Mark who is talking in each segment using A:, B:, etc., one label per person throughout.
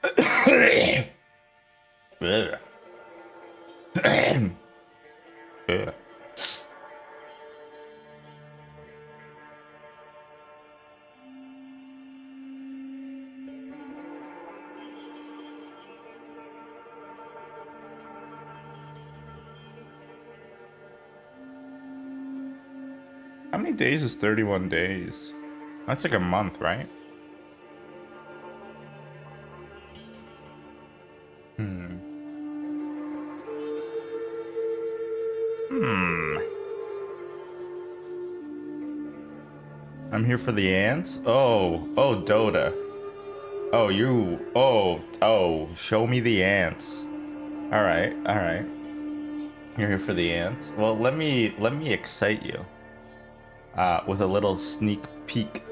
A: Ugh. Ugh. How many days is 31 days? That's like a month, right? Hmm. Hmm. I'm here for the ants. Oh, Dota. Oh, you. Oh. Show me the ants. All right, all right. You're here for the ants. Well, let me excite you. With a little sneak peek.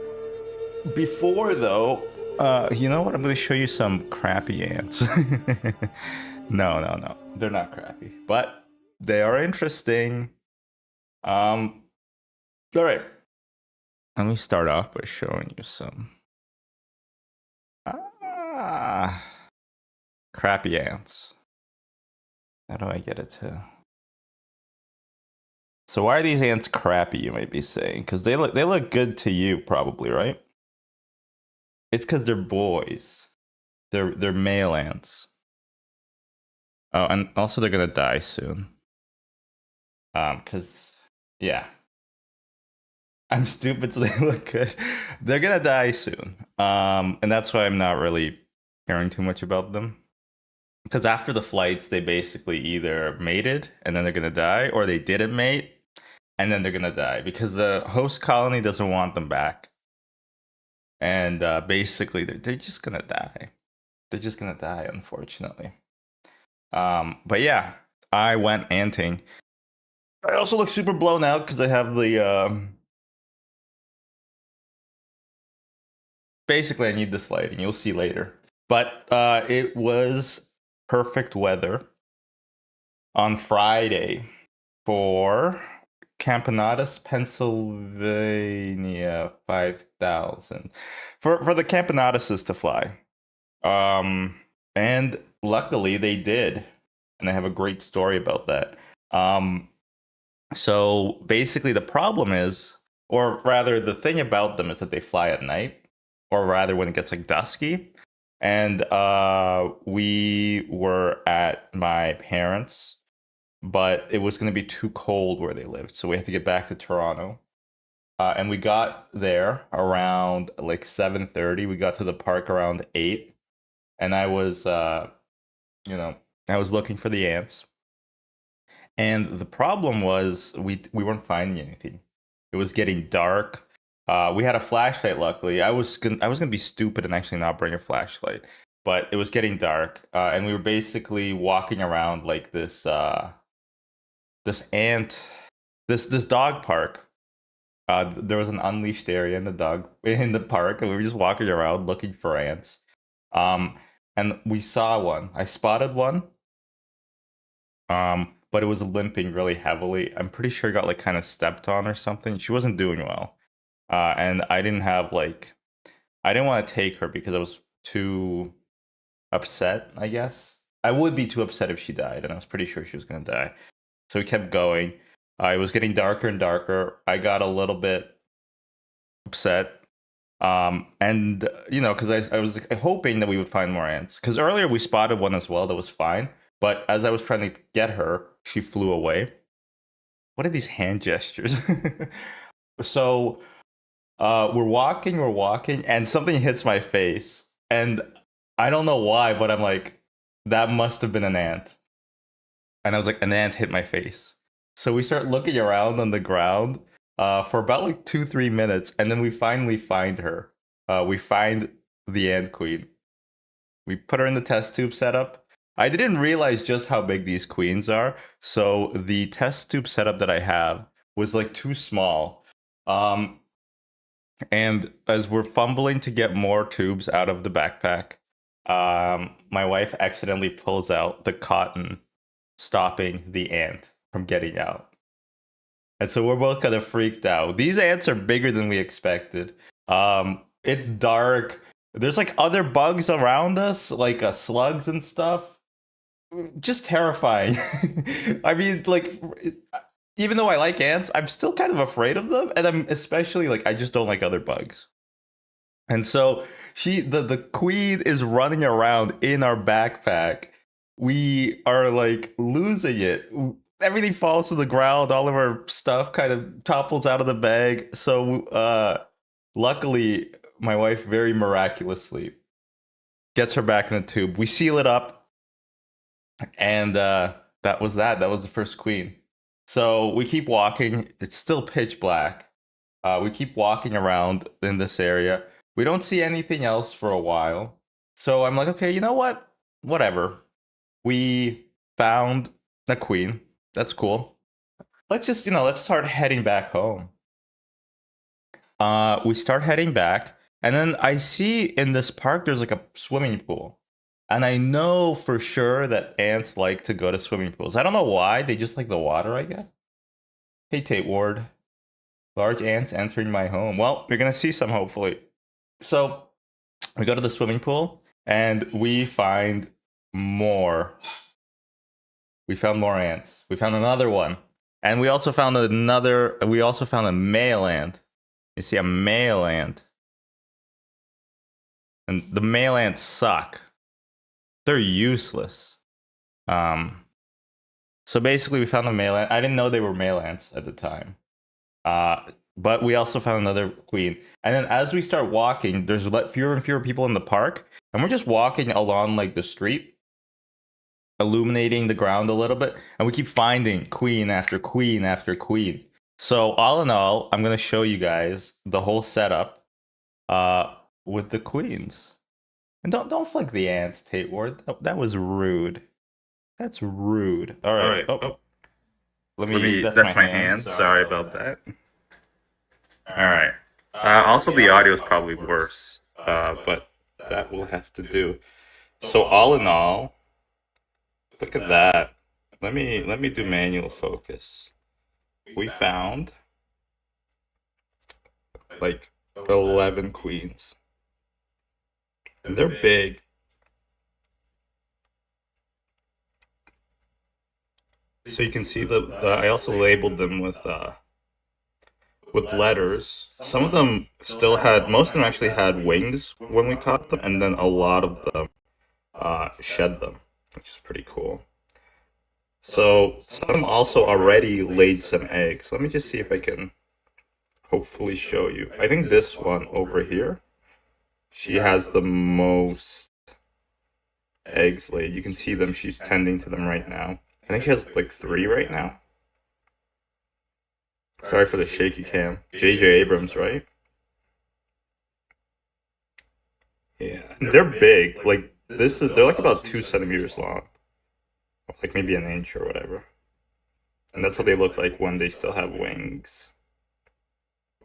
A: Before though, you know what? I'm gonna show you some crappy ants. No. They're not crappy, but they are interesting. Um, all right. Let me start off by showing you some ah crappy ants. How do I get it to? So why are these ants crappy? You might be saying, because they look good to you, probably, right? It's because they're boys. They're male ants. Oh, and also they're gonna die soon. Cause yeah, I'm stupid, so they look good. They're gonna die soon. And that's why I'm not really caring too much about them. Because after the flights, they basically either mated and then they're gonna die, or they didn't mate and then they're gonna die because the host colony doesn't want them back. And basically, they're just gonna die. They're just gonna die, unfortunately. But yeah, I went anting. I also look super blown out because I have the basically I need this lighting. You'll see later. But it was perfect weather on Friday for Campanatus, Pennsylvania 5000. For the Campanatuses to fly. And luckily they did. And I have a great story about that. So basically the problem is, or rather the thing about them is that they fly at night, or rather when it gets like dusky. And we were at my parents', but it was going to be too cold where they lived, so we had to get back to Toronto. And we got there around like 7:30. We got to the park around 8, and I was, you know, I was looking for the ants. And the problem was we weren't finding anything. It was getting dark. We had a flashlight, luckily. I was gonna be stupid and actually not bring a flashlight, but it was getting dark, and we were basically walking around like this ant this dog park. There was an unleashed area in the dog in the park, and we were just walking around looking for ants. Um, and we saw one. I spotted one. But it was limping really heavily. I'm pretty sure it got like kind of stepped on or something. She wasn't doing well. And I didn't have like I didn't want to take her because I was too upset, I guess. I would be too upset if she died, and I was pretty sure she was gonna die. So we kept going. It was getting darker and darker. I got a little bit upset. And because I was hoping that we would find more ants. Because earlier we spotted one as well that was fine. But as I was trying to get her, she flew away. What are these hand gestures? So we're walking, and something hits my face. And I don't know why, but I'm like, that must have been an ant. And I was like, an ant hit my face. So we start looking around on the ground for about like 2, 3 minutes, and then we finally find her. We find the ant queen. We put her in the test tube setup. I didn't realize just how big these queens are. So the test tube setup that I have was like too small. Um, and as we're fumbling to get more tubes out of the backpack, my wife accidentally pulls out the cotton, stopping the ant from getting out. And so we're both kind of freaked out. These ants are bigger than we expected. It's dark. There's like other bugs around us, like slugs and stuff. Just terrifying. I mean, like, even though I like ants, I'm still kind of afraid of them, and I'm especially like I just don't like other bugs. And so the queen is running around in our backpack. We are like losing it. Everything falls to the ground. All of our stuff kind of topples out of the bag. So luckily, my wife very miraculously gets her back in the tube. We seal it up, and that was that. That was the first queen. So we keep walking. It's still pitch black. We keep walking around in this area. We don't see anything else for a while. So I'm like, okay, you know what? Whatever. We found a queen. That's cool. Let's just, let's start heading back home. We start heading back, and then I see in this park there's like a swimming pool. And I know for sure that ants like to go to swimming pools. I don't know why. They just like the water, I guess. Hey, Tate Ward. Large ants entering my home. Well, you're gonna see some hopefully. So we go to the swimming pool and we find more. We found more ants. We found another one. And we also found a male ant. You see a male ant. And the male ants suck. They're useless. So basically we found a male ant. I didn't know they were male ants at the time. But we also found another queen. And then as we start walking, there's fewer and fewer people in the park. And we're just walking along like the street, illuminating the ground a little bit. And we keep finding queen after queen after queen. So all in all, I'm going to show you guys the whole setup with the queens. And don't flick the ants, Tate Ward. That was rude. That's rude. All right. Oh. Let me that's my hand. Sorry about that. All right. Also, the audio is probably worse, but that will have to do. So all in all, look at that. Let me do manual focus. We found like 11 queens, and they're big. So you can see I also labeled them with letters. Some of them most of them actually had wings when we caught them, and then a lot of them shed them, which is pretty cool. So some also already laid some eggs. Let me just see if I can hopefully show you. I think this one over here, she has the most eggs laid. You can see them. She's tending to them right now. I think she has like 3 right now. Sorry for the shaky cam. J.J. Abrams, right? Yeah. They're big. Like, they're like about 2 centimeters long. Like maybe an inch or whatever. And that's what they look like when they still have wings.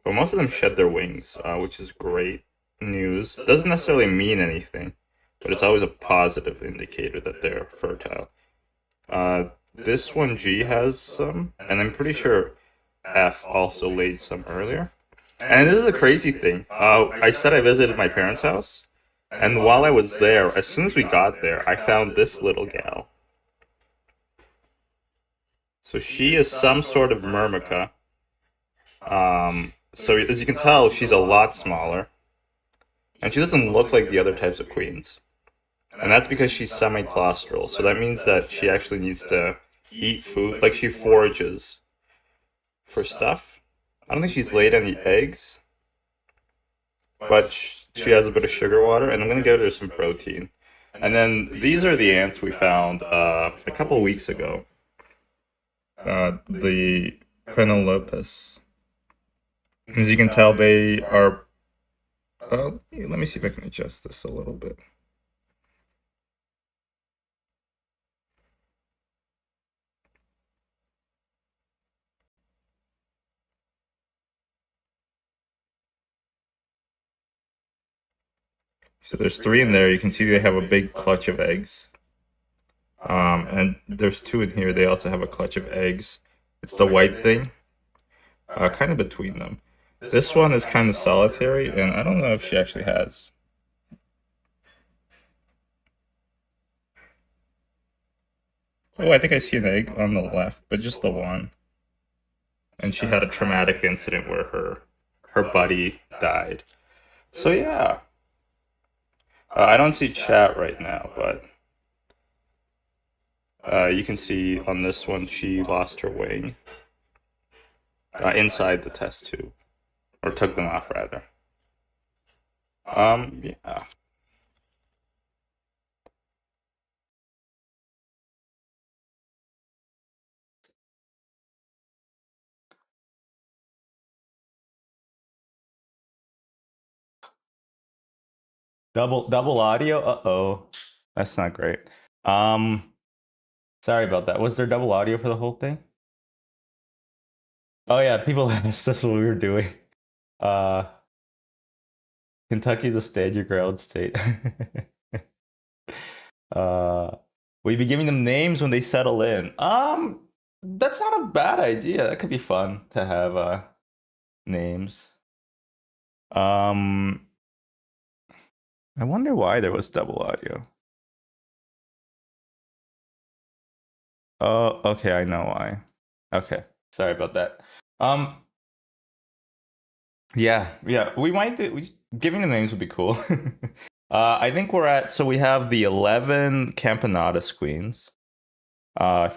A: But most of them shed their wings, which is great news. Doesn't necessarily mean anything, but it's always a positive indicator that they're fertile. This one, G, has some, and I'm pretty sure F also laid some earlier. And this is a crazy thing. I said I visited my parents' house, and while I was there, as soon as we got there, I found this little gal. So she is some sort of Myrmica. So as you can tell, she's a lot smaller, and she doesn't look like the other types of queens. And that's because she's semi-claustral, so that means that she actually needs to eat food, like she forages for stuff. I don't think she's laid any eggs, but she has a bit of sugar water, and I'm going to give her some protein. And then these are the ants we found a couple weeks ago. The Crenolopus. As you can tell, they are... let me see if I can adjust this a little bit. So there's 3 in there. You can see they have a big clutch of eggs. And there's 2 in here. They also have a clutch of eggs. It's the white thing, kind of between them. This one is kind of solitary, and I don't know if she actually has Oh, I think I see an egg on the left, but just the one. And she had a traumatic incident where her buddy died. So yeah, I don't see chat right now, but you can see on this one she lost her wing inside the test tube, or took them off rather. Yeah. Double audio. Uh-oh, that's not great. Um, Sorry about that. Was there double audio for the whole thing? Oh yeah, people asked us what we were doing. Uh, Kentucky's a stand your ground state. uh, we be giving them names when they settle in. That's not a bad idea. That could be fun to have names. Um, I wonder why there was double audio. Oh, okay, I know why. Okay, sorry about that. Um, yeah, we might do. Giving the names would be cool. I think we're at. So we have the 11 Campanadas queens.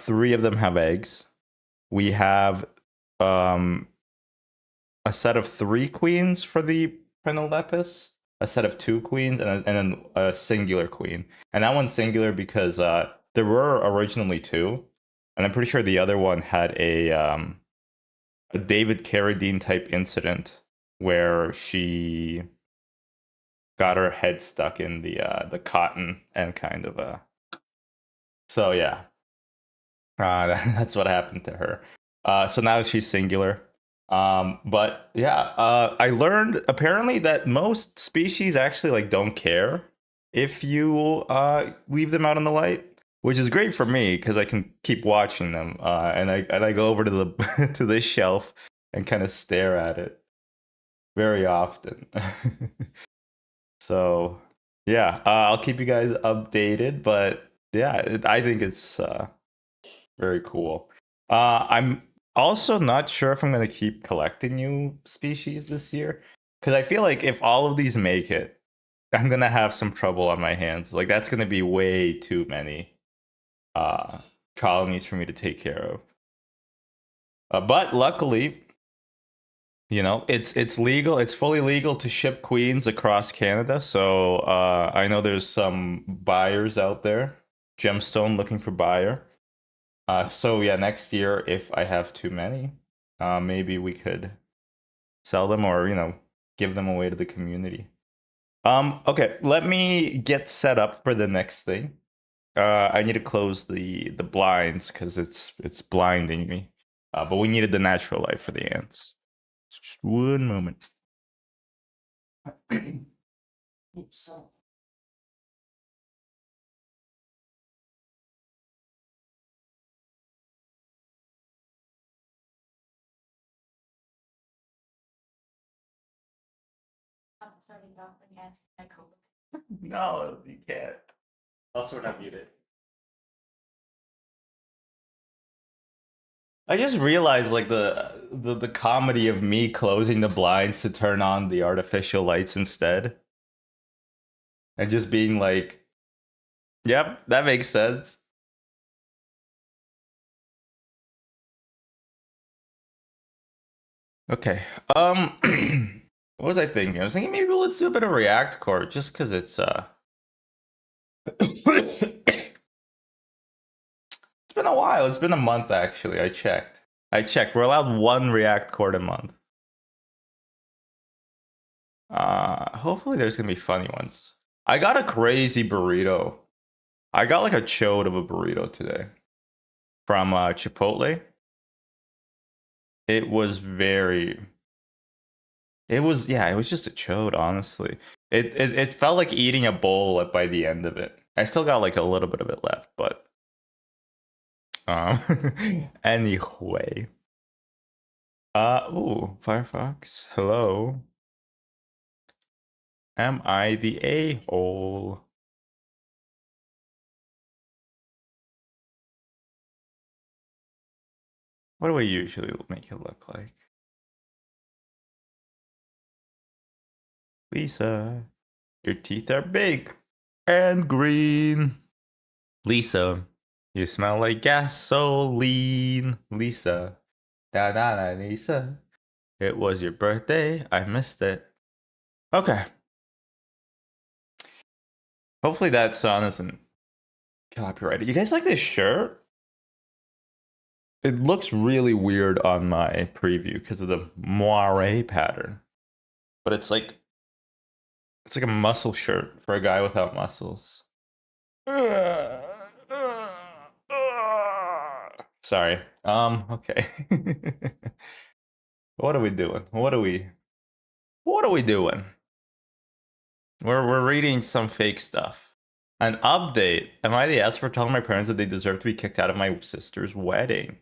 A: Three of them have eggs. We have um a set of three queens for the Penelope, a set of two queens, and then a singular queen. And that one's singular because there were originally two, and I'm pretty sure the other one had a David Carradine type incident where she got her head stuck in the cotton and kind of so yeah, that's what happened to her. So now she's singular. But yeah, I learned apparently that most species actually like don't care if you leave them out in the light, which is great for me because I can keep watching them. And I go over to the to this shelf and kind of stare at it very often. So yeah, I'll keep you guys updated. But yeah, I think it's very cool. I'm also not sure if I'm going to keep collecting new species this year because I feel like if all of these make it, I'm going to have some trouble on my hands. Like that's going to be way too many uh, colonies for me to take care of. But luckily, it's legal. It's fully legal to ship queens across Canada. So I know there's some buyers out there. Gemstone looking for buyer. So yeah, next year if I have too many, maybe we could sell them or give them away to the community. Okay, let me get set up for the next thing. I need to close the blinds because it's blinding me. But we needed the natural light for the ants. Just one moment. Oops. No, you can't. Also, we're not muted. I just realized like the comedy of me closing the blinds to turn on the artificial lights instead, and just being like, "Yep, that makes sense." Okay. What was I thinking? I was thinking maybe let's do a bit of React Core just because it's it's been a while. It's been a month actually. I checked. We're allowed one React Core a month. Hopefully there's gonna be funny ones. I got a crazy burrito. I got like a chode of a burrito today from Chipotle. It was very. It was yeah. It was just a chode, honestly. It felt like eating a bowl by the end of it. I still got like a little bit of it left, but um. Anyway. Ooh, Firefox. Hello. Am I the a-hole? What do we usually make it look like? Lisa, your teeth are big and green. Lisa, you smell like gasoline. Lisa, da da da, Lisa. It was your birthday. I missed it. Okay. Hopefully that song isn't copyrighted. You guys like this shirt? It looks really weird on my preview because of the moire pattern. But it's like a muscle shirt for a guy without muscles. Sorry. Okay. What are we doing? What are we doing? We're reading some fake stuff. An update. Am I the ass for telling my parents that they deserve to be kicked out of my sister's wedding?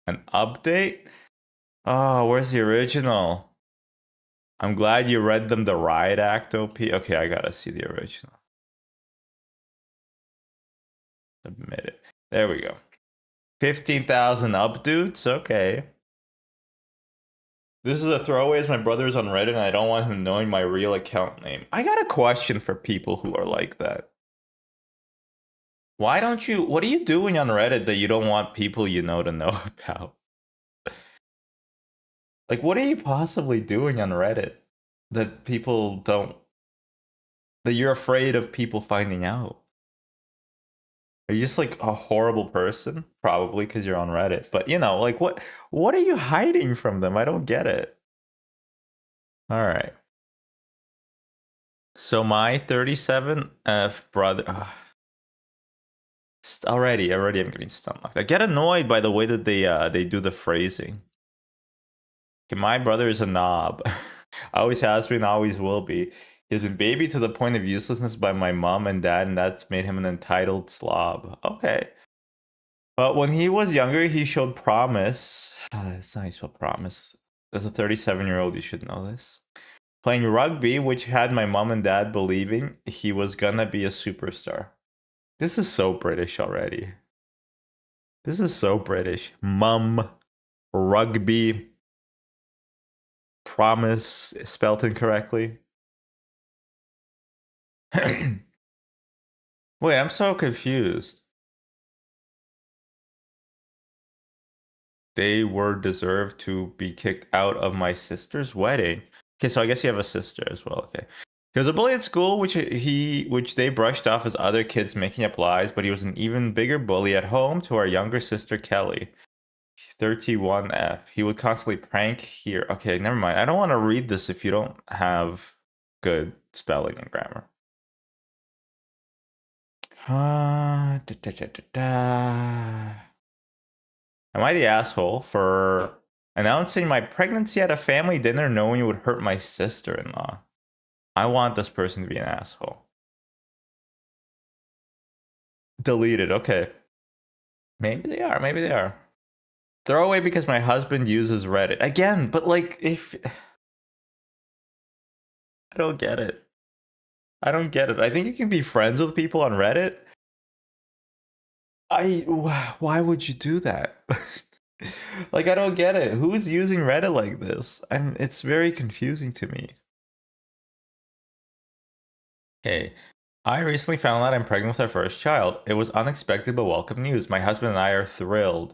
A: An update? Oh, where's the original? I'm glad you read them the Riot Act, OP. Okay, I gotta see the original. Submit it. There we go. 15,000 updates? Okay. This is a throwaway as my brother's on Reddit and I don't want him knowing my real account name. I got a question for people who are like that. Why don't you, what are you doing on Reddit that you don't want people you know to know about? Like, what are you possibly doing on Reddit that people don't, that you're afraid of people finding out? Are you just like a horrible person? Probably because you're on Reddit. But you know, like what are you hiding from them? I don't get it. All right. So my 37F brother already I'm getting stomach. I get annoyed by the way that they do the phrasing. Okay, my brother is a knob. Always has been, always will be. He's been babied to the point of uselessness by my mom and dad, and that's made him an entitled slob. Okay. But when he was younger, he showed promise. It's not how you spell promise. As a 37-year-old, you should know this. Playing rugby, which had my mom and dad believing he was gonna be a superstar. This is so British already. This is so British. Mum, rugby, promise spelt incorrectly. Wait, I'm so confused. They were deserved to be kicked out of my sister's wedding. Okay, so I guess you have a sister as well. Okay. He was a bully at school, which they brushed off as other kids making up lies, but he was an even bigger bully at home to our younger sister Kelly. 31F. He would constantly prank here. Okay, never mind. I don't want to read this if you don't have good spelling and grammar. Da, da, da, da, da. Am I the asshole for announcing my pregnancy at a family dinner knowing it would hurt my sister-in-law? I want this person to be an asshole. Deleted. Okay. Maybe they are. Maybe they are. Throw away because my husband uses Reddit. Again, but like, if... I don't get it. I don't get it. I think you can be friends with people on Reddit. Why would you do that? Like, I don't get it. Who's using Reddit like this? It's very confusing to me. Hey, I recently found out I'm pregnant with our first child. It was unexpected but welcome news. My husband and I are thrilled.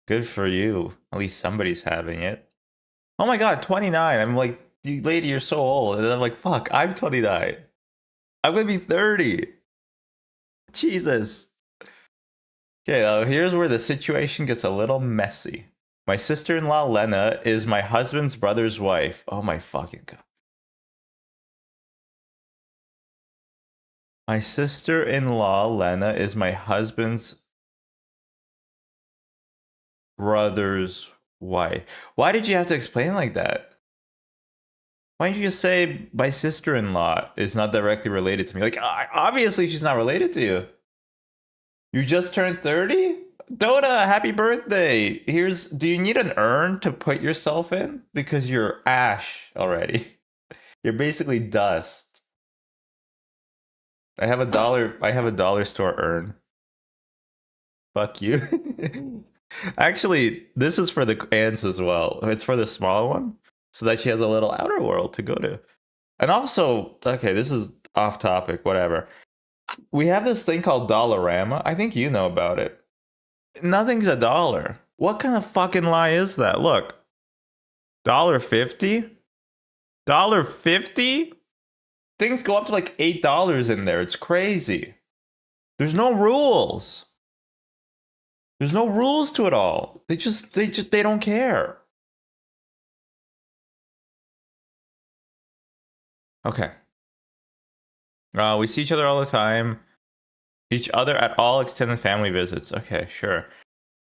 A: Good for you. At least somebody's having it. Oh my god, 29. I'm like, you lady, you're so old. And I'm like, fuck, I'm 29. I'm gonna be 30. Jesus. Okay, here's where the situation gets a little messy. My sister-in-law Lena is my husband's brother's wife. Oh my fucking god. My sister-in-law Lena is my husband's brother's wife. Why did you have to explain like that? Why don't you just say my sister-in-law is not directly related to me? Like, obviously she's not related to you. You just turned 30? Dota, happy birthday. Do you need an urn to put yourself in? Because you're ash already. You're basically dust. I have a dollar store urn. Fuck you. Actually, this is for the ants as well. It's for the small one, so that she has a little outer world to go to. And also, okay, this is off topic, whatever. We have this thing called Dollarama. I think you know about it. Nothing's a dollar. What kind of fucking lie is that? Look, $1.50? $1.50? Things go up to like $8 in there. It's crazy. There's no rules. There's no rules to it all. They don't care. Okay. We see each other all the time. Each other at all extended family visits. Okay, sure.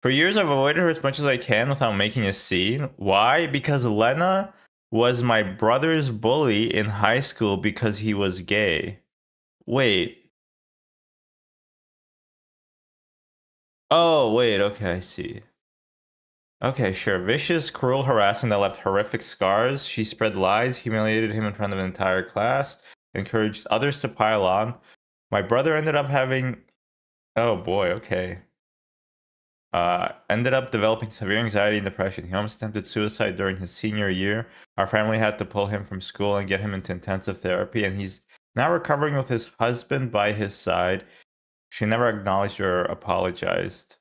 A: For years, I've avoided her as much as I can without making a scene. Why? Because Lena was my brother's bully in high school because he was gay. Wait. Oh, wait. Okay, I see. Okay, sure. Vicious, cruel harassment that left horrific scars. She spread lies, humiliated him in front of an entire class, encouraged others to pile on. My brother ended up having. Oh boy, okay. Ended up developing severe anxiety and depression. He almost attempted suicide during his senior year. Our family had to pull him from school and get him into intensive therapy, and he's now recovering with his husband by his side. She never acknowledged or apologized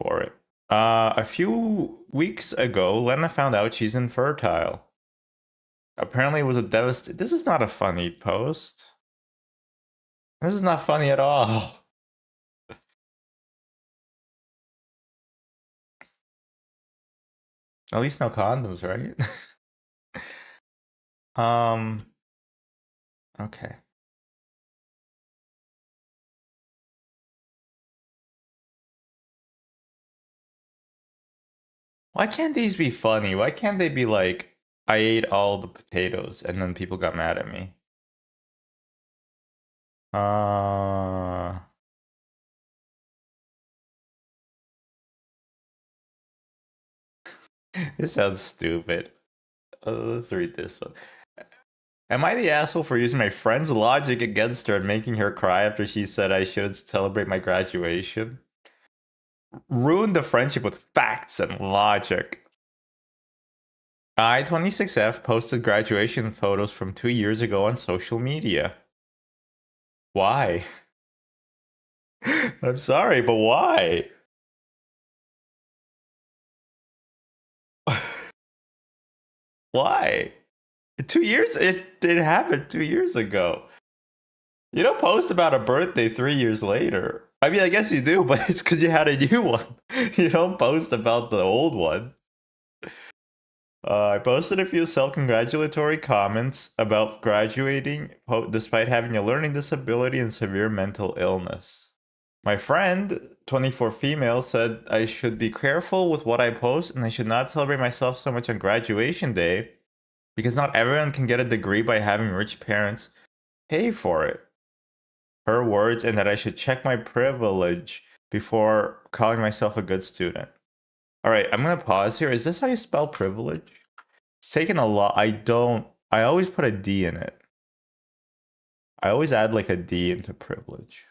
A: for it. A few weeks ago, Lena found out she's infertile. Apparently, it was a devastating. This is not a funny post. This is not funny at all. At least no condoms, right? um. Okay. Why can't these be funny? Why can't they be like, I ate all the potatoes and then people got mad at me? Uh, this sounds stupid. Let's read this one. Am I the asshole for using my friend's logic against her and making her cry after she said I should celebrate my graduation? Ruined the friendship with facts and logic. I26F posted graduation photos from 2 years ago on social media. Why? I'm sorry, but why? Why? 2 years? It happened 2 years ago. You don't post about a birthday 3 years later. I mean, I guess you do, but it's because you had a new one. You don't post about the old one. I posted a few self-congratulatory comments about graduating despite having a learning disability and severe mental illness. My friend, 24 female, said I should be careful with what I post and I should not celebrate myself so much on graduation day because not everyone can get a degree by having rich parents pay for it. Her words, and that I should check my privilege before calling myself a good student. All right, I'm gonna pause here. Is this how you spell privilege? It's taken a lot. I always put a D in it. I always add like a D into privilege.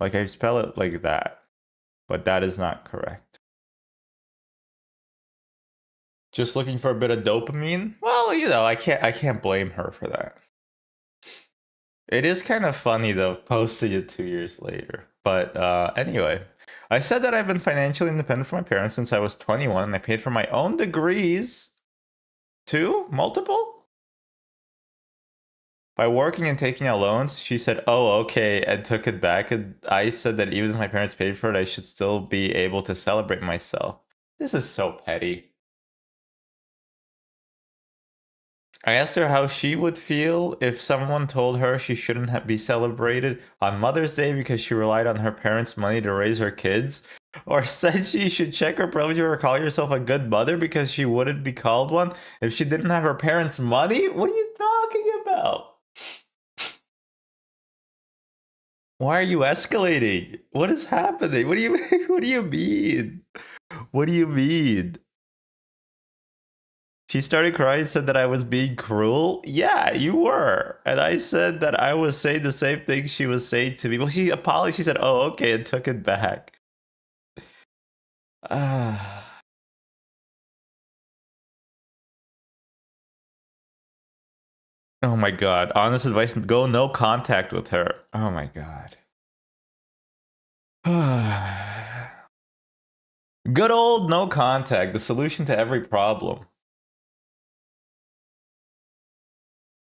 A: Like I spell it like that, but that is not correct. Just looking for a bit of dopamine? Well, I can't blame her for that. It is kind of funny though, posting it 2 years later. But anyway, I said that I've been financially independent from my parents since I was 21 and I paid for my own degrees. Two? Multiple? By working and taking out loans, she said, oh, okay, and took it back. And I said that even if my parents paid for it, I should still be able to celebrate myself. This is so petty. I asked her how she would feel if someone told her she shouldn't be celebrated on Mother's Day because she relied on her parents' money to raise her kids, or said she should check her privilege or call herself a good mother because she wouldn't be called one if she didn't have her parents' money. What are you talking about? Why are you escalating? What is happening? What do you what do you mean? What do you mean? She started crying and said that I was being cruel. Yeah, you were. And I said that I was saying the same thing she was saying to me. Well, she apologized. She said, oh, okay, and took it back. Ah. Oh my god. Honest advice, go no contact with her. Oh my god. Good old no contact, the solution to every problem.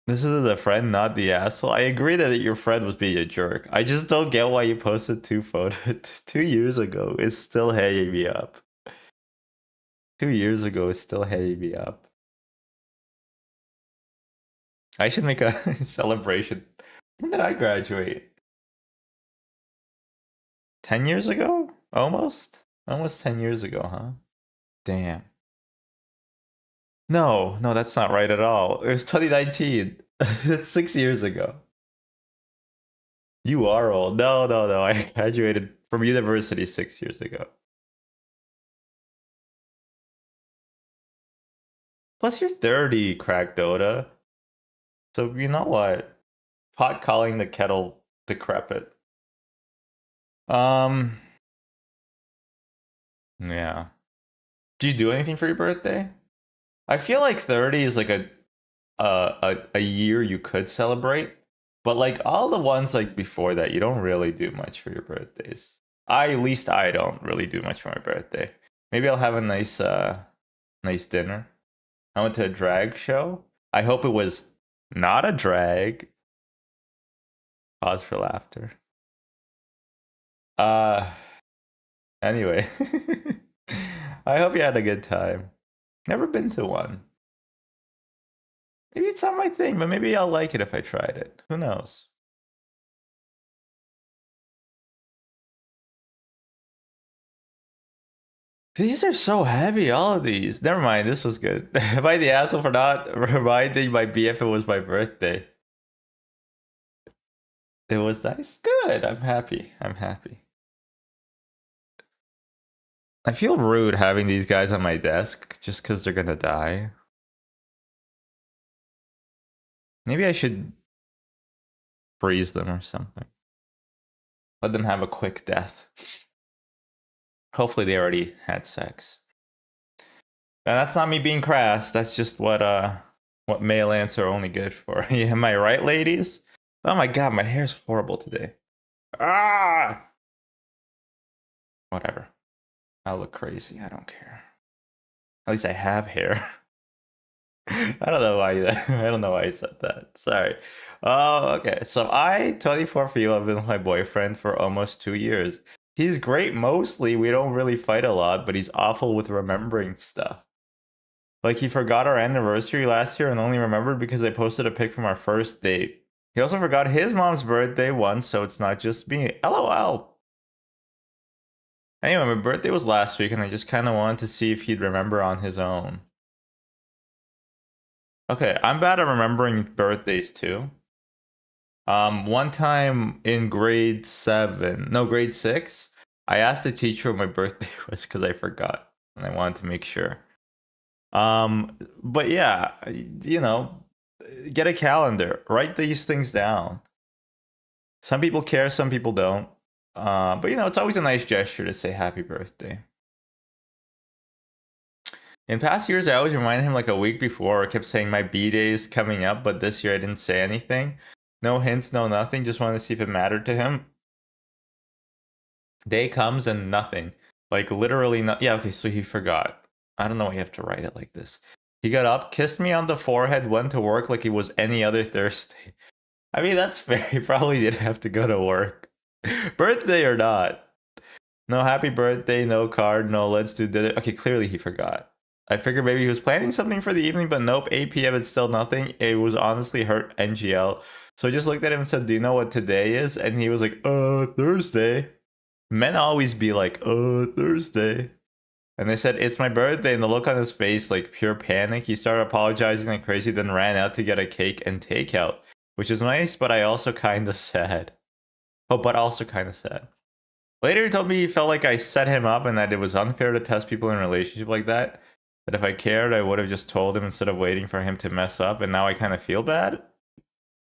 A: This is the friend, not the asshole. I agree that your friend was being a jerk. I just don't get why you posted 2 photos 2 years ago. It's still hanging me up. 2 years ago, it's still hanging me up. I should make a celebration. When did I graduate? 10 years ago? Almost? Almost 10 years ago, huh? Damn. No, no, that's not right at all. It was 2019. It's 6 years ago. You are old. No, no, no. I graduated from university 6 years ago. Plus, you're 30, Crack Dota. So, you know what? Pot calling the kettle decrepit. Yeah. Do you do anything for your birthday? I feel like 30 is like a year you could celebrate, but like all the ones like before that, you don't really do much for your birthdays. At least I don't really do much for my birthday. Maybe I'll have a nice dinner. I went to a drag show. I hope it was not a drag. Pause for laughter. Uh anyway. I hope you had a good time. Never been to one. Maybe it's not my thing, but maybe I'll like it if I tried it. Who knows? These are so heavy, all of these. Never mind, this was good. Am I the asshole for not reminding my BF it was my birthday? It was nice. Good. I'm happy. I'm happy. I feel rude having these guys on my desk just because they're gonna die. Maybe I should freeze them or something. Let them have a quick death. Hopefully they already had sex. Now, that's not me being crass. That's just what male ants are only good for. Am I right, ladies? Oh my god, my hair's horrible today. Ah! Whatever. I look crazy. I don't care. At least I have hair. I don't know why I don't know why I said that. Sorry. Oh, okay. So I, 24 for you, I've been with my boyfriend for almost 2 years. He's great mostly. We don't really fight a lot, but he's awful with remembering stuff. Like he forgot our anniversary last year and only remembered because I posted a pic from our first date. He also forgot his mom's birthday once, so it's not just me. LOL. Anyway, my birthday was last week and I just kind of wanted to see if he'd remember on his own. Okay, I'm bad at remembering birthdays too. One time in grade 6, I asked the teacher what my birthday was because I forgot and I wanted to make sure. But yeah, get a calendar, write these things down. Some people care, some people don't. But it's always a nice gesture to say happy birthday. In past years, I always remind him like a week before. I kept saying my B-day is coming up, but this year I didn't say anything. No hints, no nothing. Just wanted to see if it mattered to him. Day comes and nothing. Like literally not. Yeah, okay, so he forgot. I don't know why you have to write it like this. He got up, kissed me on the forehead, went to work like it was any other Thursday. I mean, that's fair. He probably did have to go to work. Birthday or not. No happy birthday, no card, no let's do dinner. Okay, clearly he forgot. I figured maybe he was planning something for the evening, but nope, 8 p.m. it's still nothing. It was honestly hurt NGL. So I just looked at him and said, do you know what today is? And he was like, Thursday. Men always be like, Thursday. And they said, it's my birthday. And the look on his face, like pure panic. He started apologizing like crazy, then ran out to get a cake and takeout, which is nice, but I also kind of sad. Oh, but also kind of sad. Later, he told me he felt like I set him up and that it was unfair to test people in a relationship like that. That if I cared, I would have just told him instead of waiting for him to mess up. And now I kind of feel bad.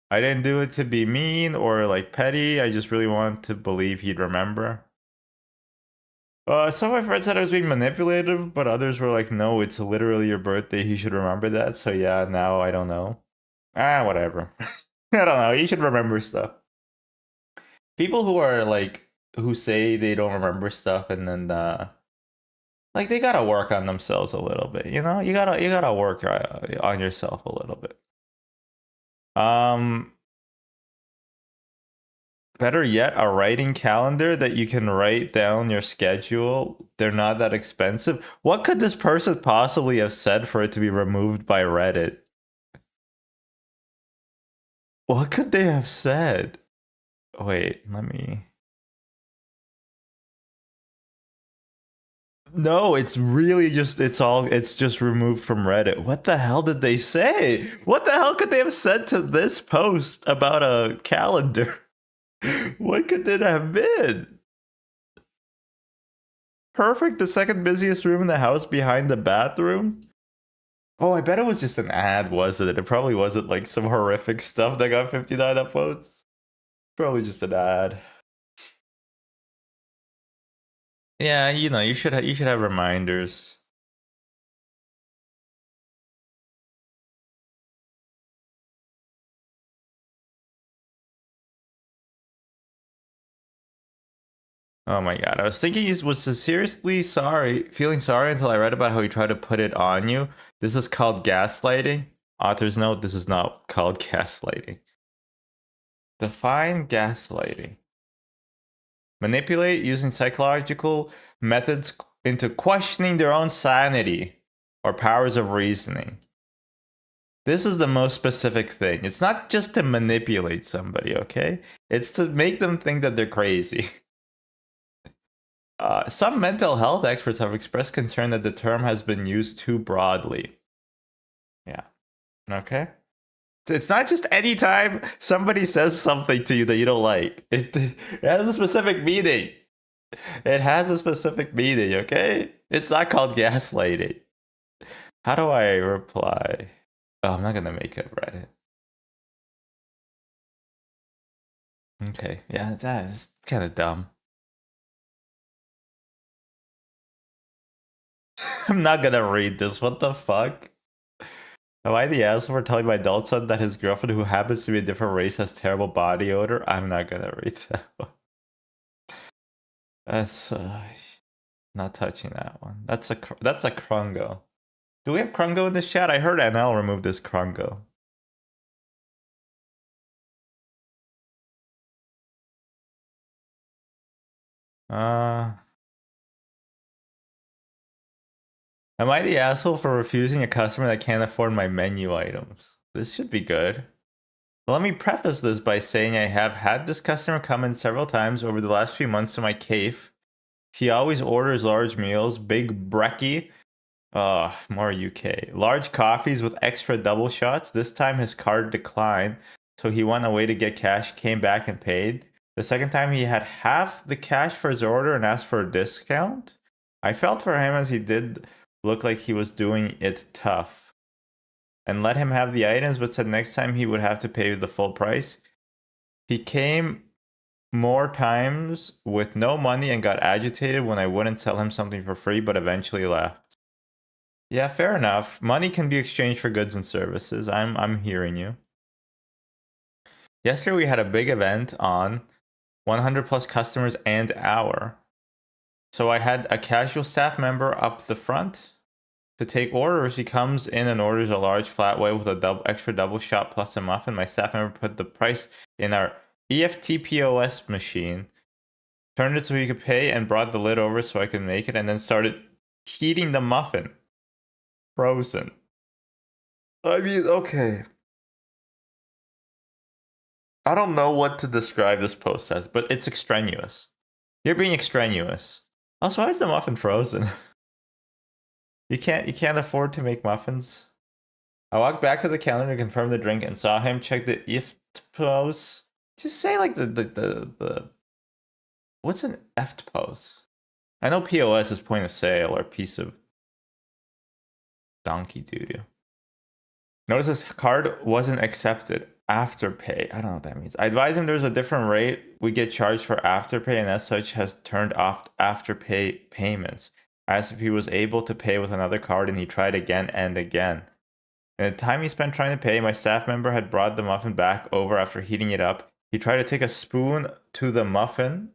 A: I didn't do it to be mean or like petty. I just really wanted to believe he'd remember. Some of my friends said I was being manipulative, but others were like, no, it's literally your birthday. You should remember that. So yeah, now I don't know. Whatever. I don't know. You should remember stuff. People who are like, who say they don't remember stuff and then, like they gotta work on themselves a little bit, you know? You gotta work on yourself a little bit. Um, Better yet, a writing calendar that you can write down your schedule. They're not that expensive. What could this person possibly have said for it to be removed by Reddit? What could they have said? Wait, let me. No, it's really just it's just removed from Reddit. What the hell did they say? What the hell could they have said to this post about a calendar? What could it have been? Perfect, the second busiest room in the house behind the bathroom. Oh, I bet it was just an ad, wasn't it? It probably wasn't like some horrific stuff that got 59 upvotes. Probably just an ad. Yeah, you know, you should have reminders. Oh my god, I was thinking he was seriously feeling sorry until I read about how he tried to put it on you. This is called gaslighting. Author's note, this is not called gaslighting. Define gaslighting. Manipulate using psychological methods into questioning their own sanity or powers of reasoning. This is the most specific thing. It's not just to manipulate somebody, okay? It's to make them think that they're crazy. Some mental health experts have expressed concern that the term has been used too broadly. Yeah. Okay. It's not just any time somebody says something to you that you don't like. It has a specific meaning. It has a specific meaning, okay? It's not called gaslighting. How do I reply? Oh, I'm not gonna make it Reddit. Okay, yeah, that is kind of dumb. I'm not gonna read this. What the fuck? Am I the asshole for telling my adult son that his girlfriend, who happens to be a different race, has terrible body odor? I'm not gonna read that one. That's not touching that one. That's a Krungo. Do we have Krungo in this chat? I heard NL remove this Krungo. Am I the asshole for refusing a customer that can't afford my menu items? This should be good. Let me preface this by saying I have had this customer come in several times over the last few months to my cave. He always orders large meals, big brekkie, more UK. Large coffees with extra double shots. This time his card declined, so he went away to get cash, came back and paid. The second time he had half the cash for his order and asked for a discount. I felt for him as he did look like he was doing it tough and let him have the items, but said next time he would have to pay the full price. He came more times with no money and got agitated when I wouldn't sell him something for free, but eventually left. Yeah, fair enough. Money can be exchanged for goods and services. I'm hearing you. Yesterday we had a big event on 100 plus customers and hour. So I had a casual staff member up the front to take orders. He comes in and orders a large flat white with a extra double shot plus a muffin. My staff member put the price in our EFT POS machine, turned it so he could pay, and brought the lid over so I could make it, and then started heating the muffin. Frozen. I mean, okay. I don't know what to describe this post as, but it's extraneous. You're being extraneous. Also, why is the muffin frozen? You can't afford to make muffins. I walked back to the counter to confirm the drink and saw him check the IFTPOS. Just say like the what's an IFTPOS? I know POS is point of sale or piece of donkey doo-doo. Notice this card wasn't accepted. Afterpay. I don't know what that means. I advise him there's a different rate we get charged for Afterpay, and as such has turned off Afterpay payments. I asked if he was able to pay with another card, and he tried again and again. In the time he spent trying to pay, my staff member had brought the muffin back over after heating it up. He tried to take a spoon to the muffin.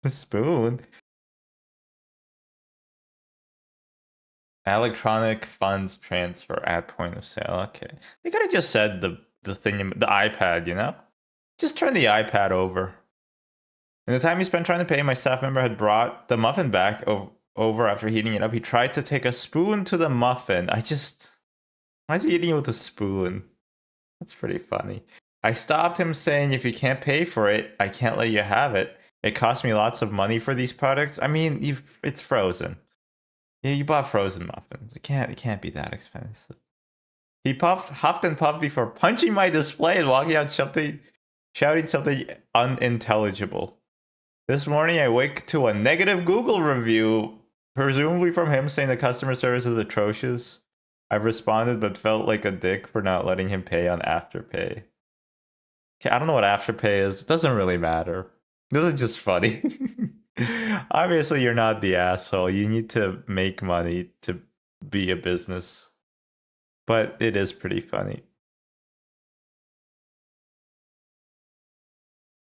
A: A spoon? Electronic funds transfer at point of sale. Okay. They could have just said the thing, the iPad, you know? Just turn the iPad over. In the time he spent trying to pay, my staff member had brought the muffin back over after heating it up. He tried to take a spoon to the muffin. Why is he eating it with a spoon? That's pretty funny. I stopped him saying, if you can't pay for it, I can't let you have it. It cost me lots of money for these products. I mean, it's frozen. Yeah, you bought frozen muffins. It can't be that expensive. He huffed and puffed before punching my display and walking out shouting something unintelligible. This morning I wake to a negative Google review, presumably from him, saying the customer service is atrocious. I've responded but felt like a dick for not letting him pay on Afterpay. Okay, I don't know what Afterpay is. It doesn't really matter. This is just funny. Obviously, you're not the asshole. You need to make money to be a business. But it is pretty funny.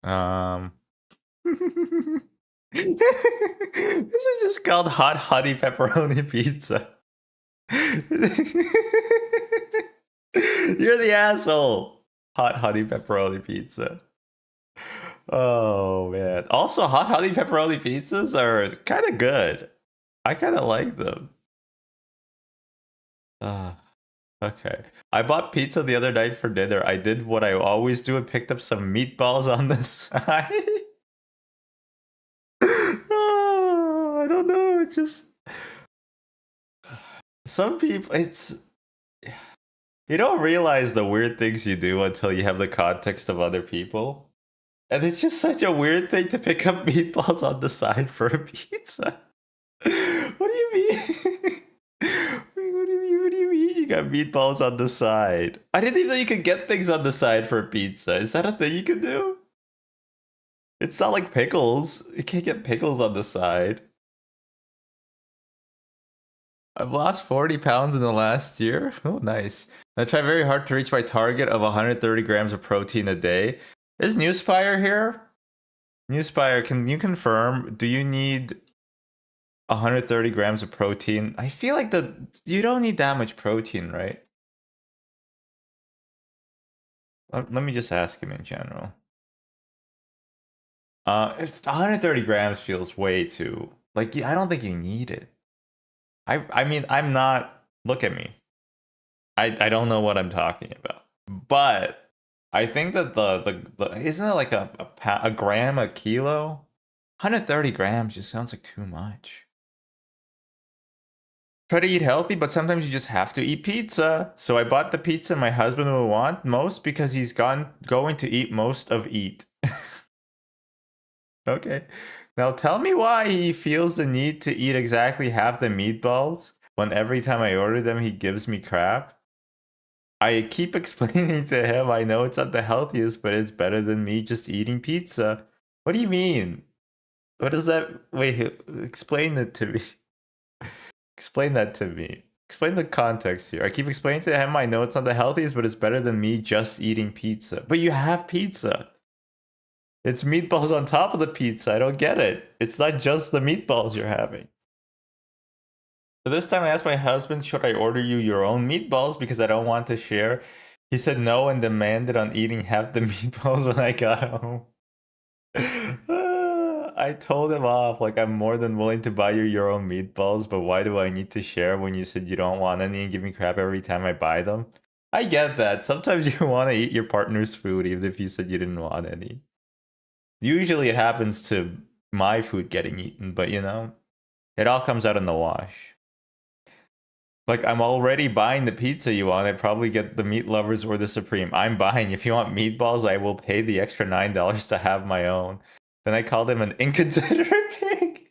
A: This is just called hot honey pepperoni pizza. You're the asshole. Hot honey pepperoni pizza. Oh man. Also, hot honey pepperoni pizzas are kind of good. I kind of like them. Okay. I bought pizza the other night for dinner. I did what I always do and picked up some meatballs on the side. Oh, I don't know. It's just some people, you don't realize the weird things you do until you have the context of other people. And it's just such a weird thing to pick up meatballs on the side for a pizza. What do you mean? What do you mean you got meatballs on the side? I didn't even know you could get things on the side for a pizza. Is that a thing you can do? It's not like pickles. You can't get pickles on the side. I've lost 40 pounds in the last year. Oh, nice. I try very hard to reach my target of 130 grams of protein a day. Is Newspire here? Newspire, can you confirm? Do you need 130 grams of protein? I feel like you don't need that much protein, right? Let me just ask him in general. It's 130 grams feels way too. Like, I don't think you need it. I mean, I'm not. Look at me. I don't know what I'm talking about, but I think that the isn't it like a gram a kilo? 130 grams just sounds like too much. Try to eat healthy, but sometimes you just have to eat pizza. So I bought the pizza my husband will want most because he's going to eat most of eat. Okay. Now tell me why he feels the need to eat exactly half the meatballs when every time I order them he gives me crap. I keep explaining to him I know it's not the healthiest, but it's better than me just eating pizza. What do you mean? What does that wait, explain it to me. Explain that to me. Explain the context here. I keep explaining to him I know it's not the healthiest, but it's better than me just eating pizza. But you have pizza. It's meatballs on top of the pizza. I don't get it. It's not just the meatballs you're having. So this time I asked my husband, should I order you your own meatballs because I don't want to share? He said no and demanded on eating half the meatballs when I got home. I told him off, like, I'm more than willing to buy you your own meatballs, but why do I need to share when you said you don't want any and give me crap every time I buy them? I get that. Sometimes you want to eat your partner's food even if you said you didn't want any. Usually it happens to my food getting eaten, but you know, it all comes out in the wash. Like, I'm already buying the pizza you want. I probably get the meat lovers or the supreme. I'm buying. If you want meatballs, I will pay the extra $9 to have my own. Then I called him an inconsiderate pig.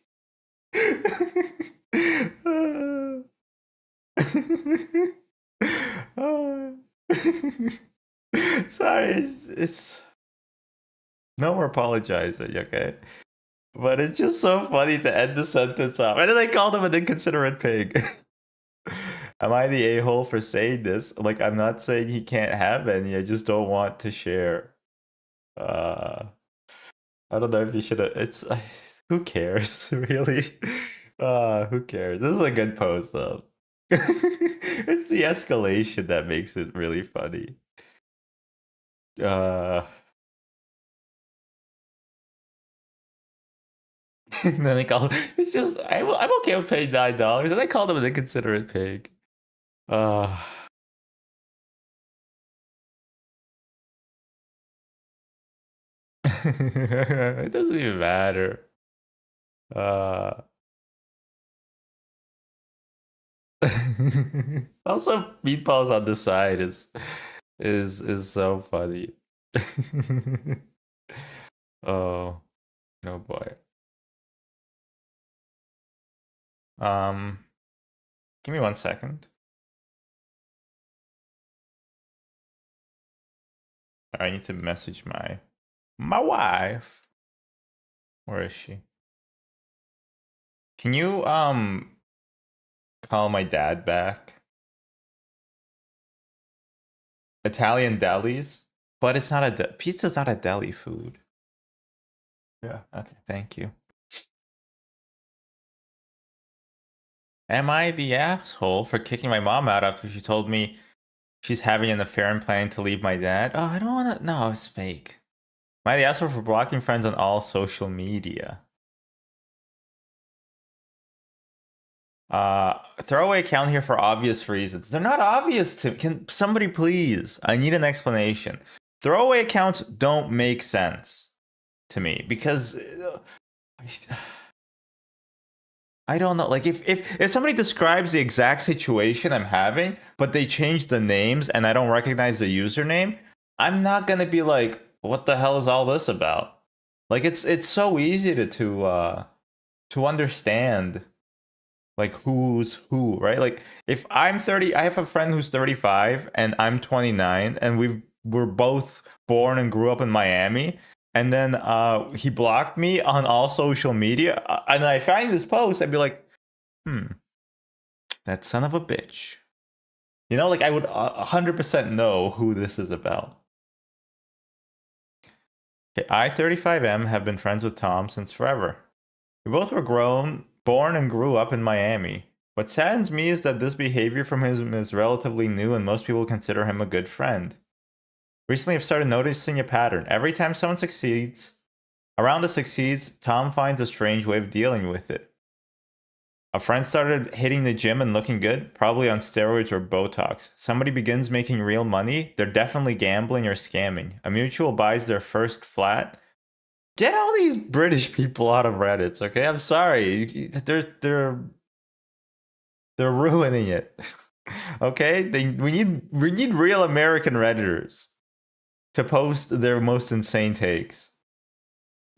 A: Sorry, it's no more apologizing, okay? But it's just so funny to end the sentence off. And then I called him an inconsiderate pig. Am I the a-hole for saying this? Like, I'm not saying he can't have any. I just don't want to share. Uh, I don't know if you should have. It's who cares, really? Who cares? This is a good post though. It's the escalation that makes it really funny. Uh, and then they call. It's just I'm okay with paying $9, and I called him an inconsiderate pig. Uh, it doesn't even matter. Uh, also, meatballs on the side is so funny. Oh, no boy. Um, give me 1 second. I need to message my wife. Where is she? Can you call my dad back? Italian delis, but it's not a pizza's not a deli food. Yeah. Okay. Thank you. Am I the asshole for kicking my mom out after she told me she's having an affair and planning to leave my dad? Oh, I don't want to. No, it's fake. Am I the asshole for blocking friends on all social media? Throwaway account here for obvious reasons. They're not obvious to. Can somebody please? I need an explanation. Throwaway accounts don't make sense to me because I don't know. Like if somebody describes the exact situation I'm having, but they change the names and I don't recognize the username, I'm not gonna be like, what the hell is all this about? Like it's so easy to understand like who's who, right? Like if I'm 30, I have a friend who's 35 and I'm 29 and we're both born and grew up in Miami, and then he blocked me on all social media, and I find this post, I'd be like, that son of a bitch. You know, like I would 100% know who this is about. Okay, I-35M have been friends with Tom since forever. We both were born and grew up in Miami. What saddens me is that this behavior from him is relatively new and most people consider him a good friend. Recently, I've started noticing a pattern. Every time someone succeeds, Tom finds a strange way of dealing with it. A friend started hitting the gym and looking good, probably on steroids or Botox. Somebody begins making real money, they're definitely gambling or scamming. A mutual buys their first flat. Get all these British people out of Reddit, okay? I'm sorry. They're ruining it. Okay? We need real American Redditors to post their most insane takes.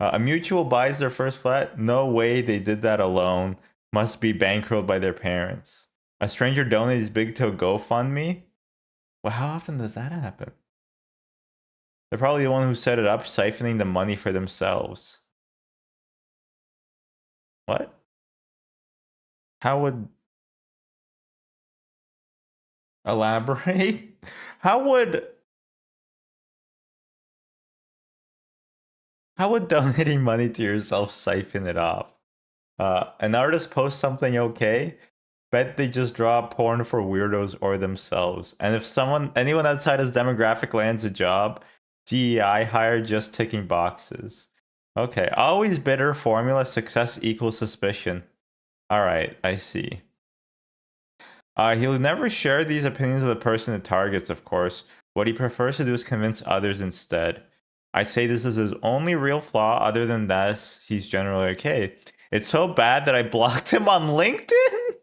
A: A mutual buys their first flat? No way they did that alone. Must be bankrolled by their parents. A stranger donates big to a GoFundMe? Well, how often does that happen? They're probably the one who set it up, siphoning the money for themselves. What? How would elaborate? How would donating money to yourself siphon it off? An artist posts something okay, bet they just draw porn for weirdos or themselves. And if anyone outside his demographic lands a job, DEI hire just ticking boxes. Okay, always bitter formula, success equals suspicion. All right, I see. He'll never share these opinions of the person it targets, of course. What he prefers to do is convince others instead. I say this is his only real flaw. Other than that, he's generally okay. It's so bad that I blocked him on LinkedIn?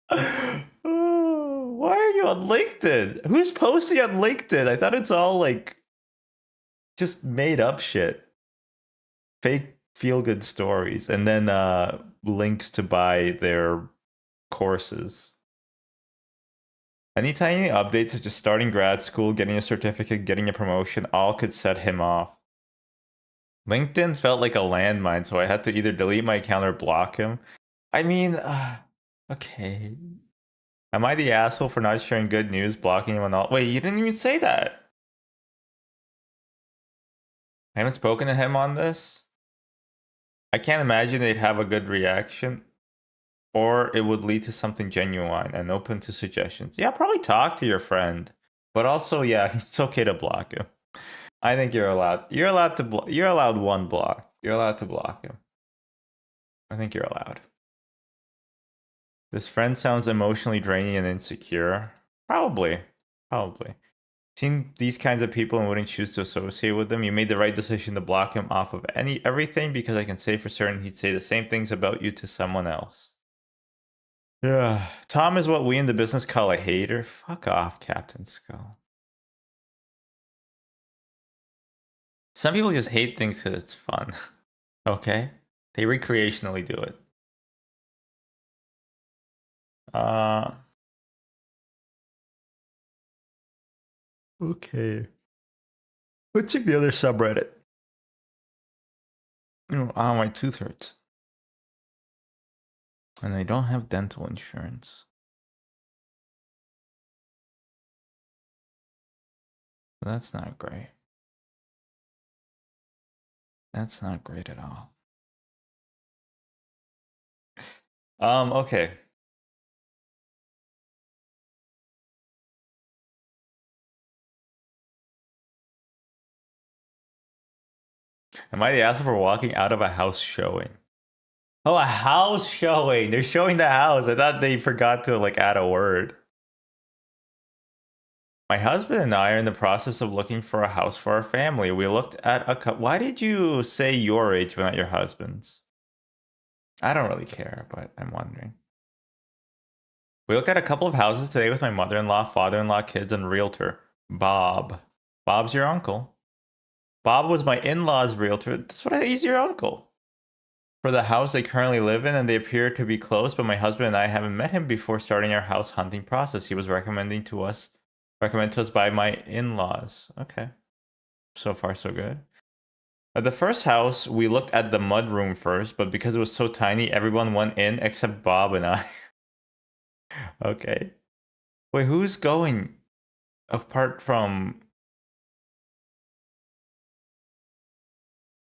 A: Why are you on LinkedIn? Who's posting on LinkedIn? I thought it's all like just made up shit. Fake feel good stories. And then links to buy their courses. Any tiny updates such as starting grad school, getting a certificate, getting a promotion, all could set him off. LinkedIn felt like a landmine, so I had to either delete my account or block him. I mean, okay. Am I the asshole for not sharing good news, blocking him on all? Wait, you didn't even say that. I haven't spoken to him on this. I can't imagine they'd have a good reaction, or it would lead to something genuine and open to suggestions. Yeah, probably talk to your friend, but also, yeah, it's okay to block him. I think you're allowed. You're allowed to. You're allowed one block. You're allowed to block him. I think you're allowed. This friend sounds emotionally draining and insecure. Probably. Probably. Seen these kinds of people and wouldn't choose to associate with them. You made the right decision to block him off of everything because I can say for certain he'd say the same things about you to someone else. Yeah. Tom is what we in the business call a hater. Fuck off, Captain Skull. Some people just hate things because it's fun. Okay? They recreationally do it. Okay. Let's check the other subreddit. Oh, my tooth hurts. And I don't have dental insurance. That's not great. That's not great at all. Okay. Am I the asshole for walking out of a house showing? Oh, a house showing. They're showing the house. I thought they forgot to like add a word. My husband and I are in the process of looking for a house for our family. We looked at a couple. Why did you say your age but not your husband's? I don't really care, but I'm wondering. We looked at a couple of houses today with my mother-in-law, father-in-law, kids, and realtor, Bob. Bob's your uncle. Bob was my in-law's realtor. That's what he's your uncle. For the house they currently live in, and they appear to be close, but my husband and I haven't met him before starting our house hunting process. He was recommended to us by my in-laws. Okay. So far, so good. At the first house, we looked at the mudroom first, but because it was so tiny, everyone went in except Bob and I. Okay. Wait, who's going apart from...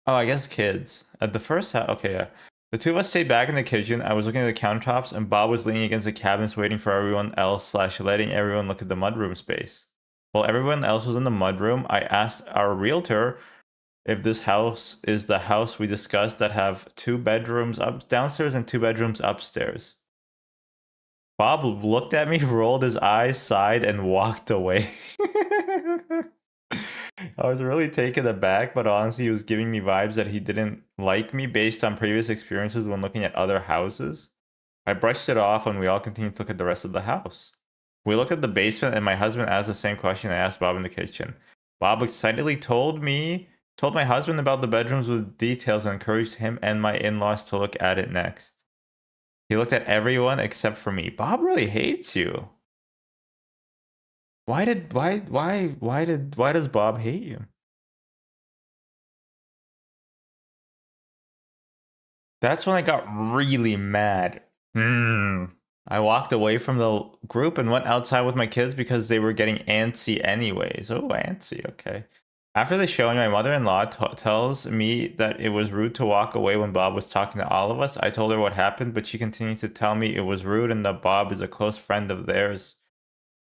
A: Oh, I guess kids. At the first house, okay, yeah. The two of us stayed back in the kitchen. I was looking at the countertops, and Bob was leaning against the cabinets waiting for everyone else slash letting everyone look at the mudroom space. While everyone else was in the mudroom, I asked our realtor if this house is the house we discussed that have 2 bedrooms up downstairs and 2 bedrooms upstairs. Bob looked at me, rolled his eyes, sighed, and walked away. I was really taken aback, but honestly, he was giving me vibes that he didn't like me based on previous experiences when looking at other houses. I brushed it off and we all continued to look at the rest of the house. We looked at the basement and my husband asked the same question I asked Bob in the kitchen. Bob excitedly told my husband about the bedrooms with details and encouraged him and my in-laws to look at it next. He looked at everyone except for me. Bob really hates you. Why does Bob hate you? That's when I got really mad. I walked away from the group and went outside with my kids because they were getting antsy anyways. Oh, antsy, okay. After the showing, my mother-in-law tells me that it was rude to walk away when Bob was talking to all of us. I told her what happened, but she continued to tell me it was rude and that Bob is a close friend of theirs.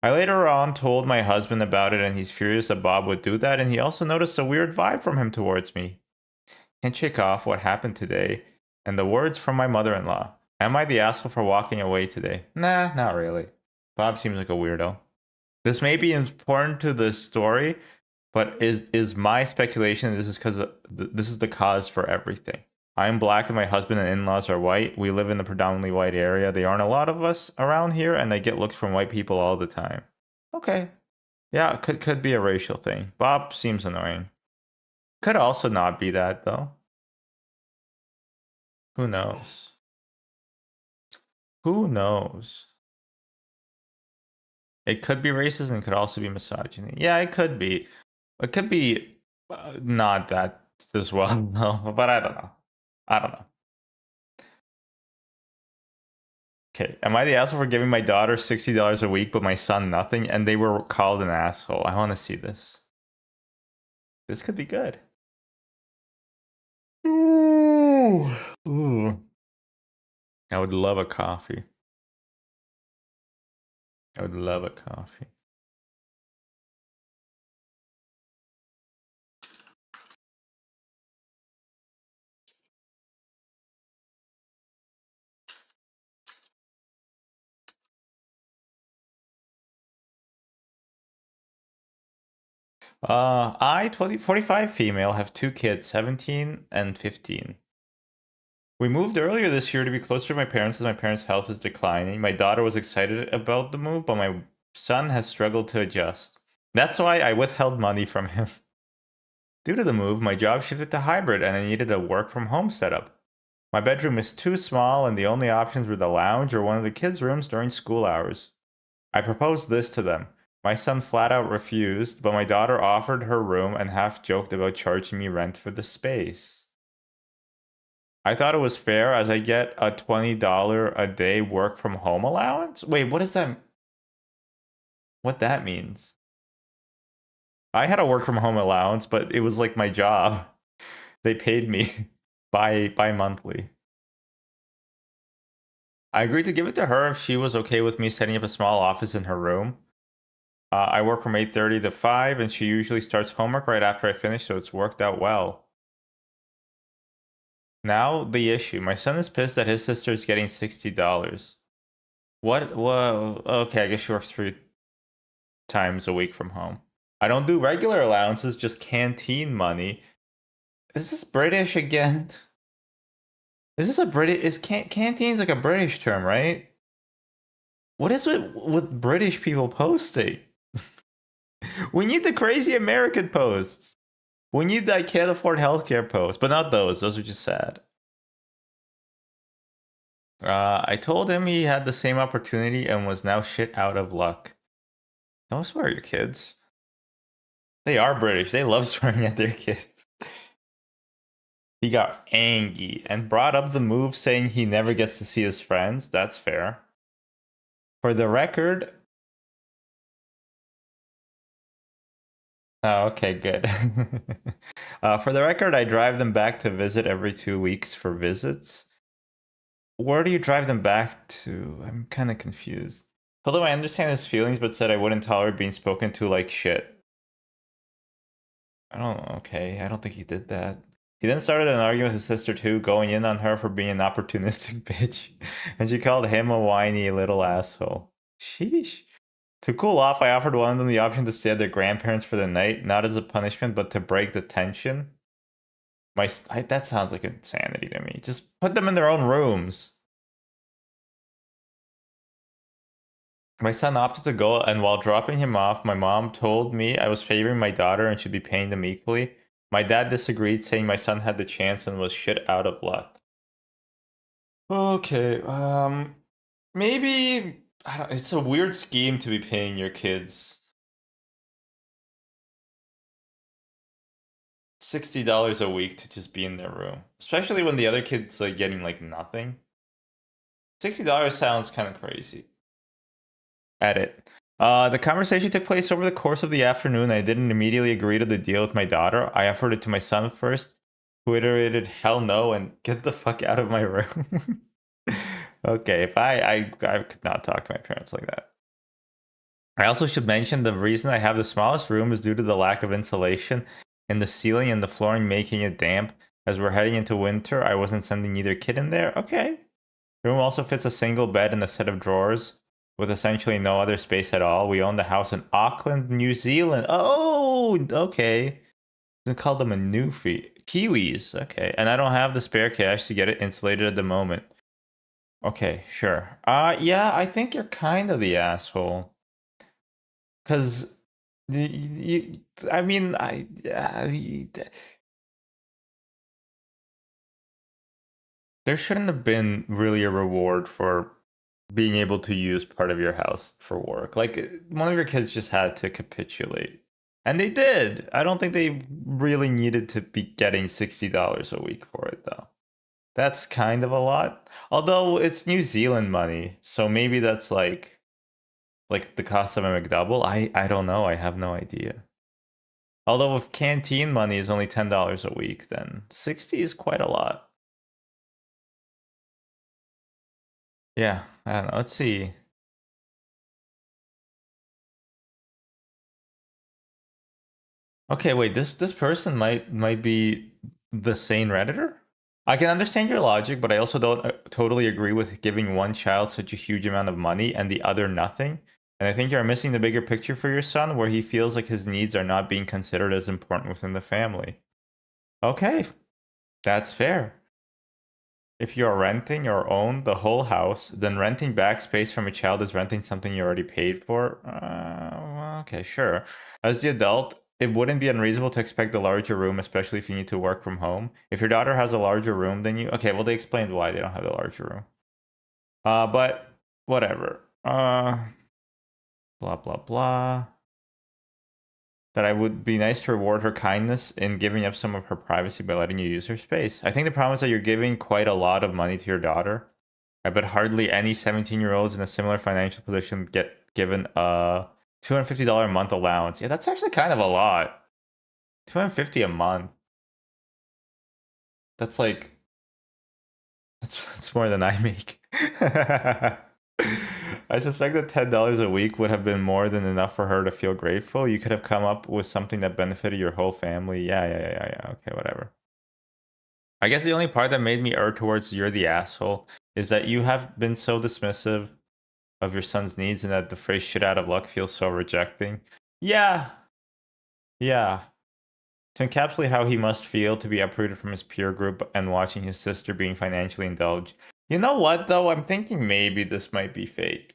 A: I later on told my husband about it, and he's furious that Bob would do that, and he also noticed a weird vibe from him towards me. Can't shake off what happened today, and the words from my mother-in-law. Am I the asshole for walking away today? Nah, not really. Bob seems like a weirdo. This may be important to the story, but is my speculation this is because this is the cause for everything. I'm black and my husband and in-laws are white. We live in a predominantly white area. There aren't a lot of us around here, and I get looks from white people all the time. Okay. Yeah, it could be a racial thing. Bob seems annoying. Could also not be that though. Who knows? Who knows? It could be racist and could also be misogyny. Yeah, it could be. It could be not that as well, no, but I don't know. I don't know. Okay, am I the asshole for giving my daughter $60 a week, but my son nothing? And they were called an asshole. I want to see this. This could be good. Ooh. Ooh. I would love a coffee. I would love a coffee. I 45 female, have 2 kids, 17 and 15. We moved earlier this year to be closer to my parents as my parents' health is declining. My daughter was excited about the move, but my son has struggled to adjust. That's why I withheld money from him. Due to the move, my job shifted to hybrid and I needed a work from home setup. My bedroom is too small and the only options were the lounge or one of the kids' rooms during school hours. I proposed this to them. My son flat out refused, but my daughter offered her room and half joked about charging me rent for the space. I thought it was fair as I get a $20 a day work from home allowance. Wait, what does that what that means? I had a work from home allowance, but it was like my job. They paid me bi-monthly. I agreed to give it to her if she was okay with me setting up a small office in her room. I work from 8:30 to 5 and she usually starts homework right after I finish, so it's worked out well. Now the issue. My son is pissed that his sister is getting $60. What? Whoa. Okay, I guess she works 3 times a week from home. I don't do regular allowances, just canteen money. Is this British again? Is this a British? Is canteen's like a British term, right? What is it with British people posting? We need the crazy American posts. We need the I can't afford healthcare posts, but not those. Those are just sad. I told him he had the same opportunity and was now shit out of luck. Don't swear at your kids. They are British. They love swearing at their kids. He got angry and brought up the move saying he never gets to see his friends. That's fair. For the record, oh, okay, good. For the record, I drive them back to visit every 2 weeks for visits. Where do you drive them back to? I'm kind of confused. Although I understand his feelings, but said I wouldn't tolerate being spoken to like shit. I don't know, okay. I don't think he did that. He then started an argument with his sister too, going in on her for being an opportunistic bitch. And she called him a whiny little asshole. Sheesh. To cool off, I offered one of them the option to stay at their grandparents for the night, not as a punishment, but to break the tension. That sounds like insanity to me. Just put them in their own rooms. My son opted to go, and while dropping him off, my mom told me I was favoring my daughter and should be paying them equally. My dad disagreed, saying my son had the chance and was shit out of luck. Okay, maybe it's a weird scheme to be paying your kids $60 a week to just be in their room, especially when the other kids are getting like nothing. $60 sounds kind of crazy. Edit. The conversation took place over the course of the afternoon. I didn't immediately agree to the deal with my daughter. I offered it to my son first, who iterated hell no and get the fuck out of my room. Okay, if I could not talk to my parents like that. I also should mention the reason I have the smallest room is due to the lack of insulation in the ceiling and the flooring, making it damp. As we're heading into winter, I wasn't sending either kid in there. Okay. The room also fits a single bed and a set of drawers with essentially no other space at all. We own the house in Auckland, New Zealand. Oh, okay. They call them a Newfie. Kiwis. Okay. And I don't have the spare cash to get it insulated at the moment. Okay, sure. Yeah, I think you're kind of the asshole. Cause you, I mean, there shouldn't have been really a reward for being able to use part of your house for work. Like one of your kids just had to capitulate. And they did. I don't think they really needed to be getting $60 a week for it though. That's kind of a lot. Although it's New Zealand money, so maybe that's like the cost of a McDouble. I don't know. I have no idea. Although if canteen money is only $10 a week, then 60 is quite a lot. Yeah, I don't know. Let's see. Okay, wait, this person might be the sane Redditor? I can understand your logic, but I also don't totally agree with giving one child such a huge amount of money and the other nothing. And I think you're missing the bigger picture for your son, where he feels like his needs are not being considered as important within the family. Okay, that's fair. If you're renting or own the whole house, then renting back space from a child is renting something you already paid for. Well, okay, sure. As the adult, it wouldn't be unreasonable to expect a larger room, especially if you need to work from home. If your daughter has a larger room than you, okay, well, they explained why they don't have the larger room. But whatever. Blah, blah, blah. That I would be nice to reward her kindness in giving up some of her privacy by letting you use her space. I think the problem is that you're giving quite a lot of money to your daughter. I bet hardly any 17-year-olds in a similar financial position get given a $250 a month allowance. Yeah, that's actually kind of a lot. 250 a month. That's like that's more than I make. I suspect that $10 a week would have been more than enough for her to feel grateful. You could have come up with something that benefited your whole family. Yeah. Okay, whatever. I guess the only part that made me err towards you're the asshole is that you have been so dismissive of your son's needs and that the phrase shit out of luck feels so rejecting. Yeah, yeah. To encapsulate how he must feel to be uprooted from his peer group and watching his sister being financially indulged. You know what, though? I'm thinking maybe this might be fake.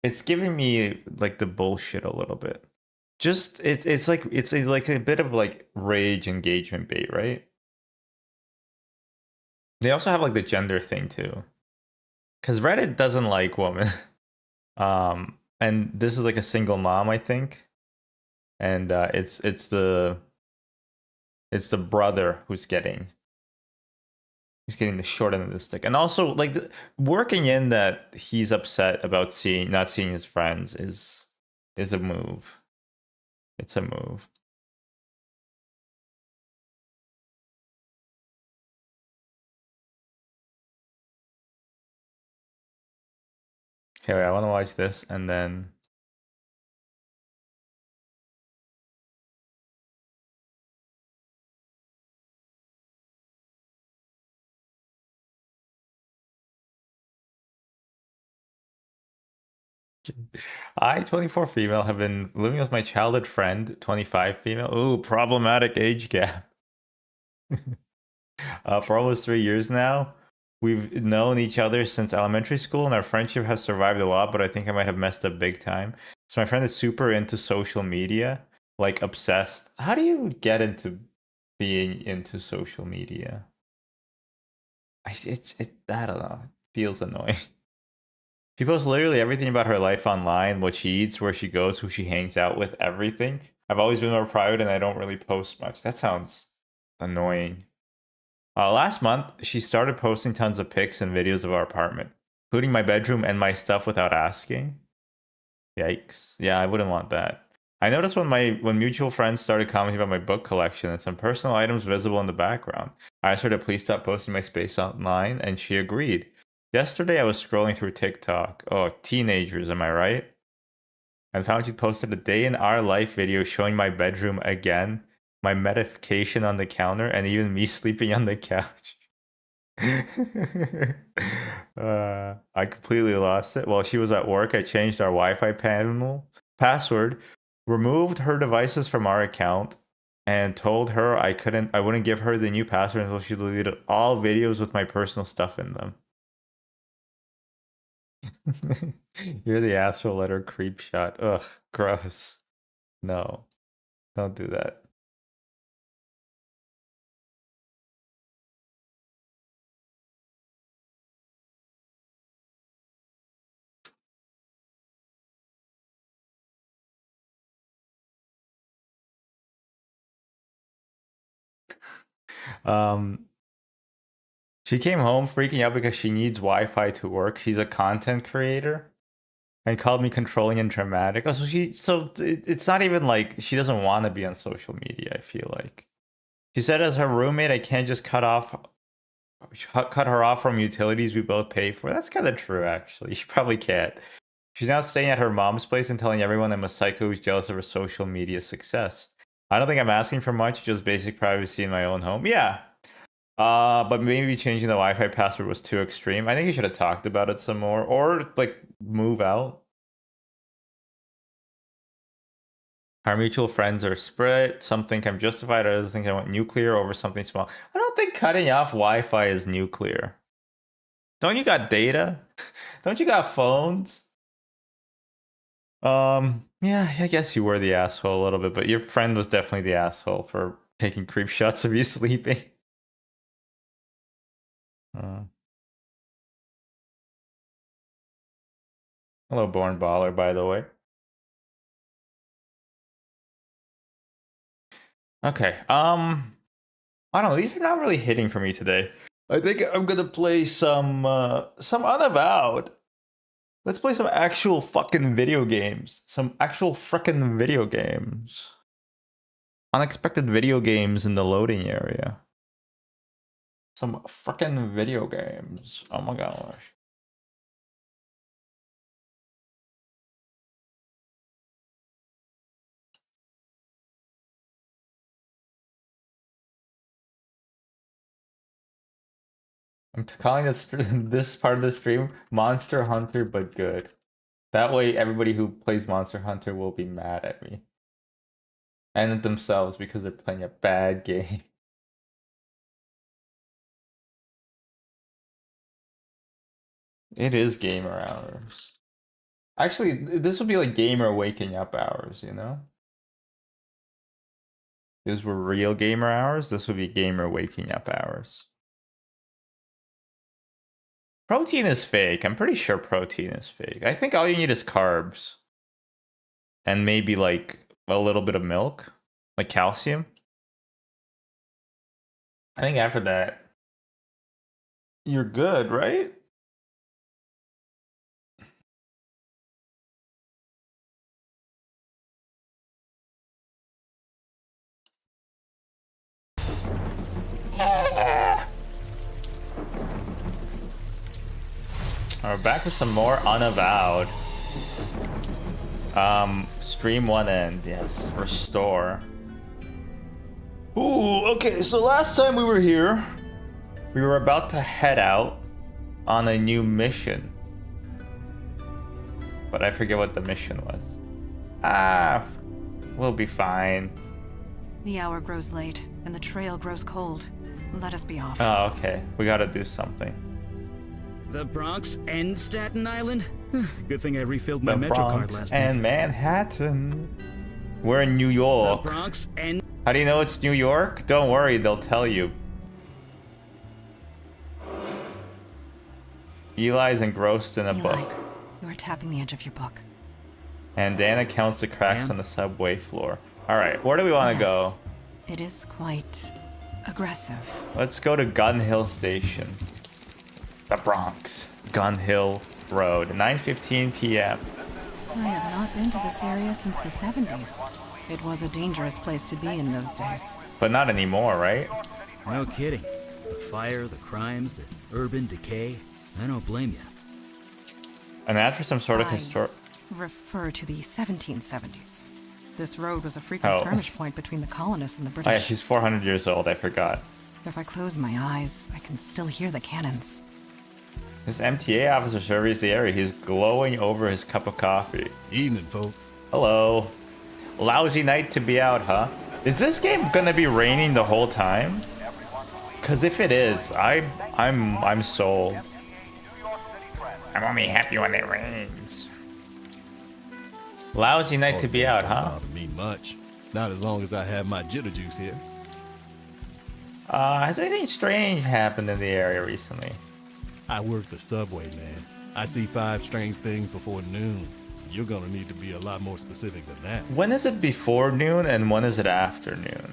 A: It's giving me like the bullshit a little bit. Just it's like like a bit of like rage engagement bait, right? They also have like the gender thing too. Cuz Reddit doesn't like women. And this is like a single mom, I think. And it's the brother who's getting the short end of the stick. And also like working in that he's upset about not seeing his friends is a move. It's a move. Okay, wait, I want to watch this and then I, 24 female, have been living with my childhood friend, 25 female. Ooh, problematic age gap. For almost 3 years now. We've known each other since elementary school, and our friendship has survived a lot, but I think I might have messed up big time. So my friend is super into social media, like obsessed. How do you get into being into social media? I don't know. It feels annoying. She posts literally everything about her life online, what she eats, where she goes, who she hangs out with, everything. I've always been more private and I don't really post much. That sounds annoying. Last month, she started posting tons of pics and videos of our apartment, including my bedroom and my stuff without asking. Yikes. Yeah, I wouldn't want that. I noticed when mutual friends started commenting about my book collection and some personal items visible in the background. I asked her to please stop posting my space online, and she agreed. Yesterday, I was scrolling through TikTok. Oh, teenagers, am I right? And found she posted a day in our life video showing my bedroom again, my medication on the counter, and even me sleeping on the couch. I completely lost it. While she was at work, I changed our Wi-Fi panel password, removed her devices from our account, and told her I wouldn't give her the new password until she deleted all videos with my personal stuff in them. You're the asshole letter creep shot. Ugh, gross. No, don't do that. Um, she came home freaking out because she needs Wi-Fi to work. She's a content creator and called me controlling and dramatic. Oh, it's not even like she doesn't want to be on social media, I feel like. She said as her roommate, I can't just cut her off from utilities we both pay for. That's kind of true, actually. She probably can't. She's now staying at her mom's place and telling everyone I'm a psycho who's jealous of her social media success. I don't think I'm asking for much, just basic privacy in my own home. Yeah. But maybe changing the Wi-Fi password was too extreme. I think you should have talked about it some more, or like move out. Our mutual friends are split. Some think I'm justified, others think I want nuclear over something small. I don't think cutting off Wi-Fi is nuclear. Don't you got data? Don't you got phones? Yeah, I guess you were the asshole a little bit, but your friend was definitely the asshole for taking creep shots of you sleeping. Hello, Born Baller, by the way. Okay, I don't know, these are not really hitting for me today. I think I'm gonna play some Unavowed. Let's play some actual fucking video games. Some actual frickin' video games. Unexpected video games in the loading area. Some frickin' video games. Oh my gosh. I'm calling this part of the stream Monster Hunter, but good. That way, everybody who plays Monster Hunter will be mad at me. And at themselves because they're playing a bad game. It is gamer hours. Actually, this would be like gamer waking up hours, you know? These were real gamer hours. This would be gamer waking up hours. Protein is fake. I'm pretty sure protein is fake. I think all you need is carbs. And maybe like a little bit of milk. Like calcium. I think after that, you're good, right? We're back with some more Unavowed. Stream one end, yes. Restore. Ooh, okay, so last time we were here, we were about to head out on a new mission. But I forget what the mission was. We'll be fine.
B: The hour grows late, and the trail grows cold. Let us be off.
A: Oh, okay. We gotta do something.
C: The Bronx and Staten Island? Good thing I refilled my
A: The
C: Metro
A: Bronx
C: card last
A: and
C: week.
A: Manhattan. We're in New York.
C: The Bronx and...
A: How do you know it's New York? Don't worry, they'll tell you. Eli's engrossed in a book.
B: You are tapping the edge of your book.
A: And Dana counts the cracks
C: Ma'am?
A: on the subway floor. Alright, where do we want to go?
B: It is quite aggressive.
A: Let's go to Gun Hill Station. The Bronx. Gun Hill Road. 9:15 p.m.
B: I have not been to this area since the 70s. It was a dangerous place to be in those days.
A: But not anymore, right?
C: No kidding. The fire, the crimes, the urban decay. I don't blame you.
A: An ad for some sort of historic...
B: Refer to the 1770s. This road was a frequent
A: Oh.
B: skirmish point between the colonists and the
A: Oh
B: British.
A: yeah, she's 400 years old, I forgot.
B: If I close my eyes, I can still hear the cannons.
A: This MTA officer surveys the area. He's glowing over his cup of coffee.
D: Evening, folks.
A: Hello. Lousy night to be out, huh? Is this game gonna be raining the whole time? Cause if it is, I'm sold. I'm only happy when it rains. Lousy night to be out,
D: Don't
A: huh?
D: bother me much. Not as long as I have my jitter juice here.
A: Has anything strange happened in the area recently?
D: I work the subway, man. I see 5 strange things before noon. You're gonna need to be a lot more specific than that.
A: When is it before noon and when is it after noon?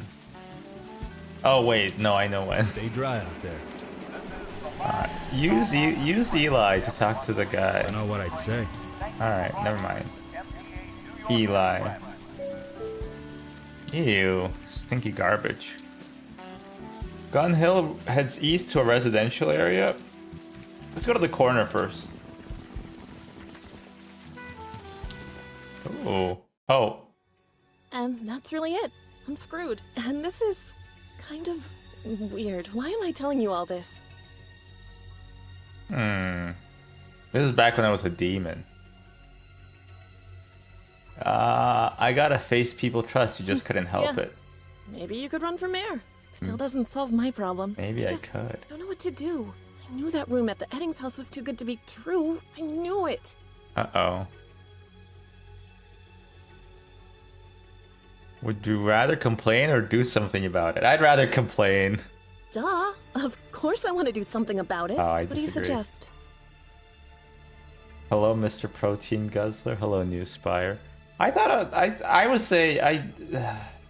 A: Oh wait, no, I know when.
D: Stay dry out there.
A: Use Eli to talk to the
C: I
A: guy.
C: don't know what I'd say.
A: Alright, never mind. Eli. Ew, stinky garbage. Gun Hill heads east to a residential area. Let's go to the corner first. Ooh. Oh.
E: And that's really it. I'm screwed. And this is kind of weird. Why am I telling you all this?
A: This is back when I was a demon. I gotta face people trust. You just couldn't help
E: Yeah.
A: it.
E: Maybe you could run for mayor. Still doesn't solve my problem.
A: Maybe I
E: just
A: could.
E: don't know what to do. I knew that room at the Eddings house was too good to be true. I knew it.
A: Uh-oh. Would you rather complain or do something about it? I'd rather complain.
E: Duh. Of course I want to do something about it.
A: Oh, I
E: What do you
A: disagree.
E: suggest?
A: Hello, Mr. Protein Guzzler. Hello, Newspire. I thought I would say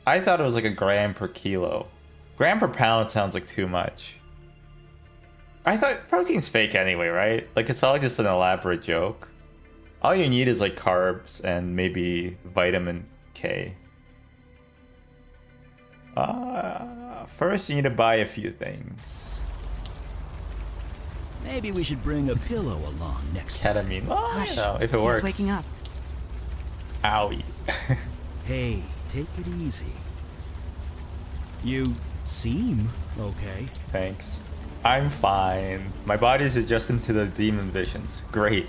A: I thought it was like a gram per kilo. Gram per pound sounds like too much. I thought protein's fake anyway, right? Like it's all just an elaborate joke. All you need is like carbs and maybe vitamin K. First you need to buy a few things.
C: Maybe we should bring a pillow along next time.
A: Ketamine. Well, you
B: Hush.
A: know, if it
B: He's
A: works.
B: waking up.
A: Owie.
C: Hey, take it easy. You seem okay.
A: Thanks. I'm fine. My body's adjusting to the demon visions. Great.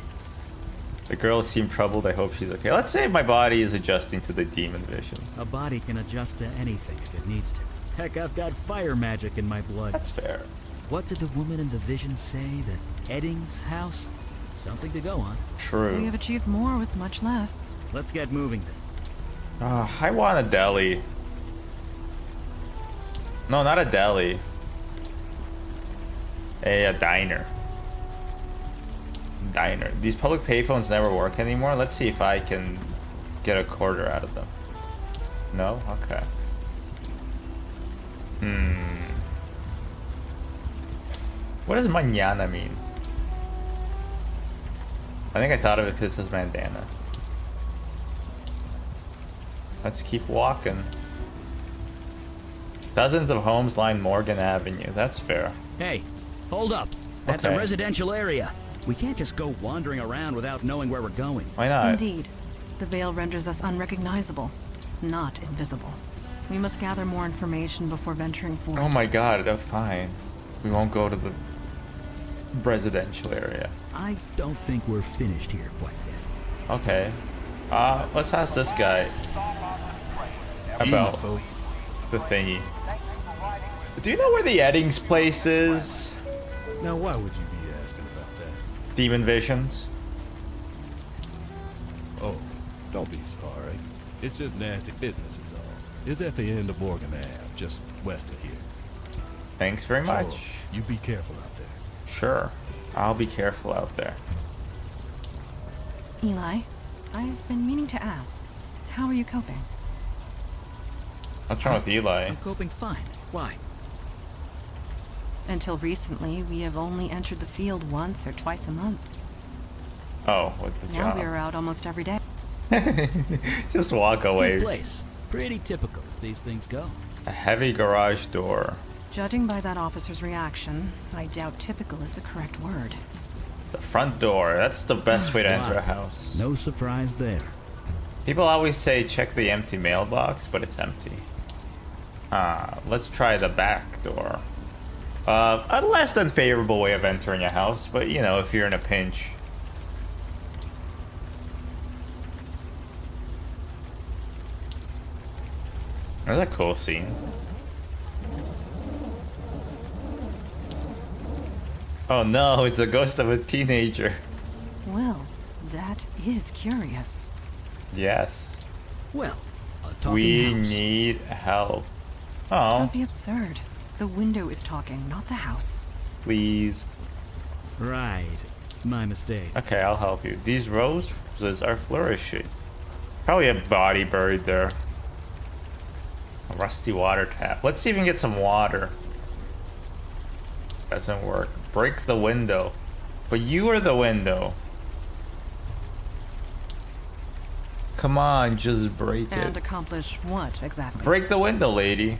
A: The girl seemed troubled. I hope she's okay. Let's say my body is adjusting to the demon vision.
C: A body can adjust to anything if it needs to. Heck, I've got fire magic in my blood.
A: That's fair.
C: What did the woman in the vision say? That Eddings house? Something to go on.
A: True.
B: We have achieved more with much less.
C: Let's get moving then.
A: I want a deli. No, not a deli. A diner. Diner. These public payphones never work anymore. Let's see if I can get a quarter out of them. No? Okay. What does mañana mean? I think I thought of it because it says bandana. Let's keep walking. Dozens of homes line Morgan Avenue. That's fair.
C: Hey, hold up. That's
A: Okay.
C: a residential area. We can't just go wandering around without knowing where we're going.
A: Why not?
B: Indeed. The veil renders us unrecognizable, not invisible. We must gather more information before venturing forth.
A: Oh my god, oh, fine. We won't go to the residential area.
C: I don't think we're finished here quite yet.
A: Okay. Let's ask this guy about
D: folks.
A: the thingy. Do you know where the Eddings place is?
D: Now, why would you be asking about that?
A: Demon Visions?
D: Oh, don't be sorry. It's just nasty business is all. It's at the end of Morgan Ave, just west of here.
A: Thanks very much.
D: Sure, you be careful out there.
A: Sure. I'll be careful out there.
B: Eli, I've been meaning to ask, how are you coping?
A: What's wrong with Eli?
C: I'm coping fine. Why?
B: Until recently, we have only entered the field once or twice a month.
A: Oh, with the
B: Now
A: job.
B: we are out almost every day.
A: Just walk
C: Cute
A: away.
C: place. Pretty typical as these things go.
A: A heavy garage door.
B: Judging by that officer's reaction, I doubt typical is the correct word.
A: The front door. That's the best way to enter a
C: Locked.
A: house.
C: No surprise there.
A: People always say check the empty mailbox, but it's empty. Let's try the back door. A less than favorable way of entering a house, but you know, if you're in a pinch. That's a cool scene. Oh no, it's a ghost of a teenager.
B: Well, that is curious.
A: Yes.
C: Well, a talking
A: We
C: house.
A: need help. Oh,
B: Don't be absurd. The window is talking, not the house.
A: please.
C: Right. My mistake.
A: Okay, I'll help you. These roses are flourishing. Probably a body buried there. Rusty water tap. Let's see if we can get some water. Doesn't work. Break the window. But you are the window. Come on, just break
B: And
A: it.
B: accomplish what exactly?
A: Break the window, lady.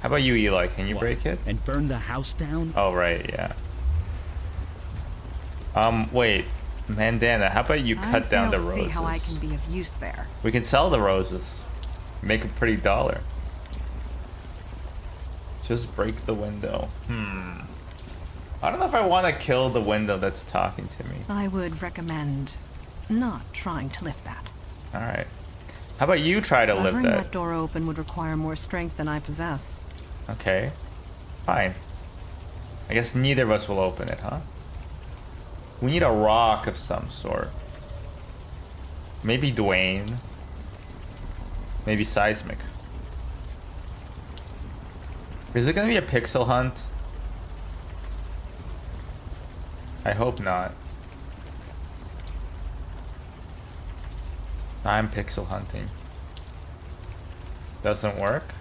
A: How about you, Eli? Can you
C: What,
A: break it?
C: And burn the house down?
A: Oh, right, yeah. Wait. Mandana, how about you cut down the
B: fail to
A: roses?
B: see how I can be of use there.
A: We can sell the roses. Make a pretty dollar. Just break the window. I don't know if I want to kill the window that's talking to me.
B: I would recommend not trying to lift that.
A: Alright. How about you try to lift
B: Levering
A: that?
B: that door open would require more strength than I possess.
A: Okay. Fine. I guess neither of us will open it, huh? We need a rock of some sort. Maybe Dwayne. Maybe Seismic. Is it gonna be a pixel hunt? I hope not. I'm pixel hunting. Doesn't work?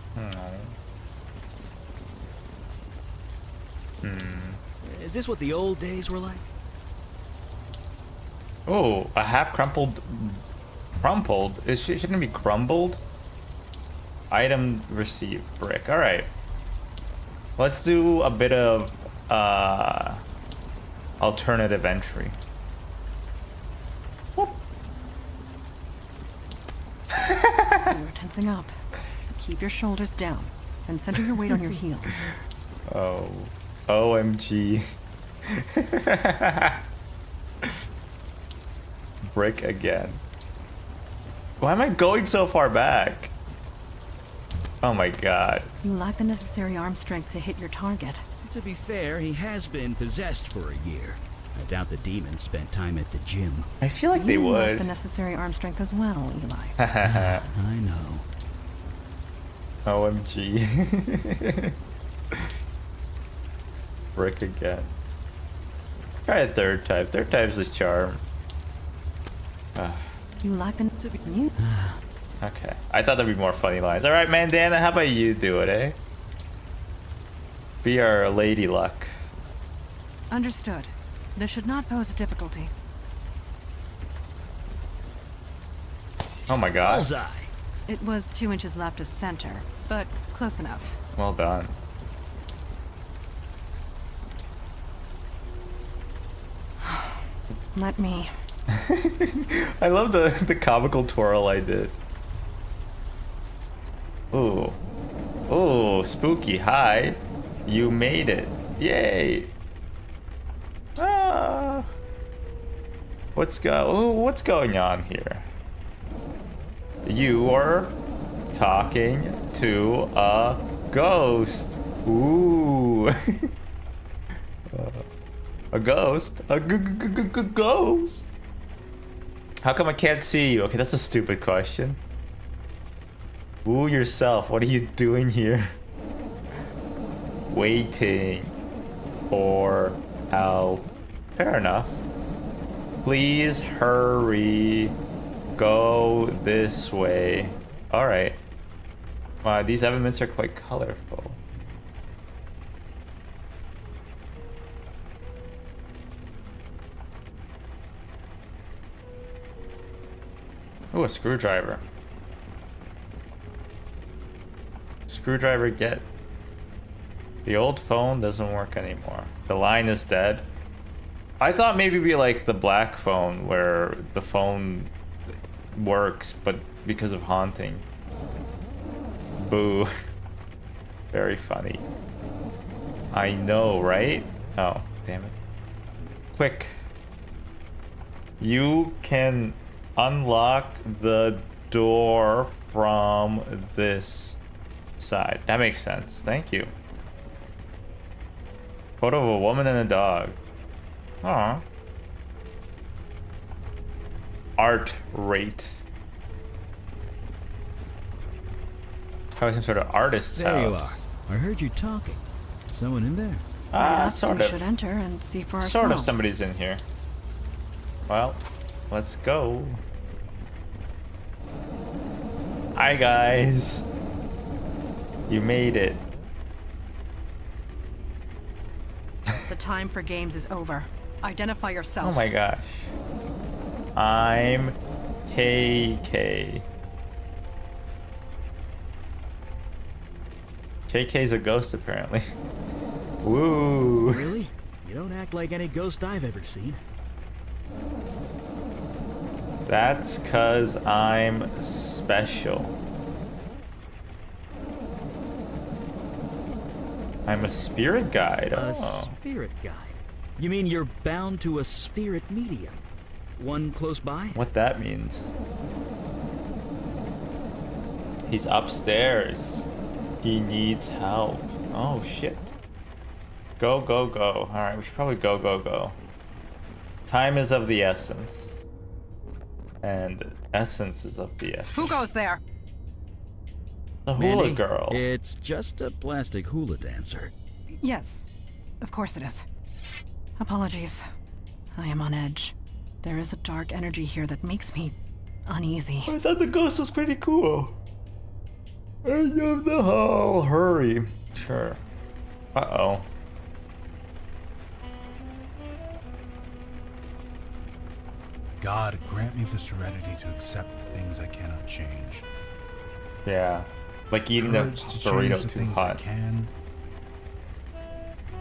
C: Is this what the old days were like?
A: Oh, a half crumpled. Crumpled? It shouldn't be crumbled. Item received. Brick. Alright. Let's do a bit of alternative entry. Whoop.
B: You're tensing up. Keep your shoulders down and center your weight on your heels.
A: Oh. OMG. Brick again. Why am I going so far back? Oh my god.
B: You lack the necessary arm strength to hit your target.
C: To be fair, he has been possessed for a year. I doubt the demon spent time at the gym.
A: I feel like they
B: You lack
A: would.
B: the necessary arm strength as well, Eli.
C: I know.
A: OMG. Brick again. Try a third type. Third type's the charm.
B: You lack the you.
A: Okay. I thought there'd be more funny lines. Alright, Mandana, how about you do it, eh? Be our lady luck.
B: Understood. This should not pose a difficulty.
A: Oh my god.
C: Bullseye!
B: It was 2 inches left of center, but close enough.
A: Well done.
B: Let me.
A: I love the comical twirl I did. Ooh. Ooh, spooky. Hi. You made it. Yay. Ah. What's going on here? You are talking to a ghost. Ooh. A ghost? A ghost? How come I can't see you? Okay, that's a stupid question. Woo yourself. What are you doing here? Waiting for help. Fair enough. Please hurry. Go this way. Alright. Wow, these elements are quite colorful. Oh, a screwdriver. Screwdriver get. The old phone doesn't work anymore. The line is dead. I thought maybe it'd be like the black phone where the phone works, but because of haunting. Boo. Very funny. I know, right? Oh, damn it. Quick. You can unlock the door from this side. That makes sense. Thank you. Photo of a woman and a dog. Aw. Art rate. Probably some sort of artist's
C: There you
A: house.
C: are. I heard you talking. Someone in there?
B: Perhaps
A: Sort
B: we
A: of.
B: should enter and see for ourselves.
A: Sort of somebody's in here. Well, let's go. Hi guys. You made it.
B: The time for games is over. Identify yourself.
A: Oh my gosh. I'm KK. KK's a ghost, apparently. Woo.
C: Really? You don't act like any ghost I've ever seen.
A: That's 'cause I'm special. I'm a spirit guide.
C: A
A: Oh.
C: spirit guide? You mean you're bound to a spirit medium? One close by?
A: What that means. He's upstairs. He needs help. Oh shit. Go, go, go. Alright, we should probably go, go, go. Time is of the essence. And essence is of the essence.
B: Who goes there?
A: The hula
C: Mandy,
A: girl.
C: It's just a plastic hula dancer.
B: Yes, of course it is. Apologies. I am on edge. There is a dark energy here that makes me uneasy.
A: I thought the ghost was pretty cool. End of the hall. Hurry. Sure. Uh-oh.
F: God, grant me the serenity to accept the things I cannot change.
A: Yeah. Like eating the
F: Courage to change
A: burrito
F: the
A: too
F: things I
A: hot.
F: can.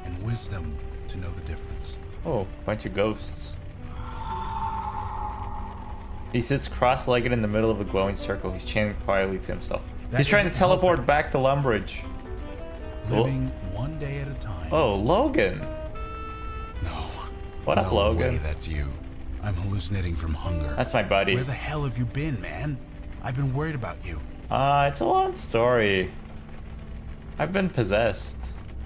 F: And wisdom to know the difference.
A: Oh, bunch of ghosts. He sits cross-legged in the middle of a glowing circle. He's chanting quietly to himself.
F: That
A: He's trying to
F: isn't
A: teleport
F: helping.
A: back to Lumbridge.
F: Living one day at a time.
A: Oh, Logan.
F: No.
A: What up,
F: No
A: Logan?
F: way that's you. I'm hallucinating from hunger.
A: That's my buddy.
F: Where the hell have you been, man? I've been worried about you.
A: It's a long story. I've been possessed.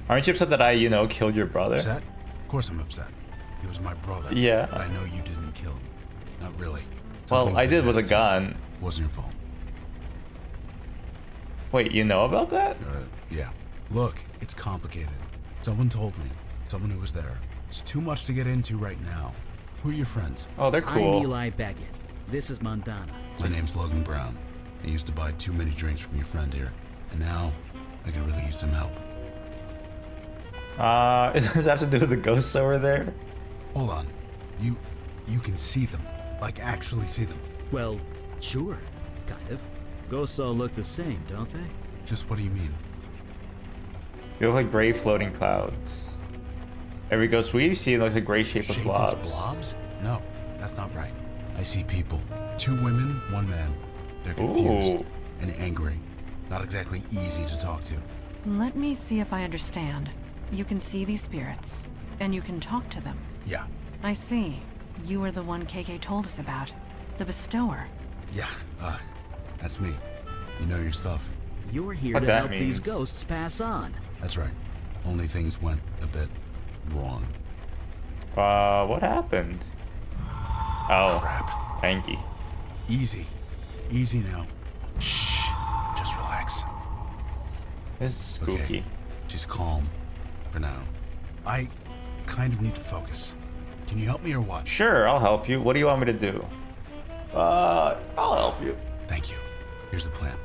A: Aren't you upset that I, killed your brother?
F: Upset? Of course I'm upset. He was my brother.
A: Yeah.
F: But I know you didn't kill him. Not really.
A: Well,
F: Something
A: I did with a
F: possessed him.
A: gun.
F: Wasn't your fault.
A: Wait, you know about that?
F: Yeah. Look, it's complicated. Someone told me. Someone who was there. It's too much to get into right now. Who are your friends?
A: Oh, they're cool.
C: I'm Eli Beckett. This is Montana.
F: My name's Logan Brown. I used to buy too many drinks from your friend here. And now, I could really use some help.
A: Does that have to do with the ghosts over there?
F: Hold on. You can see them. Like, actually see them.
C: Well, sure. Kind of. Ghosts all look the same, don't they?
F: Just what do you mean?
A: They look like gray floating clouds. Every ghost we see looks like gray shapeless blobs.
F: blobs? No, that's not right. I see people. 2 women, 1 man. They're
A: Ooh.
F: confused and angry. Not exactly easy to talk to.
B: Let me see if I understand. You can see these spirits, and you can talk to them.
F: Yeah,
B: I see. You are the one KK told us about. The bestower.
F: yeah, that's me. You know your stuff.
C: You're here
A: What
C: to
A: that
C: help these
A: means.
C: ghosts pass on.
F: That's right. Only things went a bit wrong.
A: What happened? Oh,
F: Crap.
A: Angie.
F: Easy. Easy now. Shh. Just relax.
A: This is spooky.
F: Okay. Just calm. For now. I kind of need to focus. Can you help me or what?
A: Sure, I'll help you. What do you want me to do? I'll help you.
F: Thank you. Here's the plan.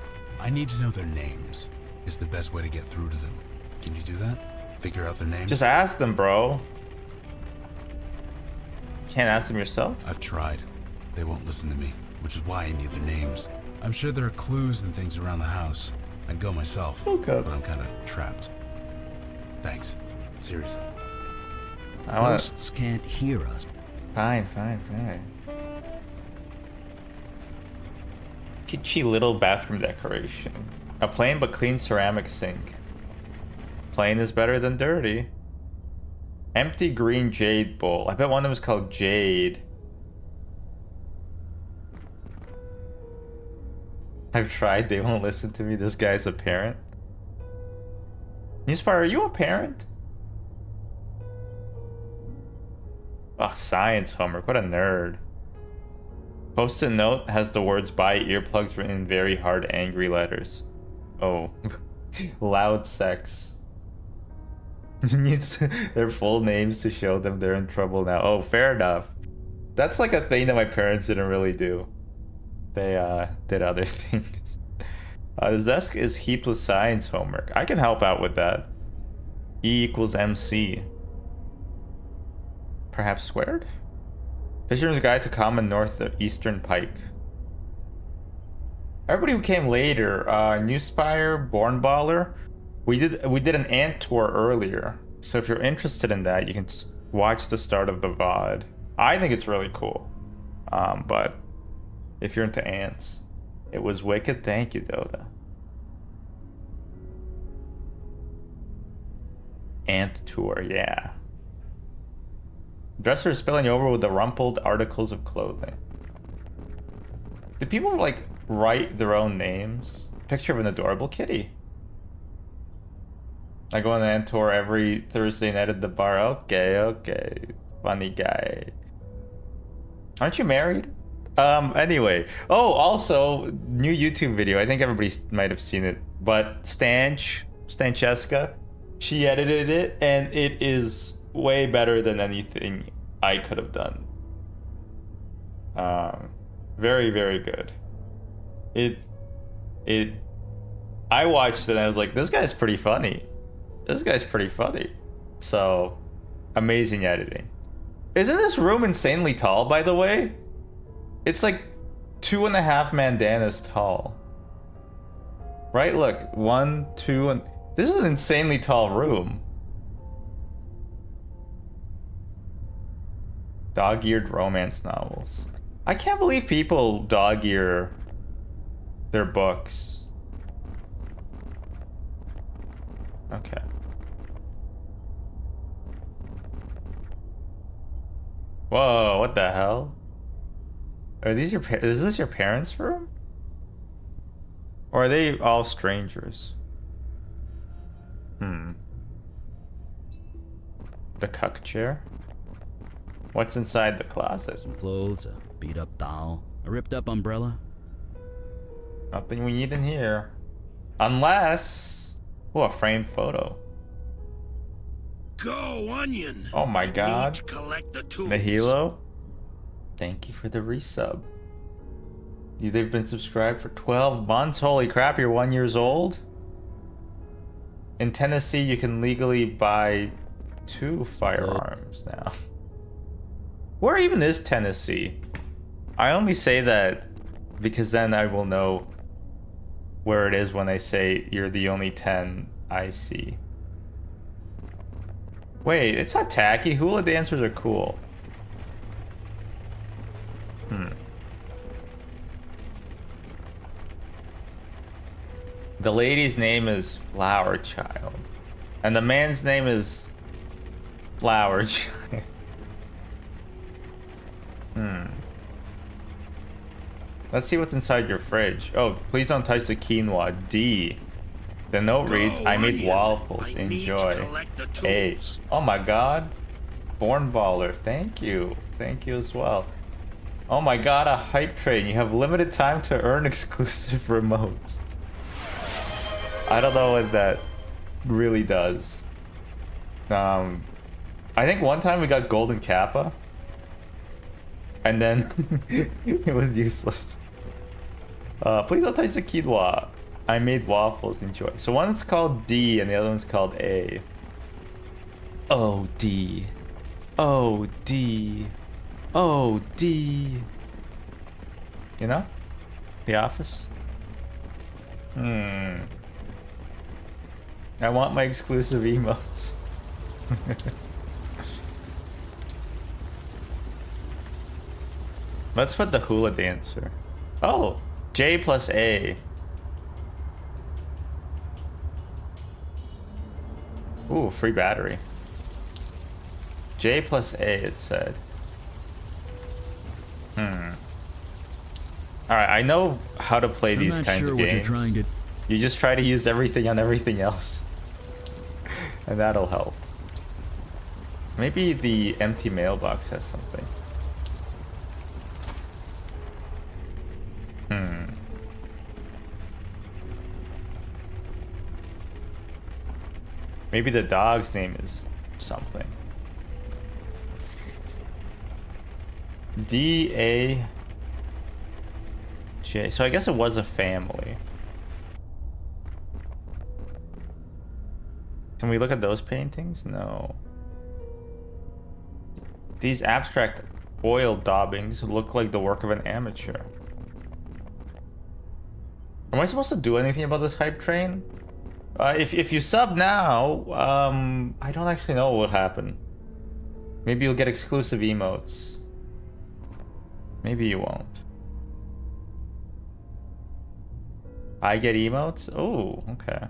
F: I need to know their names. Is the best way to get through to them. Can you do that? Figure out their names?
A: Just ask them, bro. Can't ask them yourself?
F: I've tried. They won't listen to me, which is why I need their names. I'm sure there are clues and things around the house. I'd go myself,
A: Okay.
F: but I'm kind of trapped. Thanks. Seriously.
A: I want.
C: Ghosts can't hear us.
A: Fine. Kitschy little bathroom decoration. A plain but clean ceramic sink. Plain is better than dirty. Empty green jade bowl. I bet one of them is called Jade. I've tried, they won't listen to me. This guy's a parent. Newspire, are you a parent? Oh, science homework. What a nerd. Post-it note has the words buy earplugs written in very hard, angry letters. Oh. Loud sex. Needs their full names to show them they're in trouble now. Oh, fair enough. That's like a thing that my parents didn't really do. They did other things. The desk is heaped with science homework. I can help out with that. E equals MC. Perhaps squared? Fisherman's Guide to Common Northeastern Pike. Everybody who came later, Newspire, Bornballer, we did an ant tour earlier. So if you're interested in that, you can watch the start of the VOD. I think it's really cool. But if you're into ants, it was wicked. Thank you, Dota. Ant tour, yeah. Dresser is spilling over with the rumpled articles of clothing. Do people like write their own names? Picture of an adorable kitty. I go on the ant tour every Thursday night at the bar. Okay. Funny guy. Aren't you married? Anyway. Oh, also, new YouTube video. I think everybody might have seen it. But Stancheska, she edited it, and it is way better than anything I could have done. Very, very good. I watched it and I was like, this guy's pretty funny. So, amazing editing. Isn't this room insanely tall, by the way? It's like 2.5 mandanas tall. Right? Look, 1, 2, and this is an insanely tall room. Dog-eared romance novels. I can't believe people dog-ear their books. Okay. Whoa, what the hell? Are these is this your parents' room? Or are they all strangers? The cuck chair? What's inside the closet?
C: Some clothes, a beat up doll, a ripped up umbrella.
A: Nothing we need in here. Unless... Oh, a framed photo.
G: Go, Onion!
A: Oh my
G: I
A: god.
G: need to collect the tools.
A: Nahilo? Thank you for the resub. They've been subscribed for 12 months. Holy crap, you're 1 year old? In Tennessee, you can legally buy 2 firearms now. Where even is Tennessee? I only say that because then I will know where it is when I say you're the only 10 I see. Wait, it's not tacky. Hula dancers are cool. The lady's name is Flower Child. And the man's name is Flower Child. Let's see what's inside your fridge. Oh, please don't touch the quinoa. D. The note reads, I made
G: Onion.
A: waffles.
G: I need to
A: Enjoy.
G: collect the
A: A.
G: tools.
A: Oh my god. Born Baller. Thank you. Thank you as well. Oh my god, a hype train. You have limited time to earn exclusive remotes. I don't know what that really does. I think one time we got Golden Kappa. And then it was useless. Please don't touch the quinoa. I made waffles. Enjoy. So one's called D and the other one's called A. Oh, D. Oh, D. Oh, D. You know? The Office? I want my exclusive emotes. Let's put the hula dancer. Oh, J plus A. Ooh, free battery. J plus A, it said. Alright, I know how to play these kinds
C: sure
A: of
C: what
A: games.
C: you're trying to...
A: You just try to use everything on everything else. And that'll help. Maybe the empty mailbox has something. Maybe the dog's name is something. D-A-J. So I guess it was a family. Can we look at those paintings? No. These abstract oil daubings look like the work of an amateur. Am I supposed to do anything about this hype train? If you sub now, I don't actually know what will happen. Maybe you'll get exclusive emotes. Maybe you won't. I get emotes? Oh, okay.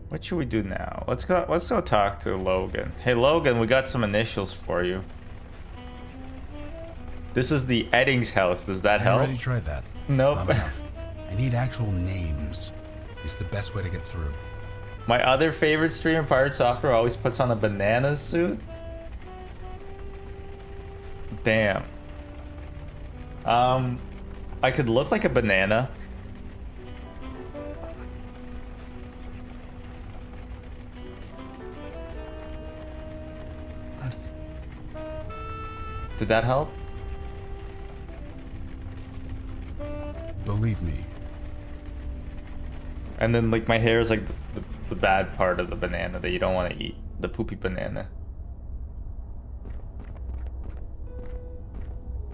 A: What should we do now? Let's go talk to Logan. Hey Logan, we got some initials for you. This is the Eddings house. Does that
F: I
A: help?
F: already tried that.
A: Nope.
F: It's not enough. I need actual names. It's the best way to get through.
A: My other favorite streamer, Pirate Soccer, always puts on a banana suit. Damn. I could look like a banana. Did that help?
F: Believe me.
A: And then like my hair is like the bad part of the banana that you don't want to eat. The poopy banana.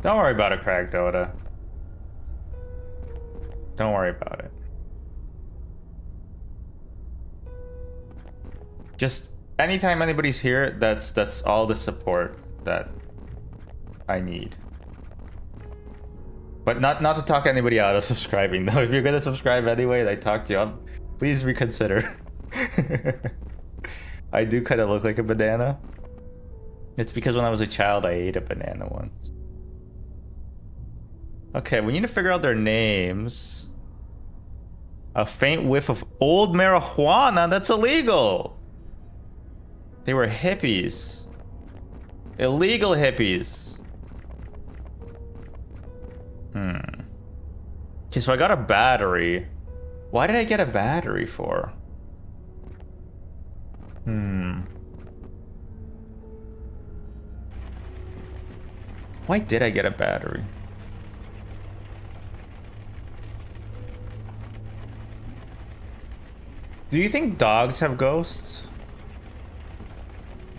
A: Don't worry about it, Craig Dota. Don't worry about it. Just anytime anybody's here, that's all the support that I need. But not to talk anybody out of subscribing though. If you're gonna subscribe anyway and I talk to you up, please reconsider. I do kind of look like a banana. It's because when I was a child I ate a banana once. Okay, we need to figure out their names. A faint whiff of old marijuana? That's illegal! They were hippies. Illegal hippies. Okay, so I got a battery. Why did I get a battery for? Why did I get a battery? Do you think dogs have ghosts?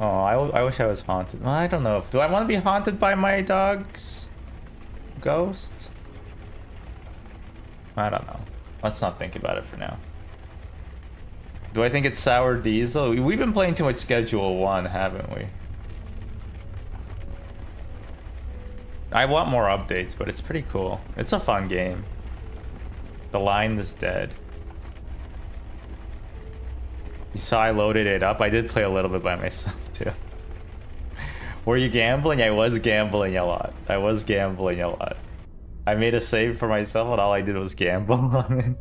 A: Oh, I wish I was haunted. Well, I don't know. Do I want to be haunted by my dog's ghost? I don't know. Let's not think about it for now. Do I think it's Sour Diesel? We've been playing too much Schedule 1, haven't we? I want more updates, but it's pretty cool. It's a fun game. The line is dead. You saw I loaded it up. I did play a little bit by myself too. Were you gambling? I was gambling a lot. I made a save for myself and all I did was gamble on it.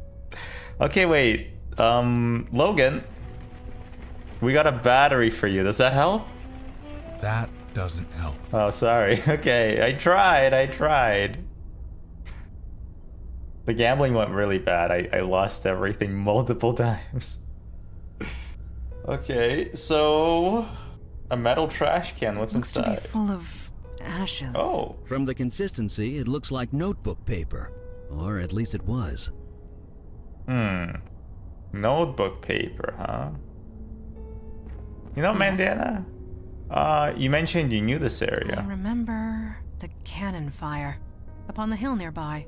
A: Okay, wait. Logan. We got a battery for you. Does that help?
F: That doesn't help.
A: Oh, sorry. Okay, I tried. The gambling went really bad. I lost everything multiple times. Okay, so a metal trash can. What's
B: Looks
A: inside?
B: to be full of ashes.
A: Oh,
C: From the consistency, it looks like notebook paper. Or at least it was.
A: notebook paper, huh? You know,
B: Yes.
A: Mandana, you mentioned you knew this
B: I
A: area.
B: remember the cannon fire upon the hill nearby,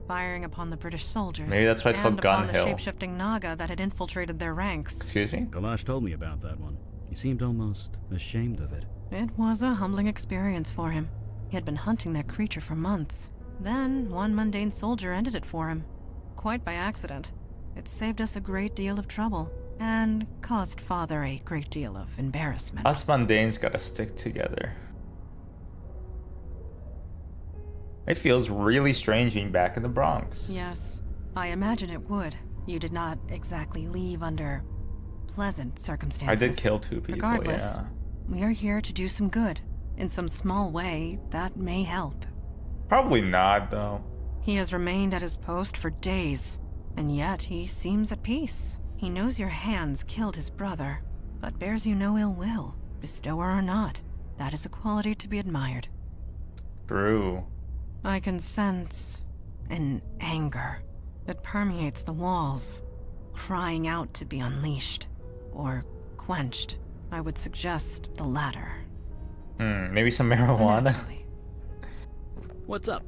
B: firing upon the British soldiers.
A: Maybe that's why it's called
B: and upon
A: Gun
B: the
A: Hill.
B: shape-shifting Naga that had infiltrated their ranks.
A: Excuse me?
C: Kalash told me about that one. He seemed almost ashamed of it.
B: It was a humbling experience for him. He had been hunting that creature for months. Then, one mundane soldier ended it for him. Quite by accident. It saved us a great deal of trouble, and caused Father a great deal of embarrassment.
A: Us mundanes gotta stick together. It feels really strange being back in the Bronx.
B: Yes, I imagine it would. You did not exactly leave under pleasant circumstances.
A: I did kill 2 people,
B: Regardless,
A: yeah.
B: we are here to do some good. In some small way, that may help.
A: Probably not, though.
B: He has remained at his post for days, and yet he seems at peace. He knows your hands killed his brother, but bears you no ill will. bestower or not, that is a quality to be admired.
A: True.
B: I can sense an anger. It permeates the walls, crying out to be unleashed or quenched. I would suggest the latter.
A: Maybe some marijuana.
B: Naturally.
C: What's up?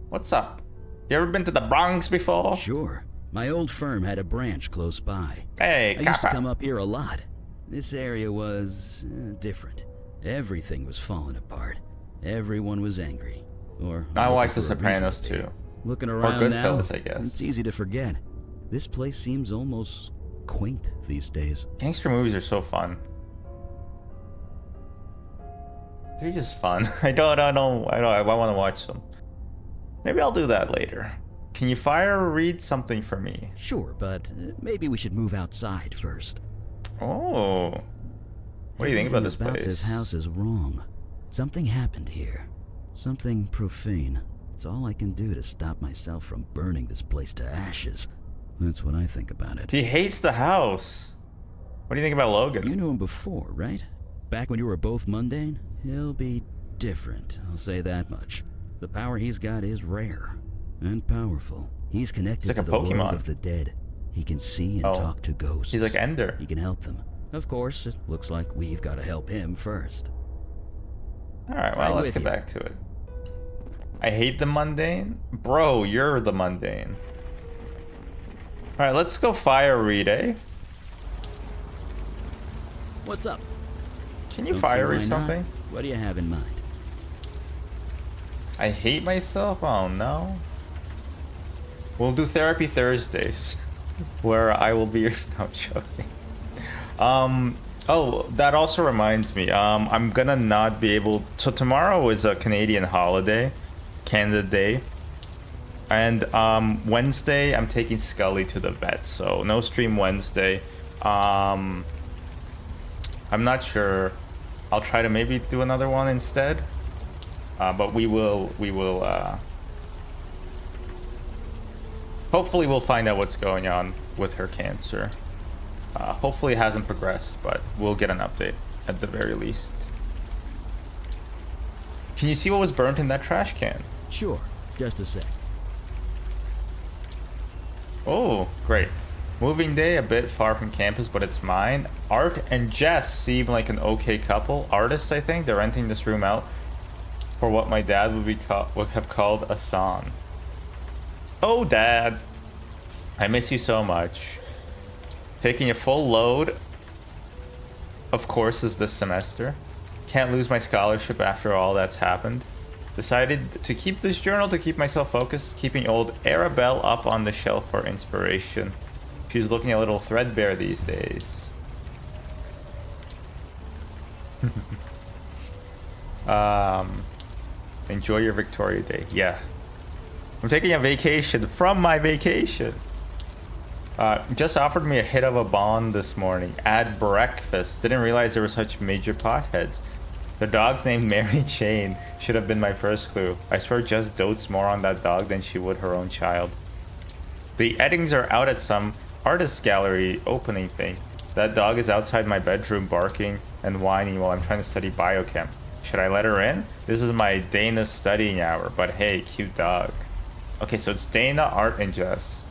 A: What's up? You ever been to the Bronx before?
C: Sure. My old firm had a branch close by.
A: Hey,
C: I used to
A: Kappa.
C: come up here a lot. This area was different. Everything was falling apart. Everyone was angry. Or
A: I
C: looking
A: watched The
C: for a reason
A: Sopranos
C: to be.
A: too.
C: Looking
A: Or
C: around now,
A: Goodfellas, I guess.
C: it's easy to forget. This place seems almost quaint these days.
A: Gangster movies are so fun. They're just fun. I want to watch them. Maybe I'll do that later. Can you fire read something for me?
C: Sure, but maybe we should move outside first.
A: Oh. What do you think about this
C: Everything
A: place?
C: This house is wrong. Something happened here. Something profane. It's all I can do to stop myself from burning this place to ashes. That's what I think about it.
A: He hates the house. What do you think about Logan?
C: You knew him before, right? Back when you were both mundane? He'll be different, I'll say that much. The power he's got is rare and powerful. He's connected
A: He's like
C: to
A: a
C: the world
A: Pokemon.
C: of the dead. He can see and
A: Oh.
C: talk to ghosts.
A: He's like Ender.
C: He can help them. Of course, it looks like we've got to help him first.
A: Alright, well,
C: I'm
A: let's
C: with
A: get
C: you.
A: back to it. I hate the mundane? Bro, you're the mundane. Alright, let's go fire read, eh?
C: What's up?
A: Can you
C: Don't
A: fire
C: see
A: read
C: why not.
A: something?
C: What do you have in mind?
A: I hate myself? Oh no. We'll do therapy Thursdays. Where I will be. No, I'm joking. Oh, that also reminds me. I'm gonna not be able. So tomorrow is a Canadian holiday, Canada Day, and Wednesday I'm taking Scully to the vet. So no stream Wednesday. I'm not sure. I'll try to maybe do another one instead. But we will. Hopefully, we'll find out what's going on with her cancer. Hopefully, it hasn't progressed, but we'll get an update at the very least. Can you see what was burnt in that trash can?
C: Sure, just a sec.
A: Oh, great. Moving day, a bit far from campus, but it's mine. Art and Jess seem like an okay couple. Artists, I think. They're renting this room out for what my dad would have called a song. Oh, Dad. I miss you so much. Taking a full load of courses this semester. Can't lose my scholarship after all that's happened. Decided to keep this journal to keep myself focused, keeping old Arabelle up on the shelf for inspiration. She's looking a little threadbare these days. Enjoy your Victoria Day. Yeah. I'm taking a vacation from my vacation. Just offered me a hit of a bond this morning at breakfast. Didn't realize there were such major potheads. The dog's named Mary Jane. Should have been my first clue. I swear Jess dotes more on that dog than she would her own child. The Eddings are out at some artist gallery opening thing. That dog is outside my bedroom barking and whining while I'm trying to study biochem. Should I let her in? This is my Dana studying hour, but hey, cute dog. Okay, so it's Dana, Art, and Jess.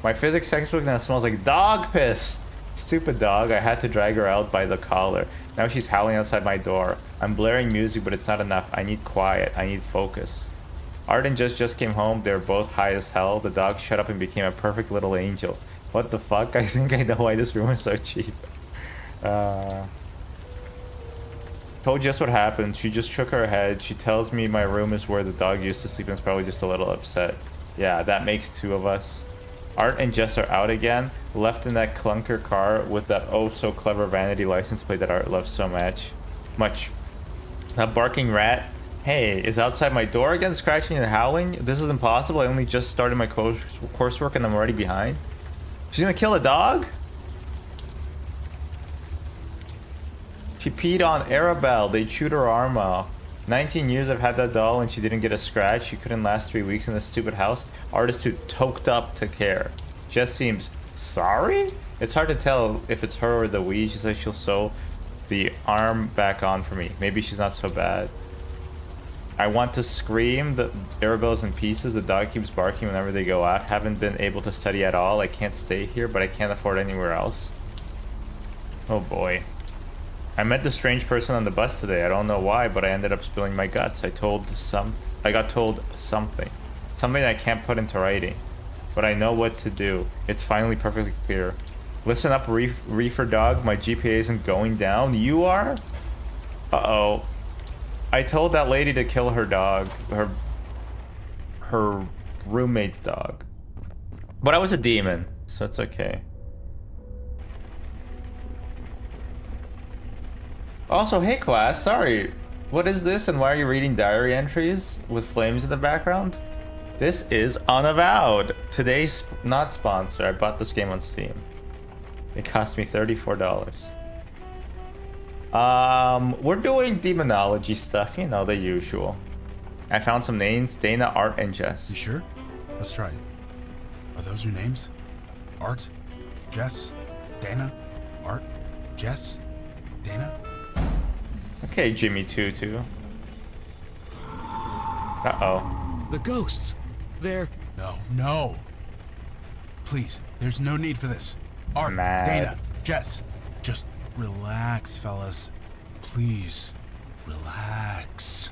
A: My physics textbook now smells like dog piss. Stupid dog, I had to drag her out by the collar. Now she's howling outside my door. I'm blaring music, but it's not enough. I need quiet. I need focus. Art and Jess just came home. They were both high as hell. The dog shut up and became a perfect little angel. What the fuck? I think I know why this room is so cheap. Told Jess what happened. She just shook her head. She tells me my room is where the dog used to sleep and is probably just a little upset. Yeah, that makes two of us. Art and Jess are out again, left in that clunker car with that oh so clever vanity license plate that Art loves so much. That barking rat, hey, is outside my door again, scratching and howling? This is impossible. I only just started my coursework and I'm already behind. She's gonna kill a dog? She peed on Arabelle. They chewed her arm off. 19 years I've had that doll and she didn't get a scratch. She couldn't last 3 weeks in this stupid house. Artist too toked up to care. Jess seems sorry? It's hard to tell if it's her or the we. She says she'll sew the arm back on for me. Maybe she's not so bad. I want to scream. The Arabella's in pieces. The dog keeps barking whenever they go out. Haven't been able to study at all. I can't stay here, but I can't afford anywhere else. Oh boy. I met this strange person on the bus today. I don't know why, but I ended up spilling my guts. I got told something. Something I can't put into writing. But I know what to do. It's finally perfectly clear. Listen up, reefer dog. My GPA isn't going down. You are? Uh-oh. I told that lady to kill her dog. Her roommate's dog. But I was a demon, so it's okay. Also, hey class, sorry. What is this and why are you reading diary entries with flames in the background? This is Unavowed. Today's not sponsor. I bought this game on Steam. It cost me $34. We're doing demonology stuff, you know, the usual. I found some names: Dana, Art, and Jess.
F: You sure? Let's try it. Are those your names? Art? Jess? Dana? Art? Jess? Dana?
A: Okay, Jimmy Tutu. Uh-oh.
C: The ghosts. They're...
F: No. Please, there's no need for this. Art,
A: Mad.
F: Dana, Jess, just relax, fellas. Please, relax.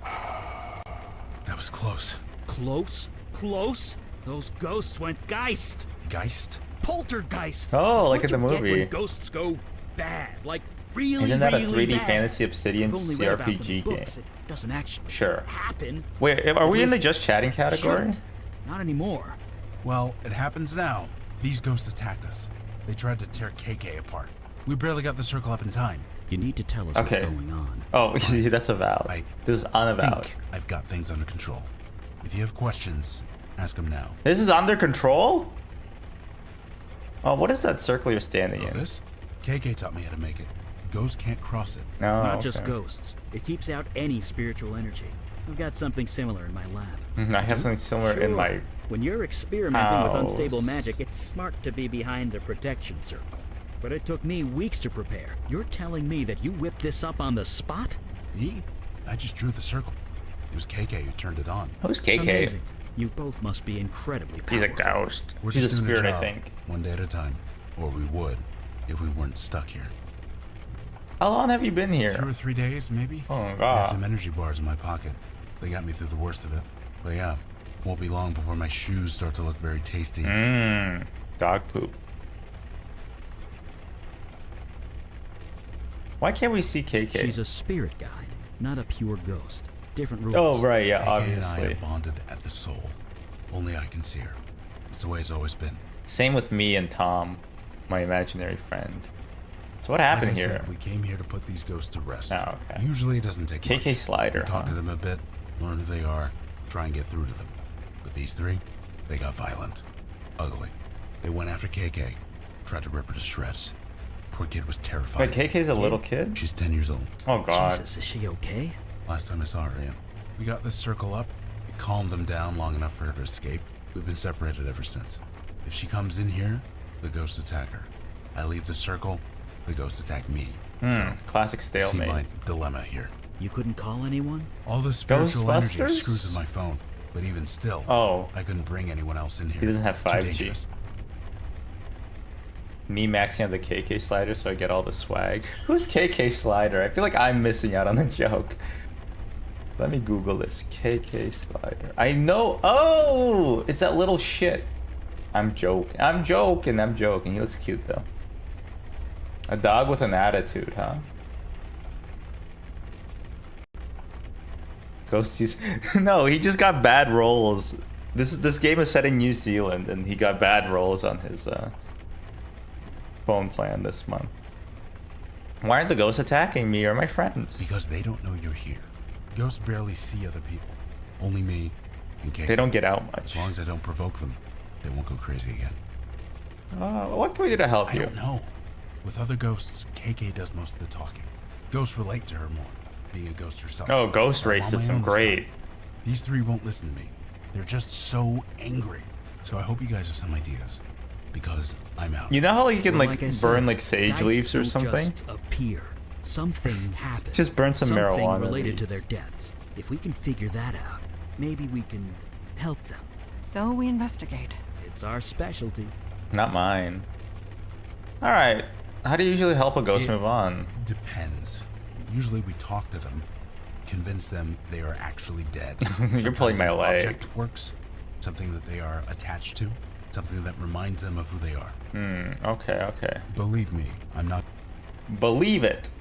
F: That was close.
C: Close? Close? Those ghosts went geist.
F: Geist?
C: Poltergeist.
A: Oh, like
C: What
A: in the
C: you get
A: movie.
C: when ghosts go bad. Like, really,
A: Isn't that a
C: really
A: 3D
C: bad.
A: fantasy Obsidian
C: I've only read about them in
A: CRPG game?
C: books. It doesn't actually
A: Sure.
C: happen.
A: Wait, are we in the
C: least
A: just chatting category?
C: Shouldn't. Not anymore.
F: Well, it happens now. These ghosts attacked us. They tried to tear KK apart. We barely got the circle up in time.
C: You need to tell us
A: Okay.
C: what's going on.
A: Oh, that's avowed.
F: I
A: This is unavowed.
F: think I've got things under control. If you have questions, ask them now.
A: This is under control? Oh, what is that circle you're standing
F: Oh,
A: in?
F: this? KK taught me how to make it. Ghosts can't cross it.
A: No,
H: Not just
A: okay.
H: ghosts. It keeps out any spiritual energy. I've got something similar in my lab.
A: I have something similar in my...
H: When you're experimenting with
A: house.
H: unstable magic, it's smart to be behind the protection circle. But it took me weeks to prepare. You're telling me that you whipped this up on the spot?
F: Me? I just drew the circle. It was KK who turned it on.
A: Who's KK?
H: Amazing. You both must be incredibly
A: He's a
H: powerful.
A: ghost.
F: We're
A: He's a
F: just doing
A: spirit, I
F: job,
A: think.
F: one day at a time. Or we would, if we weren't stuck here.
A: How long have you been
F: 2
A: here?
F: or 3 days, maybe?
A: Oh,
F: I had
A: God.
F: some energy bars in my pocket. They got me through the worst of it. But yeah, won't be long before my shoes start to look very tasty.
A: Mmm. Dog poop. Why can't we see KK?
H: She's a spirit guide, not a pure ghost. Different rules.
A: Oh, right, yeah,
F: KK and I
A: obviously.
F: are bonded at the soul. Only I can see her. It's the way it's always been.
A: Same with me and Tom, my imaginary friend. So what
F: Like
A: happened
F: I
A: here?
F: said, we came here to put these ghosts to rest.
A: Oh, okay.
F: Usually it doesn't take
A: KK
F: much.
A: Slider,
F: We talk
A: huh?
F: to them a bit, learn who they are, try and get through to them. But these three, they got violent. Ugly. They went after KK, tried to rip her to shreds. Poor kid was terrified.
A: Wait, KK's a little kid?
F: She's 10 years old.
A: Oh, God.
H: Jesus, is she okay?
F: Last time I saw her, yeah. We got this circle up. It calmed them down long enough for her to escape. We've been separated ever since. If she comes in here, the ghosts attack her. I leave the circle, the ghosts attack me.
A: Classic
F: See
A: stalemate.
F: my dilemma here.
H: You couldn't call anyone?
F: All the spiritual energy
A: Ghostbusters?
F: screws with my phone, but even still,
A: Oh,
F: I couldn't bring anyone else in here.
A: he doesn't have
F: Too
A: 5G.
F: dangerous.
A: Me maxing out the KK slider so I get all the swag. Who's KK slider? I feel like I'm missing out on a joke. Let me Google this. KK slider. I know. Oh, it's that little shit. I'm joking. I'm joking. He looks cute though. A dog with an attitude, huh? Ghost use. No, he just got bad rolls. This game is set in New Zealand, and he got bad rolls on his phone plan this month. Why aren't the ghosts attacking me or my friends?
F: Because they don't know you're here. Ghosts barely see other people. Only me and KK.
A: They don't get out
F: As
A: much.
F: long as I don't provoke them, they won't go crazy again.
A: What can we do to help
F: I
A: you?
F: don't know. With other ghosts, KK does most of the talking. Ghosts relate to her more, being a ghost herself.
A: Oh, ghost
F: I'm on my
A: racism.
F: own this
A: Great.
F: time. These three won't listen to me. They're just so angry. So I hope you guys have some ideas. Because I'm out.
A: You know how like, you can
C: Well,
A: like
C: I said,
A: burn like sage
H: Dice
A: leaves or
H: don't
A: something?
H: Just appear. Something happened.
A: Just burn some
H: Something
A: marijuana
H: related to
A: leaves.
H: their deaths. If we can figure that out, maybe we can help them.
B: So we investigate.
H: It's our specialty.
A: Not mine. Alright. How do you usually help a ghost
F: It-
A: move on?
F: Depends. Usually we talk to them, convince them they are actually dead.
A: You're pulling
F: Sometimes
A: my
F: an
A: leg.
F: object works, something that they are attached to, something that reminds them of who they are.
A: Okay, okay.
F: Believe me, I'm not.
A: Believe it.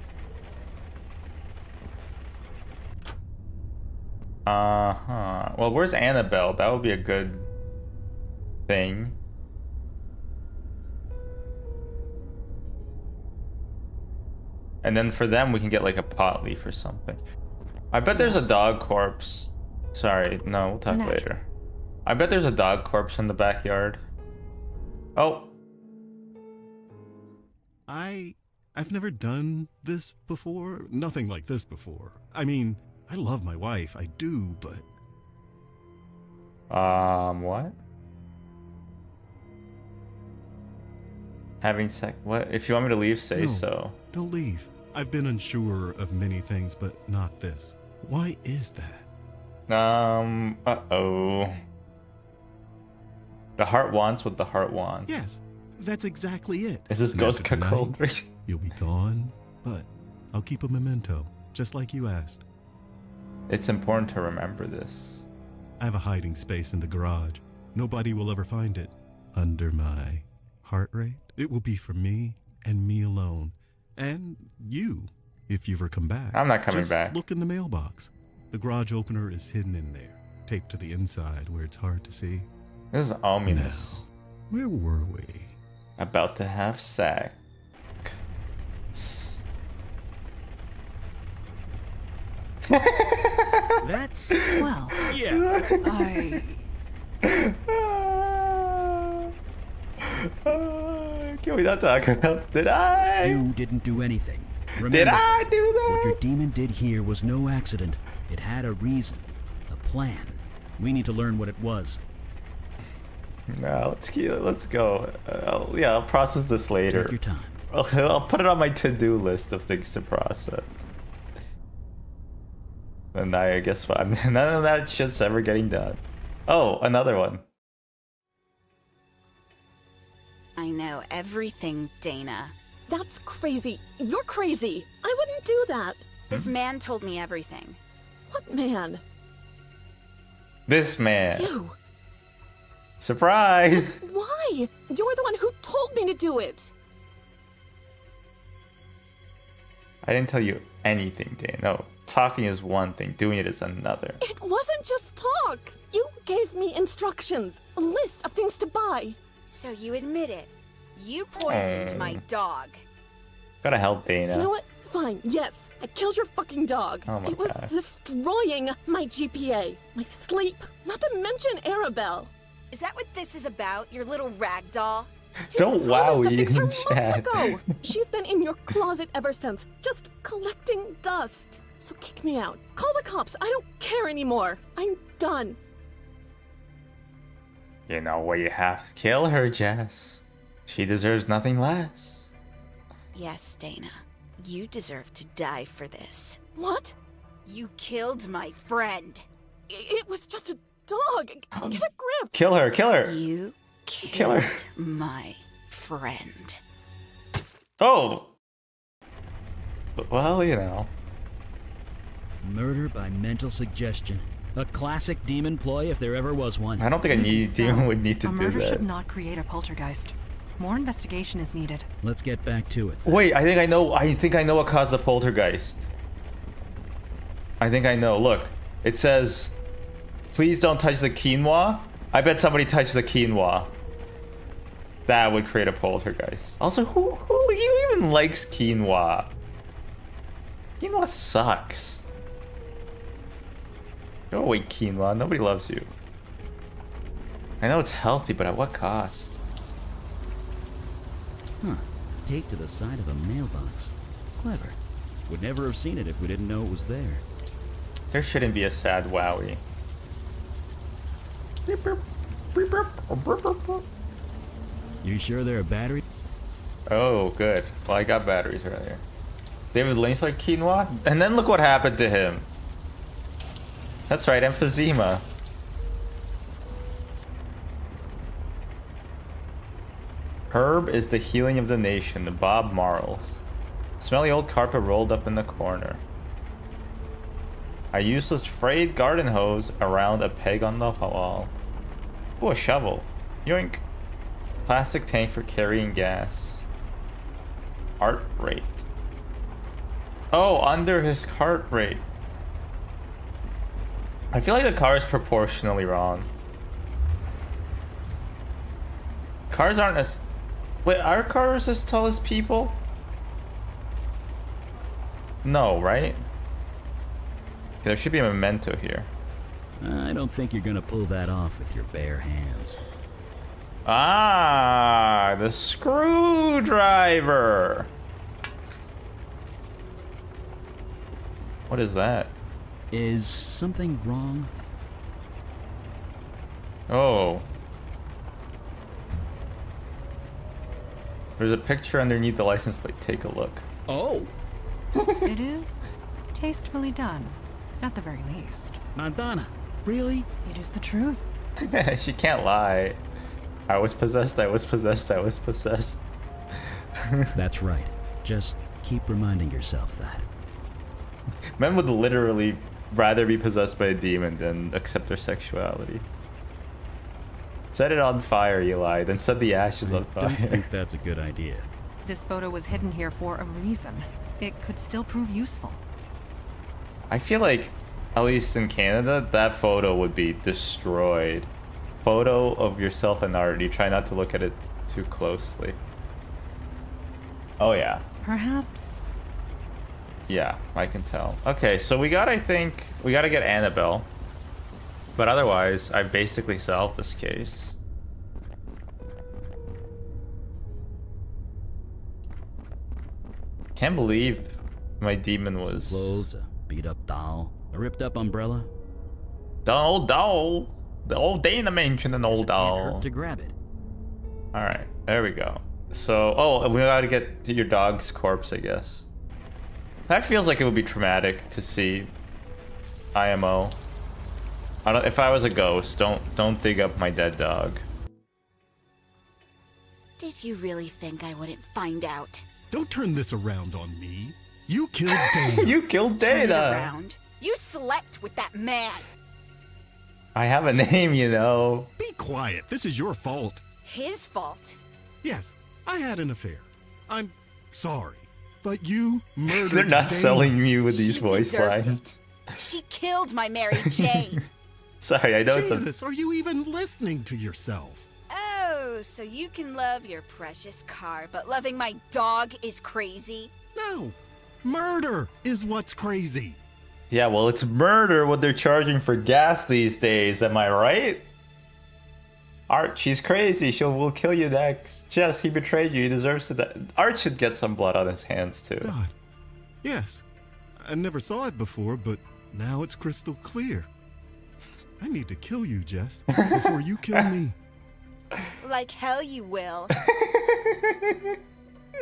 A: Uh-huh. Well, where's Annabelle? That would be a good thing. And then for them, we can get like a pot leaf or something. I bet there's a
B: Yes.
A: dog corpse. Sorry, no, we'll talk
B: No.
A: later. I bet there's a dog corpse in the backyard. Oh,
D: I've never done this before. Nothing like this before. I mean, I love my wife, I do, but
A: what? Having sex? What? If you want me to leave, say
D: No.
A: so.
D: don't leave. I've been unsure of many things, but not this. Why is that?
A: Uh-oh. The heart wants what the heart wants.
D: Yes, that's exactly it.
A: Is this
D: And
A: ghost
D: after tonight,
A: cuckoldry?
D: You'll be gone, but I'll keep a memento, just like you asked.
A: It's important to remember this.
D: I have a hiding space in the garage. Nobody will ever find it. Under my heart rate. It will be for me and me alone. And you, if you ever come back.
A: I'm not coming
D: Just
A: back.
D: Look in the mailbox. The garage opener is hidden in there, taped to the inside where it's hard to see.
A: This is ominous.
D: Now, where were we?
A: About to have sex.
H: That's
B: Well,
H: yeah.
B: I.
A: Can we not talk about? Did I?
H: You didn't do anything. Remember,
A: Did I do
H: what your
A: that?
H: demon did here was no accident. It had a reason, a plan. We need to learn what it was.
A: No, let's go. I'll process this later.
H: Take your time.
A: I'll put it on my to-do list of things to process. And I guess what? None of that shit's ever getting done. Oh, another one.
I: I know everything, Dana.
E: That's crazy. You're crazy. I wouldn't do that.
I: This man told me everything.
E: What man?
A: This man.
E: You.
A: Surprise!
E: Why? You're the one who told me to do it.
A: I didn't tell you anything, Dane. No, talking is one thing, doing it is another.
E: It wasn't just talk. You gave me instructions, a list of things to buy.
I: So you admit it. You poisoned my dog.
A: Gotta help Dana.
E: You know what? Fine, yes. I killed your fucking dog.
A: Oh my
E: It was
A: God.
E: destroying my GPA, my sleep, not to mention Arabelle.
I: Is that what this is about, your little rag doll?
A: Don't wow
E: Promised to fix her
A: in
E: months
A: chat.
E: ago. She's been in your closet ever since, just collecting dust. So kick me out. Call the cops. I don't care anymore. I'm done.
A: You know what you have to kill her, Jess. She deserves nothing less.
I: Yes, Dana. You deserve to die for this.
E: What?
I: You killed my friend.
E: It was just a dog. Get a grip.
A: Kill her, kill her.
I: You
A: Kill her.
I: killed my friend.
A: Oh! Well, you know.
H: Murder by mental suggestion. A classic demon ploy if there ever was one.
A: I don't think a
B: Even so,
A: demon would need to
B: a
A: do
B: murder
A: that.
B: should not create a poltergeist. More investigation is needed.
H: Let's get back to it.
A: Wait, I think I know what caused the poltergeist. I think I know. Look, it says, please don't touch the quinoa. I bet somebody touched the quinoa. That would create a poltergeist. Also, who even likes quinoa? Quinoa sucks. Go away, quinoa. Nobody loves you. I know it's healthy, but at what cost?
C: Huh. Taped to the side of a mailbox. Clever. Would never have seen it if we didn't know it was there.
A: There shouldn't be a sad wowie.
H: You sure there are batteries?
A: Oh, good. Well, I got batteries right here. David Lynch like quinoa? And then look what happened to him. That's right, emphysema. Herb is the healing of the nation, Bob Marles. Smelly old carpet rolled up in the corner. A useless frayed garden hose around a peg on the wall. Ooh, a shovel. Yoink. Plastic tank for carrying gas. Heart rate. Oh, under his heart rate. I feel like the car is proportionally wrong. Cars aren't as... Wait, are cars as tall as people? No, right? There should be a memento here.
H: I don't think you're gonna pull that off with your bare hands.
A: Ah, the screwdriver. What is that?
H: Is something wrong?
A: Oh. There's a picture underneath the license plate. Take a look.
H: Oh!
B: It is tastefully done, at the very least.
H: Montana, really?
B: It is the truth.
A: She can't lie. I was possessed, I was possessed, I was possessed.
H: That's right. Just keep reminding yourself that.
A: Men would literally rather be possessed by a demon than accept their sexuality. Set it on fire, Eli, then set the ashes on
H: I
A: fire.
H: don't think that's a good idea.
B: This photo was hidden here for a reason. It could still prove useful.
A: I feel like, at least in Canada, that photo would be destroyed. Photo of yourself and art. You try not to look at it too closely. Oh yeah.
B: Perhaps.
A: Yeah, I can tell. Okay, so we got, I think, we gotta get Annabelle. But otherwise, I basically solved this case. Can't believe my demon was...
H: Clothes, a beat-up doll, a ripped-up umbrella.
A: The old doll! The old Dana mentioned an old
H: Guess it can't
A: doll.
H: hurt to grab it.
A: Alright, there we go. So, oh, we gotta get to your dog's corpse, I guess. That feels like it would be traumatic to see IMO. If I was a ghost, don't dig up my dead dog.
I: Did you really think I wouldn't find out?
D: Don't turn this around on me. You killed Dana.
A: You killed
I: Turn it
A: Dana!
I: around. You slept with that man.
A: I have a name, you know.
D: Be quiet. This is your fault.
I: His fault.
D: Yes, I had an affair. I'm sorry. But you murdered
A: They're not
D: Dana.
A: selling me with these
I: She
A: voice
I: deserved
A: lines.
I: it. She killed my Mary Jane.
A: Sorry, I know it's a...
D: Jesus, are you even listening to yourself?
I: Oh, so you can love your precious car, but loving my dog is crazy?
D: No. Murder is what's crazy.
A: Yeah, well, it's murder what they're charging for gas these days, am I right? Art, she's crazy. Will kill you next. Jess, he betrayed you. He deserves to die. Art should get some blood on his hands, too.
D: God. Yes. I never saw it before, but now it's crystal clear. I need to kill you, Jess, before you kill me.
I: Like hell you will.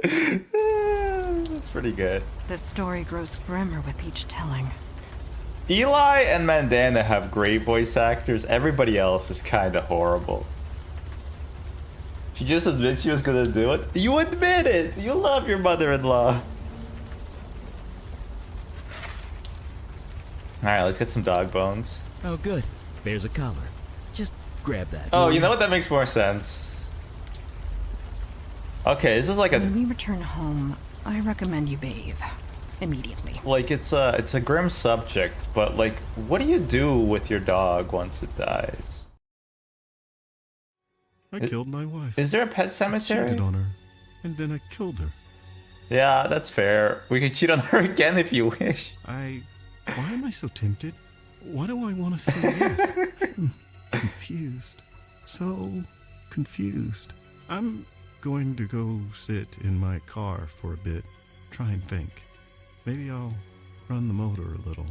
A: That's pretty good.
B: The story grows grimmer with each telling.
A: Eli and Mandana have great voice actors. Everybody else is kind of horrible. She just admits she was gonna do it. You admit it! You love your mother-in-law. Alright, let's get some dog bones.
H: Oh, good. There's a collar. Just grab that.
A: Oh, you know what? That makes more sense. Okay, this is like
B: When
A: a...
B: we return home, I recommend you bathe. Immediately.
A: Like, it's a grim subject, but, like, what do you do with your dog once it dies?
D: I killed my wife.
A: Is there a pet
D: I
A: cemetery?
D: cheated on her, and then I killed her.
A: Yeah, that's fair. We could cheat on her again if you wish.
D: Why am I so tempted? Why do I want to say yes? I'm confused. So confused. I'm going to go sit in my car for a bit, try and think. Maybe I'll run the motor a little.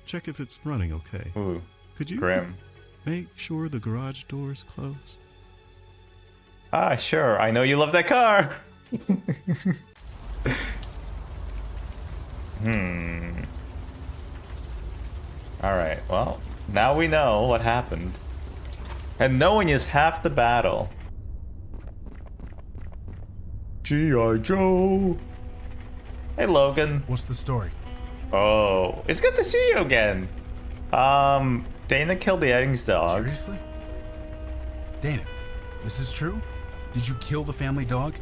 D: Check if it's running okay.
A: Ooh,
D: Could you
A: grim.
D: make sure the garage door is closed?
A: Ah, sure. I know you love that car. Alright, well, now we know what happened. And knowing is half the battle. G.I. Joe. Hey, Logan.
F: What's the story?
A: Oh, it's good to see you again. Dana killed the Eddings dog.
F: Seriously? Dana, this is true? Did you kill the family dog?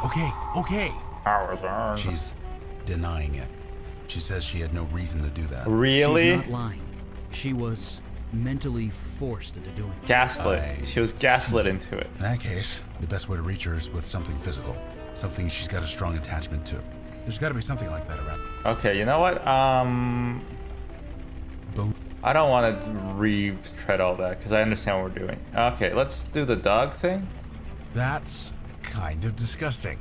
F: Okay. She's denying it. She says she had no reason to do that.
A: Really?
H: She's not lying. She was mentally forced into doing it.
A: Gaslit. She was gaslit into it.
F: In that case, the best way to reach her is with something physical. Something she's got a strong attachment to. There's got to be something like that around.
A: Okay, you know what?
F: Boom.
A: I don't want to retread all that because I understand what we're doing. Okay, let's do the dog thing.
F: That's kind of disgusting.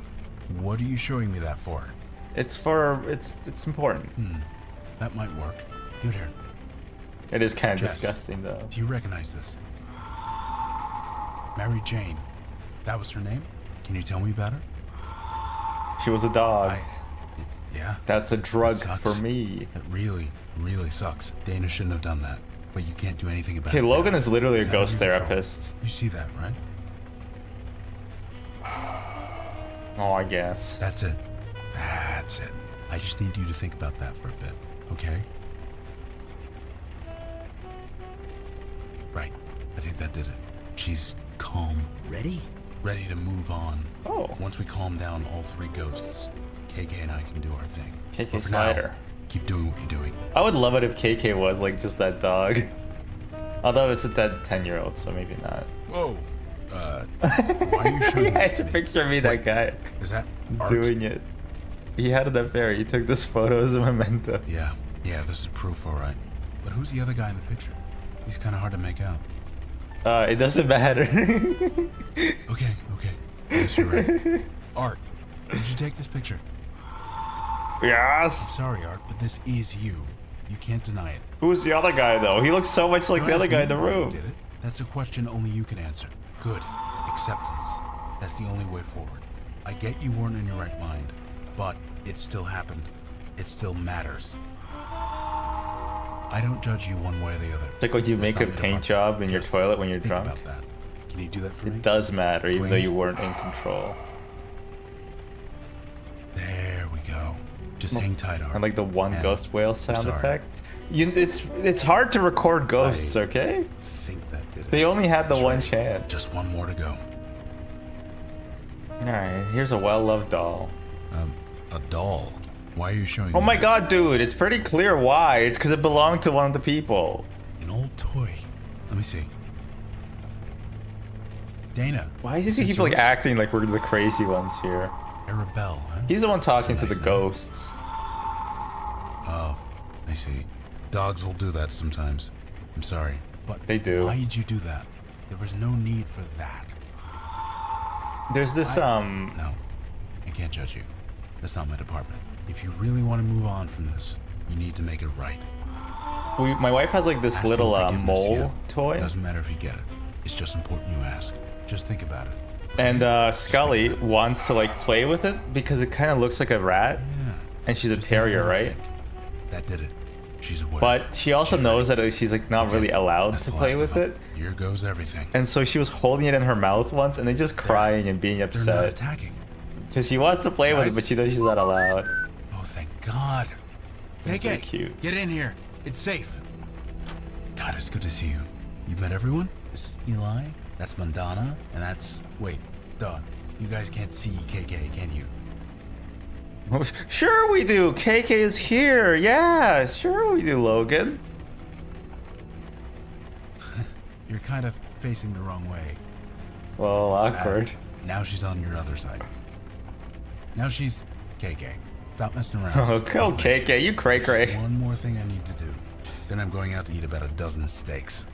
F: What are you showing me that for?
A: It's for it's important.
F: That might work. Do it here.
A: It is kind of
F: Jess,
A: disgusting though.
F: Do you recognize this? Mary Jane. That was her name? Can you tell me about her?
A: She was a dog.
F: Yeah.
A: That's a drug
F: That
A: for
F: sucks.
A: me.
F: It really sucks. Dana shouldn't have done that. But you can't do anything about
A: Okay,
F: it.
A: Logan
F: now.
A: is literally a
F: It's out of
A: ghost
F: your control.
A: therapist.
F: You see that, right?
A: Oh, I guess.
F: That's it. That's it. I just need you to think about that for a bit, okay? Right. I think that did it. She's calm,
H: Ready?
F: ready to move on.
A: Oh,
F: Once we calm down all three ghosts, KK and I can do our thing.
A: KK
F: But for now,
A: Slider.
F: keep doing what you're doing.
A: I would love it if KK was like just that dog. Although it's a dead 10-year-old, so maybe not.
F: Whoa. Why are you showing this to me?
A: Picture me, that
F: Wait,
A: guy,
F: Is that art?
A: doing it. He had it up there. He took this photo as a memento.
F: Yeah, this is proof, all right. But who's the other guy in the picture? He's kind of hard to make out.
A: It doesn't matter.
F: Okay. Yes, you're right. Art, did you take this picture?
A: Yes.
F: Sorry, Art, but this is you. You can't deny it.
A: Who's the other guy though? He looks so much like
F: Don't
A: the other
F: ask
A: guy
F: me
A: in the
F: why you
A: room.
F: Did it? That's a question only you can answer. Good. Acceptance. That's the only way forward. I get you weren't in your right mind, but it still happened. It still matters. I don't judge you one way or the other.
A: It's like when you
F: That's
A: make
F: not
A: a
F: my
A: paint
F: department.
A: job in your
F: Just
A: toilet when you're
F: think
A: drunk.
F: about that. Can you do that for me?
A: It does matter, even though
F: Please?
A: you weren't in control.
F: There we go. Just hang tight, Art.
A: And like the one
F: And
A: ghost whale
F: I'm
A: sound
F: sorry.
A: effect. It's hard to record ghosts, okay?
F: think that did it.
A: They only had the
F: That's
A: one
F: right.
A: chance.
F: Just one more to go.
A: Alright, here's a well-loved doll.
F: A doll. Why are you showing
A: Oh
F: me
A: my
F: that?
A: god, dude, it's pretty clear why. It's because it belonged to one of the people.
F: An old toy. Let me see. Dana.
A: Why does
F: is
A: he
F: this
A: keep like
F: yours?
A: acting like we're the crazy ones here?
F: Arabelle, huh?
A: He's the one talking to
F: That's a
A: the
F: nice name.
A: ghosts.
F: Oh, I see. Dogs will do that sometimes. I'm sorry, but
A: They do.
F: Why did you do that? There was no need for that.
A: There's this
F: No, I can't judge you. That's not my department. If you really want to move on from this, you need to make it right.
A: my wife has like this
F: Asking
A: little
F: forgiveness,
A: mole
F: yeah.
A: toy.
F: Doesn't matter if you get it. It's just important you ask. Just think about it.
A: And Scully wants to like play with it because it kind of looks like a rat,
F: Yeah.
A: and she's a
F: Just think
A: terrier,
F: about it,
A: right?
F: think. That did it. She's aware.
A: But she also
F: She's
A: knows
F: ready.
A: that she's like not really allowed
F: That's
A: to
F: the
A: play
F: last
A: with
F: of 'em.
A: it.
F: Here goes everything.
A: And so she was holding it in her mouth once, and then just crying and being
F: They're not
A: upset
F: attacking.
A: because she wants to play with it,
F: Guys?
A: but she knows she's not allowed.
F: Oh, thank God.
A: That's very
F: KK,
A: cute.
F: get in here. It's safe. God, it's good to see you. You've met everyone? This is Eli. That's Mandana. And that's... Wait. Duh. You guys can't see KK, can you?
A: Sure we do. KK is here. Yeah, sure we do, Logan.
F: You're kind of facing the wrong way.
A: Well, awkward.
F: Now she's on your other side. Now she's KK. Stop messing around.
A: Oh, go KK, you cray
F: There's just
A: cray.
F: one more thing I need to do. Then I'm going out to eat about a dozen steaks.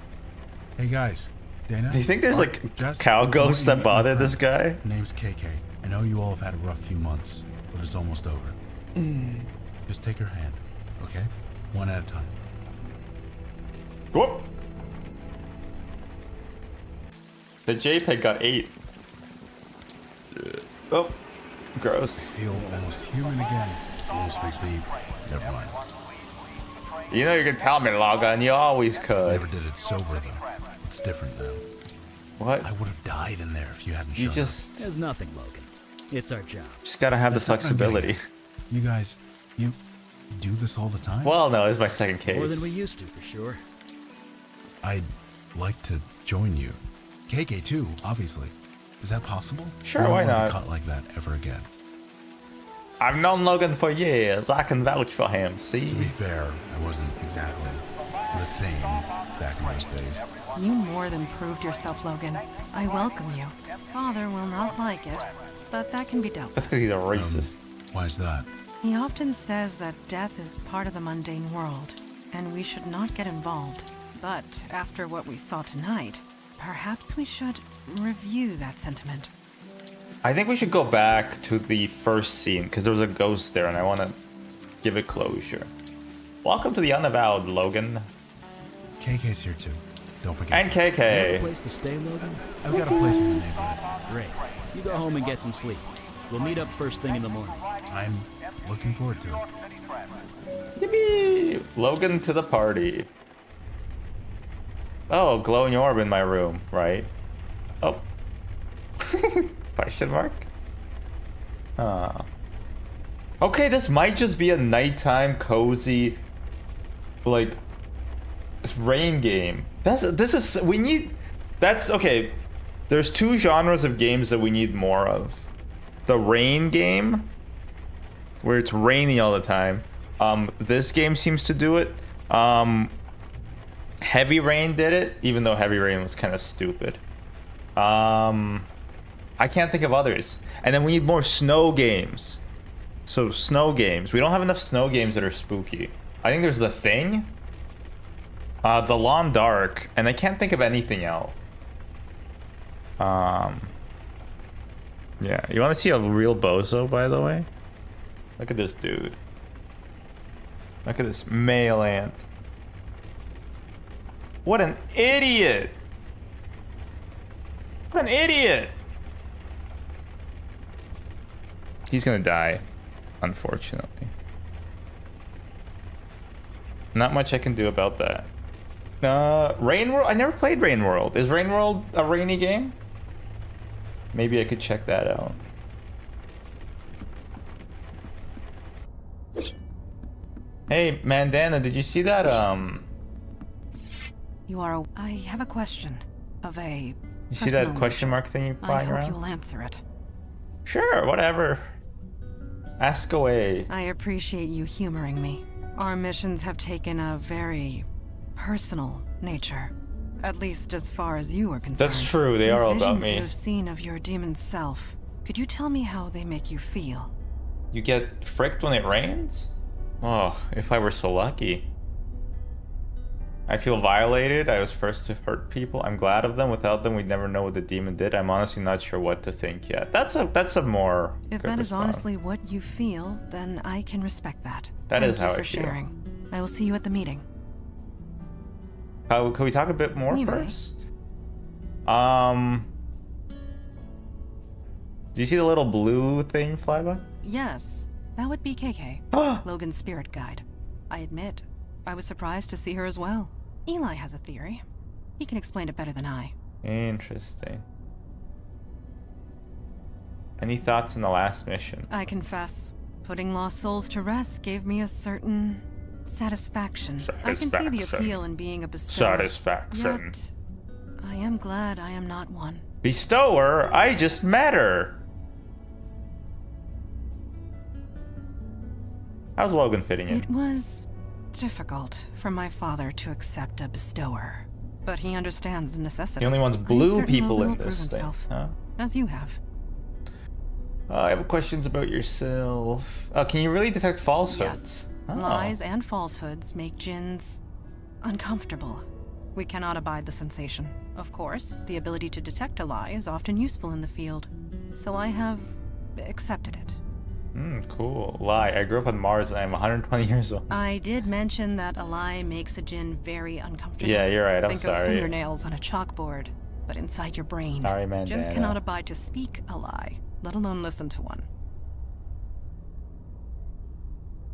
F: Hey guys, Dana.
A: Do you think there's
F: Art,
A: like
F: Jess,
A: cow
F: I want
A: ghosts
F: you to
A: that
F: meet my
A: bother this
F: friend.
A: guy?
F: Name's KK. I know you all have had a rough few months, but it's almost over. Just take her hand, okay? One at a time.
A: Whoop. The JPEG got 8. Oh,
F: I
A: gross.
F: feel almost human again. Almost makes me. Never mind.
A: You know you can tell me, Logan. You always could.
F: Never did it sober though. It's different now.
A: What?
F: I would have died in there if you hadn't shown
A: You
F: up.
H: There's nothing, Logan. It's our job.
A: just gotta have the
F: That's not what I'm getting
A: flexibility.
F: You guys, you do this all the time?
A: Well, no, it's my second case.
H: More than we used to, for sure.
F: I'd like to join you. KK too, obviously. Is that possible?
A: Sure,
F: We don't
A: why
F: want to
A: not?
F: Cut like that ever again.
A: I've known Logan for years. I can vouch for him.
F: To
A: See?
F: be fair, I wasn't exactly the same back in those days.
B: You more than proved yourself, Logan. I welcome you. Father will not like it, but that can be dealt with.
A: That's because he's a racist.
F: Why is that?
B: He often says that death is part of the mundane world, and we should not get involved. But after what we saw tonight, perhaps we should review that sentiment.
A: I think we should go back to the first scene because there was a ghost there, and I want to give it closure. Welcome to the Unavowed, Logan.
F: KK's here too. Don't forget.
A: And
H: You have a
A: KK.
H: place to stay, Logan?
F: I've got a place in the neighborhood.
H: Great. You go home and get some sleep. We'll meet up first thing in the morning.
F: I'm looking forward to it.
A: Yippee! Logan to the party. Oh, glowing orb in my room, right? Oh. Question mark? Okay, this might just be a nighttime cozy, like, rain game. That's okay. There's two genres of games that we need more of. The rain game, where it's rainy all the time. This game seems to do it. Heavy Rain did it, even though Heavy Rain was kind of stupid. I can't think of others. And then we need more snow games. So snow games. We don't have enough snow games that are spooky. I think there's The Thing, The Long Dark, and I can't think of anything else. Yeah, you want to see a real bozo, by the way? Look at this dude. Look at this male ant. What an idiot! What an idiot! He's gonna die, unfortunately. Not much I can do about that. Rain World? I never played Rain World. Is Rain World a rainy game? Maybe I could check that out. Hey, Mandana, did you see that,
B: I have a question of a
A: You see that
B: personal
A: question
B: nature.
A: mark thing you
B: I
A: flying
B: hope
A: around?
B: you'll answer it.
A: Sure, whatever. Ask away.
B: I appreciate you humoring me. Our missions have taken a very personal nature. At least as far as you are concerned.
A: That's true, they
B: These
A: are all about
B: visions
A: me.
B: you have seen of your demon self. Could you tell me how they make you feel?
A: You get fricked when it rains? Oh, if I were so lucky. I feel violated. I was first to hurt people. I'm glad of them. Without them, we'd never know what the demon did. I'm honestly not sure what to think yet. That's a more
B: If
A: good
B: that is
A: response.
B: honestly what you feel, then I can respect that.
A: That
B: Thank
A: is
B: you
A: how
B: for
A: I feel.
B: sharing. I will see you at the meeting.
A: Can we talk a bit more
B: We may.
A: first? Do you see the little blue thing fly by?
B: Yes, that would be KK, Logan's spirit guide. I admit, I was surprised to see her as well. Eli has a theory. He can explain it better than I.
A: Interesting. Any thoughts on the last mission?
B: I confess, putting lost souls to rest gave me a certain satisfaction. I can see the appeal in being a bestower.
A: Satisfaction.
B: Yet, I am glad I am not one.
A: Bestower? I just met her. How's Logan fitting in?
B: It was difficult for my father to accept a bestower, but he understands the necessity.
A: He only wants
B: I'm
A: blue
B: certain
A: people
B: Logan
A: in
B: will
A: this
B: prove
A: thing.
B: himself,
A: Huh?
B: as you have.
A: I have questions about yourself. Oh, can you really detect falsehoods?
B: Yes.
A: Oh.
B: Lies and falsehoods make djinns uncomfortable. We cannot abide the sensation. Of course, the ability to detect a lie is often useful in the field, so I have accepted it.
A: Cool. Lie. I grew up on Mars and I'm 120 years old.
B: I did mention that a lie makes a djinn very uncomfortable.
A: Yeah, you're right. I'm
B: Think
A: sorry.
B: of fingernails on a chalkboard, but inside your brain.
A: Sorry, man.
B: Djinns cannot abide to speak a lie. let alone listen to one.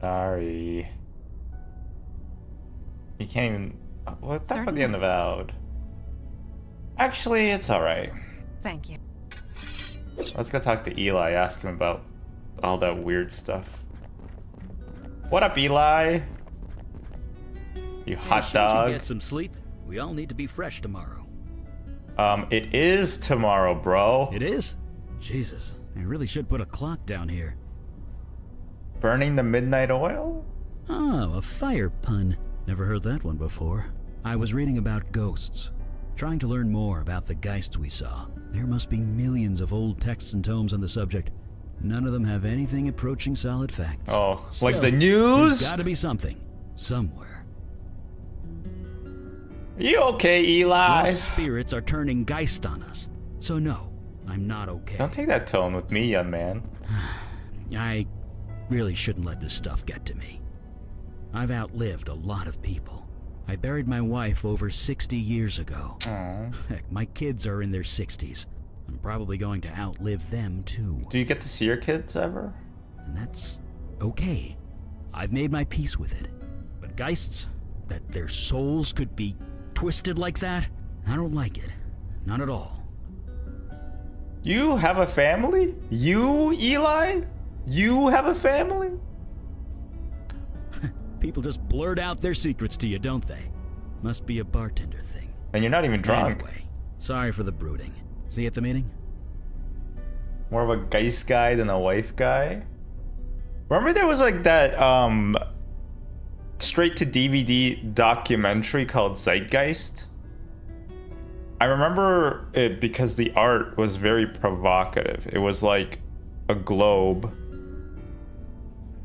A: Sorry. You can't even. What's up with the
B: Certainly.
A: unavowed? Actually, it's alright.
B: Thank you.
A: Let's go talk to Eli, ask him about all that weird stuff. What up, Eli? You hot
H: Hey, shouldn't
A: dog.
H: you get some sleep? We all need to be fresh tomorrow.
A: It is tomorrow, bro.
H: It is? Jesus, I really should put a clock down here.
A: Burning the midnight oil?
C: Oh, a fire pun. Never heard that one before.
H: I was reading about ghosts,
C: Trying to learn more about the geists we saw. There must be millions of old texts and tomes on the subject. None of them have anything approaching solid facts.
A: Oh,
C: Still,
A: like the
C: there's
A: news?
C: gotta be something. Somewhere.
A: You okay, Eli?
H: lost spirits are turning geist on us. So no, I'm not okay.
A: Don't take that tone with me, young man.
C: I really shouldn't let this stuff get to me. I've outlived a lot of people. I buried my wife over 60 years ago.
A: Aw.
C: Heck, my kids are in their 60s. I'm probably going to outlive them too.
A: Do you get to see your kids ever?
C: And that's okay. I've made my peace with it. But geists, that their souls could be twisted like that, I don't like it. Not at all.
A: You have a family? You, Eli? You have a family?
C: People just blurt out their secrets to you, don't they? Must be a bartender thing.
A: And you're not even drunk.
C: Anyway, sorry for the brooding. See you at the meeting?
A: More of a geist guy than a wife guy. Remember there was like that straight to DVD documentary called Zeitgeist? I remember it because the art was very provocative. It was like a globe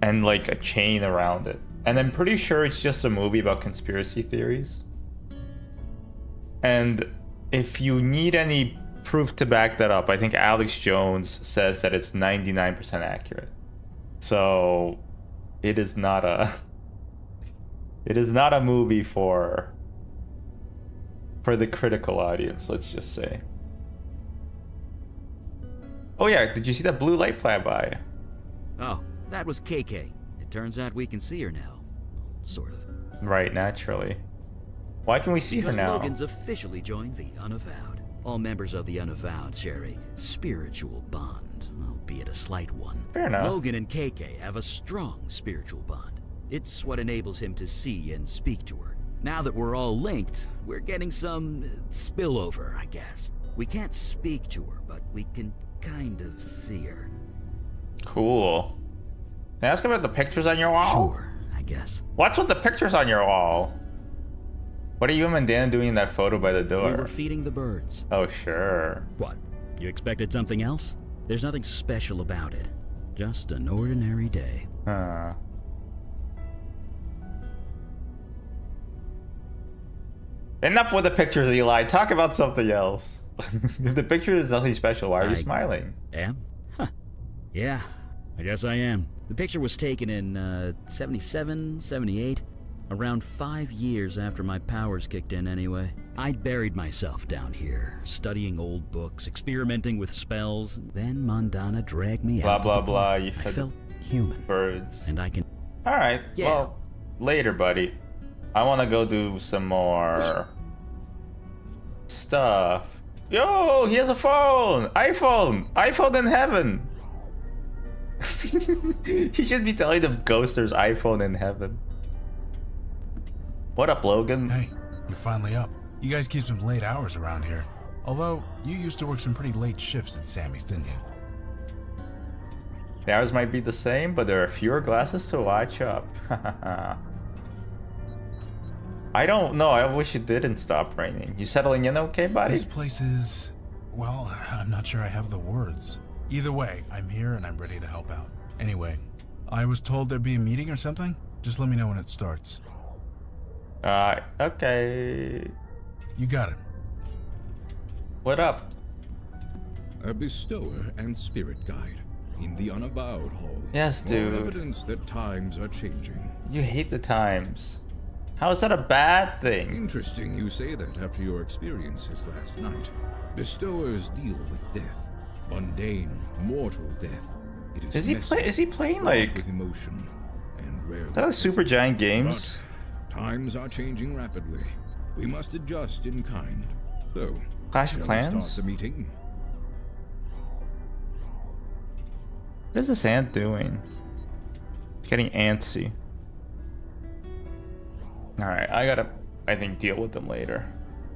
A: and like a chain around it. And I'm pretty sure it's just a movie about conspiracy theories. And if you need any proof to back that up, I think Alex Jones says that it's 99% accurate. So it is not a movie for the critical audience, let's just say. Oh yeah, did you see that blue light fly by?
H: Oh, that was KK. It turns out we can see her now. Sort of.
A: Right, naturally. Why can we see
H: Because
A: her now?
H: Logan's officially joined the Unavowed. All members of the Unavowed share a spiritual bond, albeit a slight one.
A: Fair enough.
H: Logan and KK have a strong spiritual bond. It's what enables him to see and speak to her. Now that we're all linked, we're getting some spillover, I guess. We can't speak to her, but we can kind of see her.
A: Cool. Can I ask about the pictures on your wall?
C: Sure, I guess.
A: What's with the pictures on your wall? What are you and Dan doing in that photo by the door?
C: We were feeding the birds.
A: Oh, sure.
C: What? You expected something else? There's nothing special about it. Just an ordinary day.
A: Huh. Enough with the pictures, Eli. Talk about something else. If the picture is nothing special, why are you
C: I-
A: smiling?
C: Am? Huh. Yeah, I guess I am. The picture was taken in, 77, 78. Around 5 years after my powers kicked in anyway. I'd buried myself down here, studying old books, experimenting with spells. Then Mondana dragged me
A: Blah,
C: out. to
A: blah,
C: the
A: blah.
C: park.
A: You
C: I
A: had
C: felt human.
A: birds.
C: And I can...
A: Alright,
C: Yeah.
A: well, later, buddy. I want to go do some more stuff. Yo, he has a phone! iPhone! iPhone in heaven! He should be telling the ghost there's iPhone in heaven. What up, Logan?
F: Hey, you're finally up. You guys keep some late hours around here. Although, you used to work some pretty late shifts at Sammy's, didn't you?
A: The hours might be the same, but there are fewer glasses to watch up. I don't know. I wish it didn't stop raining. You settling in okay, buddy?
F: This place is... well, I'm not sure I have the words. Either way, I'm here and I'm ready to help out. Anyway, I was told there'd be a meeting or something. Just let me know when it starts.
A: Okay.
F: You got it.
A: What up?
J: A bestower and spirit guide in the Unavowed Hall.
A: Yes,
J: More
A: dude.
J: evidence that times are changing.
A: You hate the times. How is that a bad thing?
J: Interesting you say that after your experiences last night. Bestowers deal with death. Mundane, mortal death. It is
A: Is he playing
J: fraught
A: like
J: with emotion and rarely
A: that? Super Giant Games?
J: But times are changing rapidly. We must adjust in kind. So,
A: Clash of
J: shall we
A: Clans?
J: start the meeting?
A: What is this ant doing? It's getting antsy. Alright, I think, deal with them later.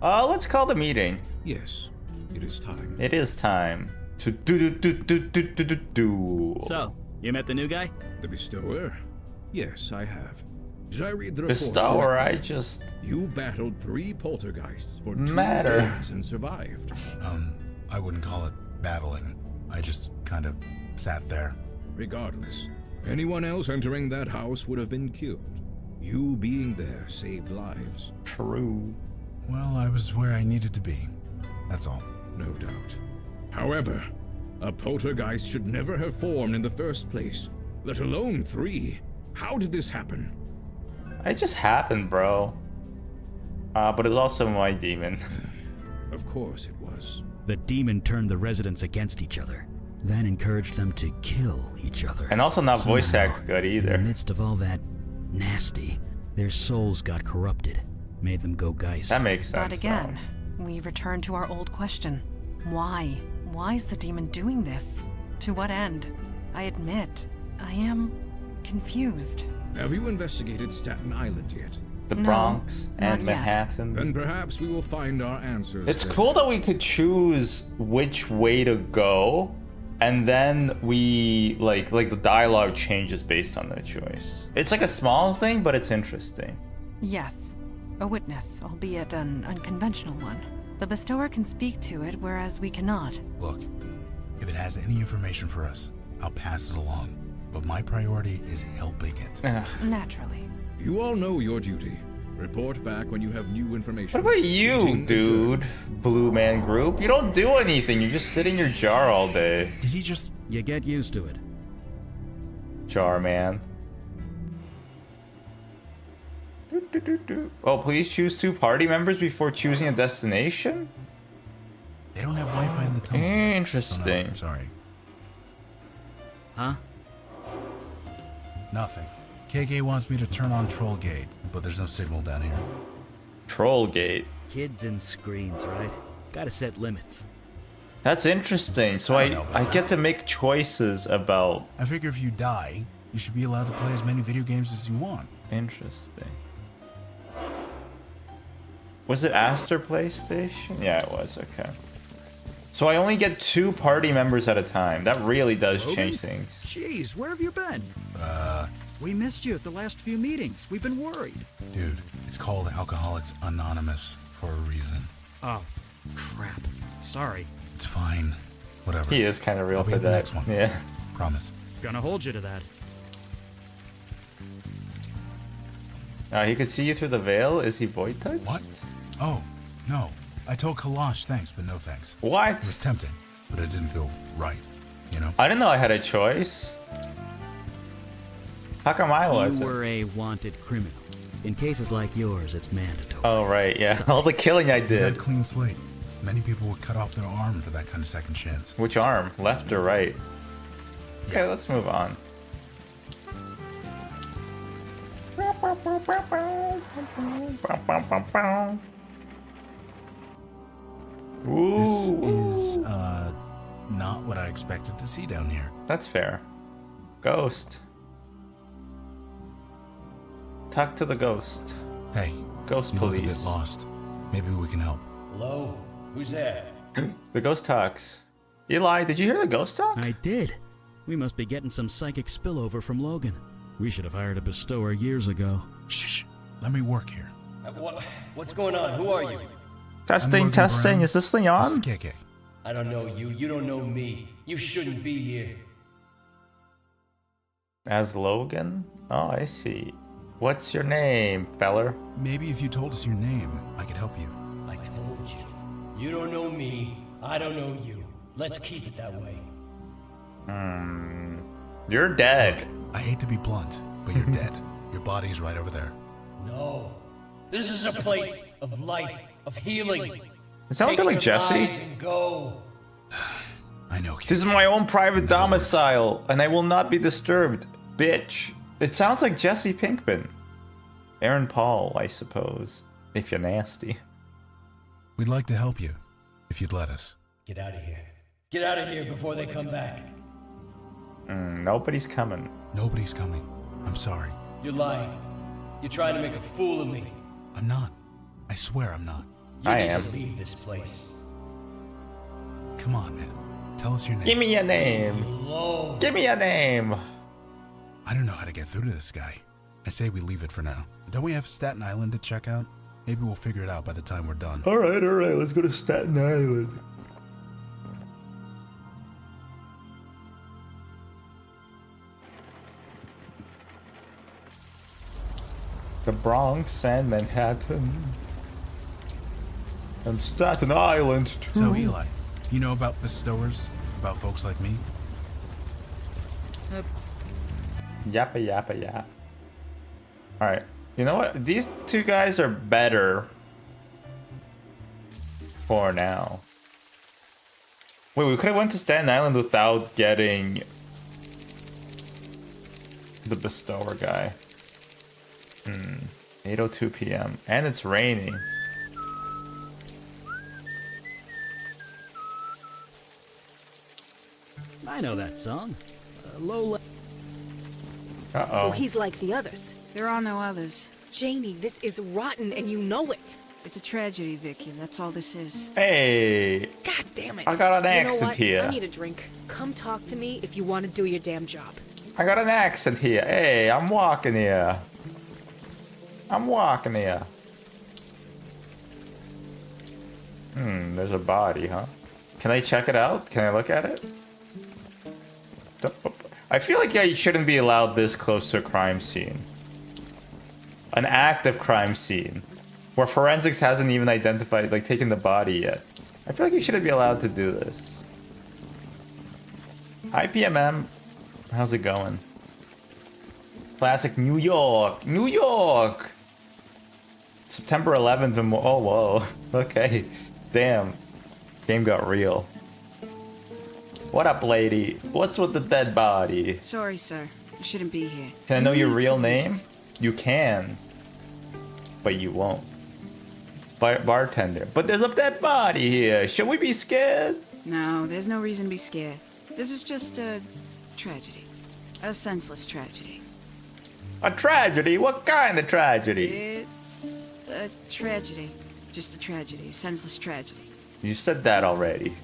A: Let's call the meeting.
J: Yes, it is time.
A: It is time to do.
C: So, you met the new guy?
J: The Bestower? Yes, I have. Did I read the report?
A: Bestower, I
J: correctly?
A: just
J: You battled 3 poltergeists for 2
A: Matter.
J: days and survived.
F: I wouldn't call it battling. I just kind of sat there.
J: Regardless, anyone else entering that house would have been killed. You being there saved lives.
A: True.
F: Well, I was where I needed to be. That's all.
J: No doubt. However, a poltergeist should never have formed in the first place, let alone 3. How did this happen?
A: It just happened, bro. But it's also my demon.
J: Of course it was.
C: The demon turned the residents against each other, then encouraged them to kill each other.
A: And also not voice
C: Somehow,
A: act good
C: In
A: either.
C: the midst of all that nasty, their souls got corrupted, made them go geist.
A: That makes sense.
B: But again, we return to our old question. Why? Why is the demon doing this? To what end? I admit, I am confused.
J: Have you investigated Staten Island yet?
A: The
B: No,
A: Bronx
B: not
A: and
B: yet.
A: Manhattan.
J: Then perhaps we will find our answers.
A: It's
J: there.
A: cool that we could choose which way to go, and then we like the dialogue changes based on that choice. It's like a small thing, but it's interesting.
B: Yes, a witness, albeit an unconventional one. The bestower can speak to it, whereas we cannot.
F: Look, if it has any information for us, I'll pass it along. But my priority is helping it.
A: Ugh.
B: Naturally.
J: You all know your duty. Report back when you have new information.
A: What about you,
J: Meeting
A: dude?
J: adjourned.
A: Blue Man Group? You don't do anything. You just sit in your jar all day.
F: Did he just...
C: You get used to it.
A: Jar man. Oh, please choose 2 party members before choosing a destination?
F: They don't have Wi-Fi in the tunnels.
A: Interesting.
F: Oh, no, sorry.
C: Huh?
F: Nothing. KK wants me to turn on Troll Gate, but there's no signal down here.
A: Trollgate.
C: Kids and screens, right? Gotta set limits.
A: That's interesting. So
F: I don't know about
A: I
F: that.
A: get to make choices about.
F: I figure if you die, you should be allowed to play as many video games as you want.
A: Interesting. Was it Aster PlayStation? Yeah, it was. Okay. So I only get 2 party members at a time. That really does change things.
K: Jeez, where have you been? We missed you at the last few meetings. We've been worried.
F: Dude, it's called Alcoholics Anonymous for a reason.
K: Oh, crap. Sorry.
F: It's fine. Whatever.
A: He is kind of real
F: I'll be
A: for
F: at the
A: that.
F: next one.
A: Yeah.
F: Promise.
K: Gonna hold you to that.
A: He could see you through the veil. Is he void touched?
F: What? Oh, no. I told Kalash thanks, but no thanks.
A: What?
F: It was tempting, but it didn't feel right, you know?
A: I didn't know I had a choice. How come I
C: You
A: wasn't?
C: were a wanted criminal. In cases like yours, it's mandatory.
A: Oh, right, yeah. All the killing I
F: You had a
A: did.
F: clean slate. Many people would cut off their arm for that kind of second chance.
A: Which arm? Left or right? Okay, let's move on.
F: This
A: Ooh,
F: is, not what I expected to see down here.
A: that's fair. Ghost. Talk to the ghost.
F: Hey,
A: Ghost
F: you look a
A: police.
F: bit lost. Maybe we can help.
L: Hello? Who's there?
A: The ghost talks. Eli, did you hear the ghost talk?
C: I did. We must be getting some psychic spillover from Logan. We should have hired a bestower years ago.
F: Shh. Let me work here.
L: What's going on? Who are you?
A: Testing,
F: Logan
A: testing.
F: Brown.
A: Is this
F: This is
A: Leon?
F: KK.
L: I don't know you. You don't know me. You shouldn't be here.
A: As Logan? Oh, I see. What's your name, feller?
F: Maybe if you told us your name, I could help you.
L: I told you. You don't know me. I don't know you. Let's keep it that way.
A: You're dead.
F: I hate to be blunt, but you're dead. Your body is right over there.
L: No. This is a place of life, of healing.
A: It sounded a bit like
L: Take your
A: Jesse.
L: lives and go.
F: I know, kid.
A: This is my own private
F: In other words-
A: domicile, and I will not be disturbed, bitch. It sounds like Jesse Pinkman. Aaron Paul, I suppose, if you're nasty.
F: We'd like to help you, if you'd let us.
L: Get out of here. Get out of here before they come back.
A: Nobody's coming.
F: Nobody's coming. I'm sorry.
L: You're lying. You're trying to make a fool of me.
F: I'm not. I swear I'm not.
L: You
A: I
L: need
A: am.
L: to leave this place.
F: Come on, man. Tell us your name.
A: Give me your name.
L: Alone.
A: Give me your name.
F: I don't know how to get through to this guy. I say we leave it for now. Don't we have Staten Island to check out? Maybe we'll figure it out by the time we're done.
A: Alright, let's go to Staten Island. The Bronx and Manhattan. And Staten Island, too.
F: So, Eli, you know about bestowers? About folks like me?
A: Yappa yappa yap. Alright. You know what? These two guys are better for now. Wait, we could have went to Staten Island without getting the bestower guy. 8:02 p.m. And it's raining.
C: I know that song. Lola.
A: Uh-oh.
E: So he's like the others.
I: There are no others.
E: Janie, this is rotten and you know it.
I: It's a tragedy, Vicky. That's all this is.
A: Hey!
E: God damn it.
A: I got an
E: You know
A: accent
E: what?
A: here.
E: I need a drink. Come talk to me if you want to do your damn job.
A: I got an accent here. Hey, I'm walking here. I'm walking here. There's a body, huh? Can I check it out? Can I look at it? I feel like you shouldn't be allowed this close to a crime scene. An active crime scene. Where forensics hasn't even identified, like, taken the body yet. I feel like you shouldn't be allowed to do this. Hi, PMM. How's it going? Classic New York. New York! September 11th. Oh, whoa. Okay. Damn. Game got real. What up, lady? What's with the dead body?
I: Sorry, sir. You shouldn't be here.
A: Can I know your
I: need
A: real
I: to
A: name? You can. But you won't. Bartender. But there's a dead body here. Should we be scared?
I: No, there's no reason to be scared. This is just a tragedy. A senseless tragedy.
A: A tragedy? What kind of tragedy?
I: It's a tragedy. Just a tragedy. A senseless tragedy.
A: You said that already.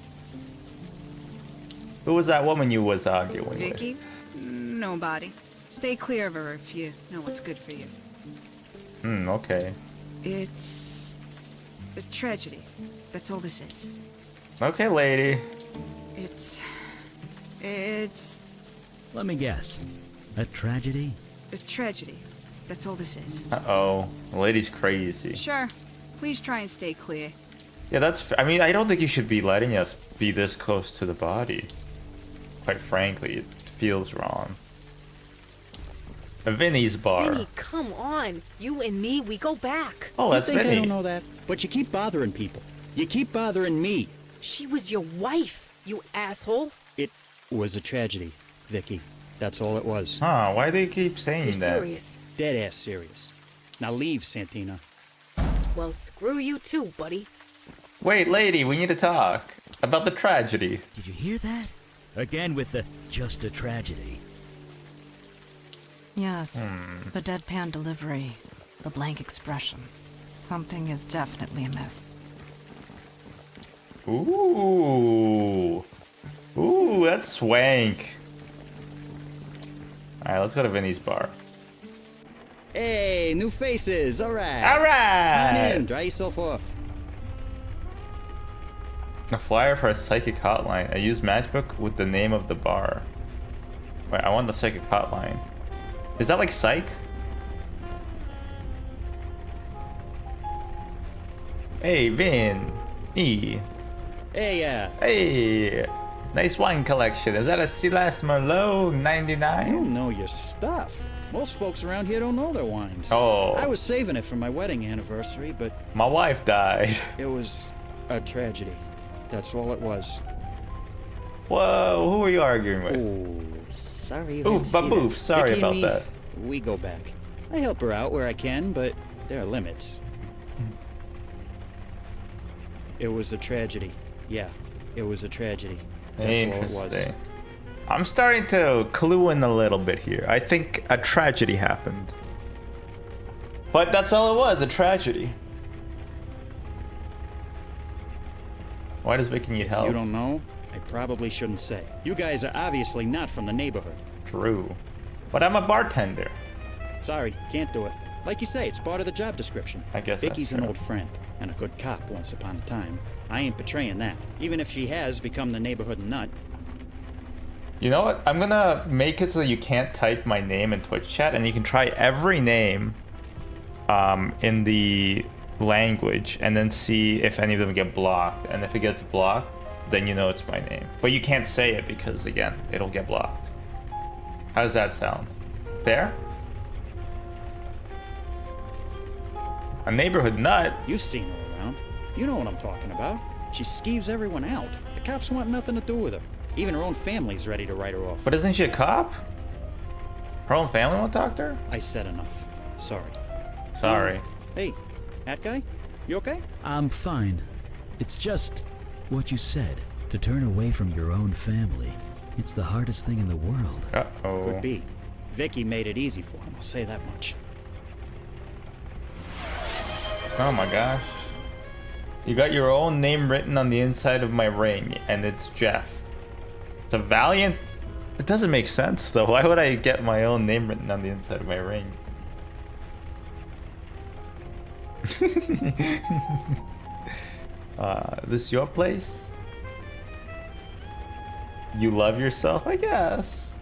A: Who was that woman you was arguing
I: Vicky?
A: with?
I: Nobody. Stay clear of her if you know what's good for you.
A: Okay.
I: It's a tragedy. That's all this is.
A: Okay, lady.
I: It's
C: Let me guess. A tragedy?
I: a tragedy. That's all this is.
A: Uh-oh. The lady's crazy.
I: Sure. Please try and stay clear.
A: Yeah, I mean, I don't think you should be letting us be this close to the body. Quite frankly, it feels wrong. A Vinny's bar.
E: Vinny, come on. You and me, we go back.
A: Oh, that's
K: you think
A: Vinny.
K: I don't know that? But you keep bothering people. You keep bothering me.
E: She was your wife, you asshole.
K: It was a tragedy, Vicky. That's all it was.
A: Huh, why do you keep saying
E: You're
A: that?
E: serious.
K: Dead ass serious. Now leave, Santina.
E: Well, screw you too, buddy.
A: Wait, lady, we need to talk. About the tragedy.
C: Did you hear that? Again with the just a tragedy.
B: Yes, the deadpan delivery, the blank expression. Something is definitely amiss.
A: Ooh. Ooh, that's swank. Alright, let's go to Vinny's bar.
K: Hey, new faces. All right.
A: All
K: Come on
A: right.
K: in. Dry yourself off.
A: A flyer for a psychic hotline. I use matchbook with the name of the bar. Wait, I want the psychic hotline. Is that like psych? Hey, Vin. E.
K: Hey,
A: Hey. Nice wine collection. Is that a Silas Merlot
K: you
A: 99?
K: don't know your stuff. Most folks around here don't know their wines.
A: Oh.
K: I was saving it for my wedding anniversary, but
A: My wife died.
K: it was a tragedy. That's all it was.
A: Whoa, who are you arguing with?
K: Oh, sorry. you
A: Ooh,
K: had to see
A: baboof,
K: that.
A: sorry
K: Vicky and
A: about
K: me,
A: that.
K: We go back. I help her out where I can, but there are limits. It was a tragedy. Yeah, it was a tragedy. That's all it was.
A: Interesting. I'm starting to clue in a little bit here. I think a tragedy happened. But that's all it was, a tragedy. Why does Vicky need help?
K: You don't know? I probably shouldn't say. You guys are obviously not from the neighborhood.
A: True. But I'm a bartender.
K: Sorry, can't do it. Like you say, it's part of the job description.
A: I guess
K: Vicky's
A: that's
K: an
A: true.
K: old friend and a good cop once upon a time. I ain't betraying that, even if she has become the neighborhood nut.
A: You know what? I'm gonna make it so you can't type my name in Twitch chat, and you can try every name in the language, and then see if any of them get blocked. And if it gets blocked, then you know it's my name. But you can't say it because, again, it'll get blocked. How does that sound? Fair? A neighborhood nut?
K: You've seen her around. You know what I'm talking about. She skeeves everyone out. The cops want nothing to do with her. Even her own family's ready to write her off.
A: But isn't she a cop? Her own family won't talk to her?
K: I said enough. Sorry.
A: Sorry.
K: Hey, that guy? You okay?
C: I'm fine. It's just what you said. To turn away from your own family. It's the hardest thing in the world.
A: Uh-oh.
K: Could be. Vicky made it easy for him, I'll say that much.
A: Oh my gosh. You got your own name written on the inside of my ring, and it's Jeff. It's a Valiant. It doesn't make sense though. Why would I get my own name written on the inside of my ring? This your place? You love yourself, I guess.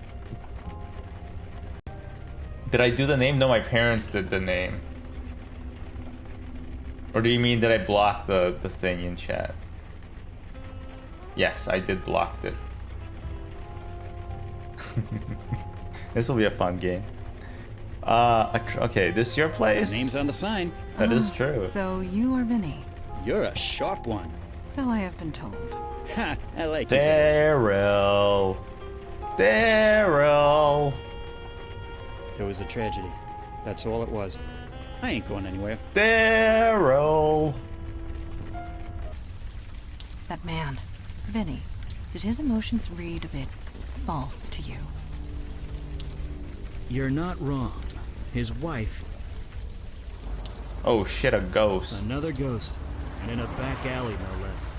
A: Did I do the name? No, my parents did the name. Or do you mean that I blocked the thing in chat? Yes, I did block it. This will be a fun game. Okay, this your place?
K: Name's on the sign.
A: That is true.
B: So you are Vinny.
K: You're a sharp one.
B: So I have been told.
K: Ha! I like you guys.
A: Daryl. Daryl.
K: It was a tragedy. That's all it was. I ain't going anywhere.
A: Daryl.
B: That man, Vinny, did his emotions read a bit false to you?
C: You're not wrong. His wife.
A: Oh shit, a ghost.
C: Another ghost. And in a back alley, no less.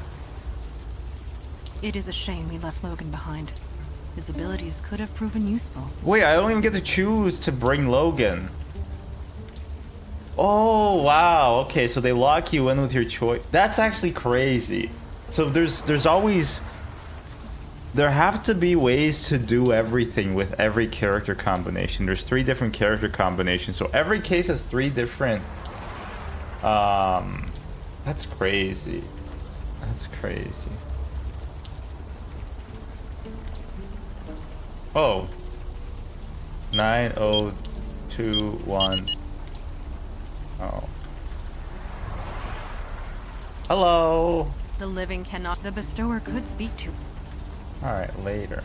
B: It is a shame we left Logan behind. His abilities could have proven useful.
A: Wait, I don't even get to choose to bring Logan. Oh wow, okay, so they lock you in with your choice. That's actually crazy. So there's always, there have to be ways to do everything with every character combination. There's 3 different character combinations, so every case has 3 different. That's crazy. That's crazy. Oh. 9021. Oh. Hello.
B: The living cannot. The bestower could speak to.
A: Alright, later.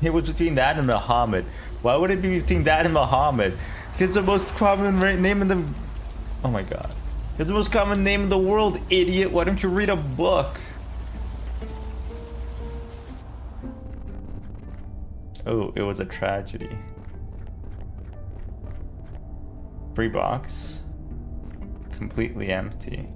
A: It was between that and Muhammad. Why would it be between that and Muhammad? It's the most common name in the... Oh my god. It's the most common name in the world, idiot. Why don't you read a book? Oh, it was a tragedy. Free box. Completely empty.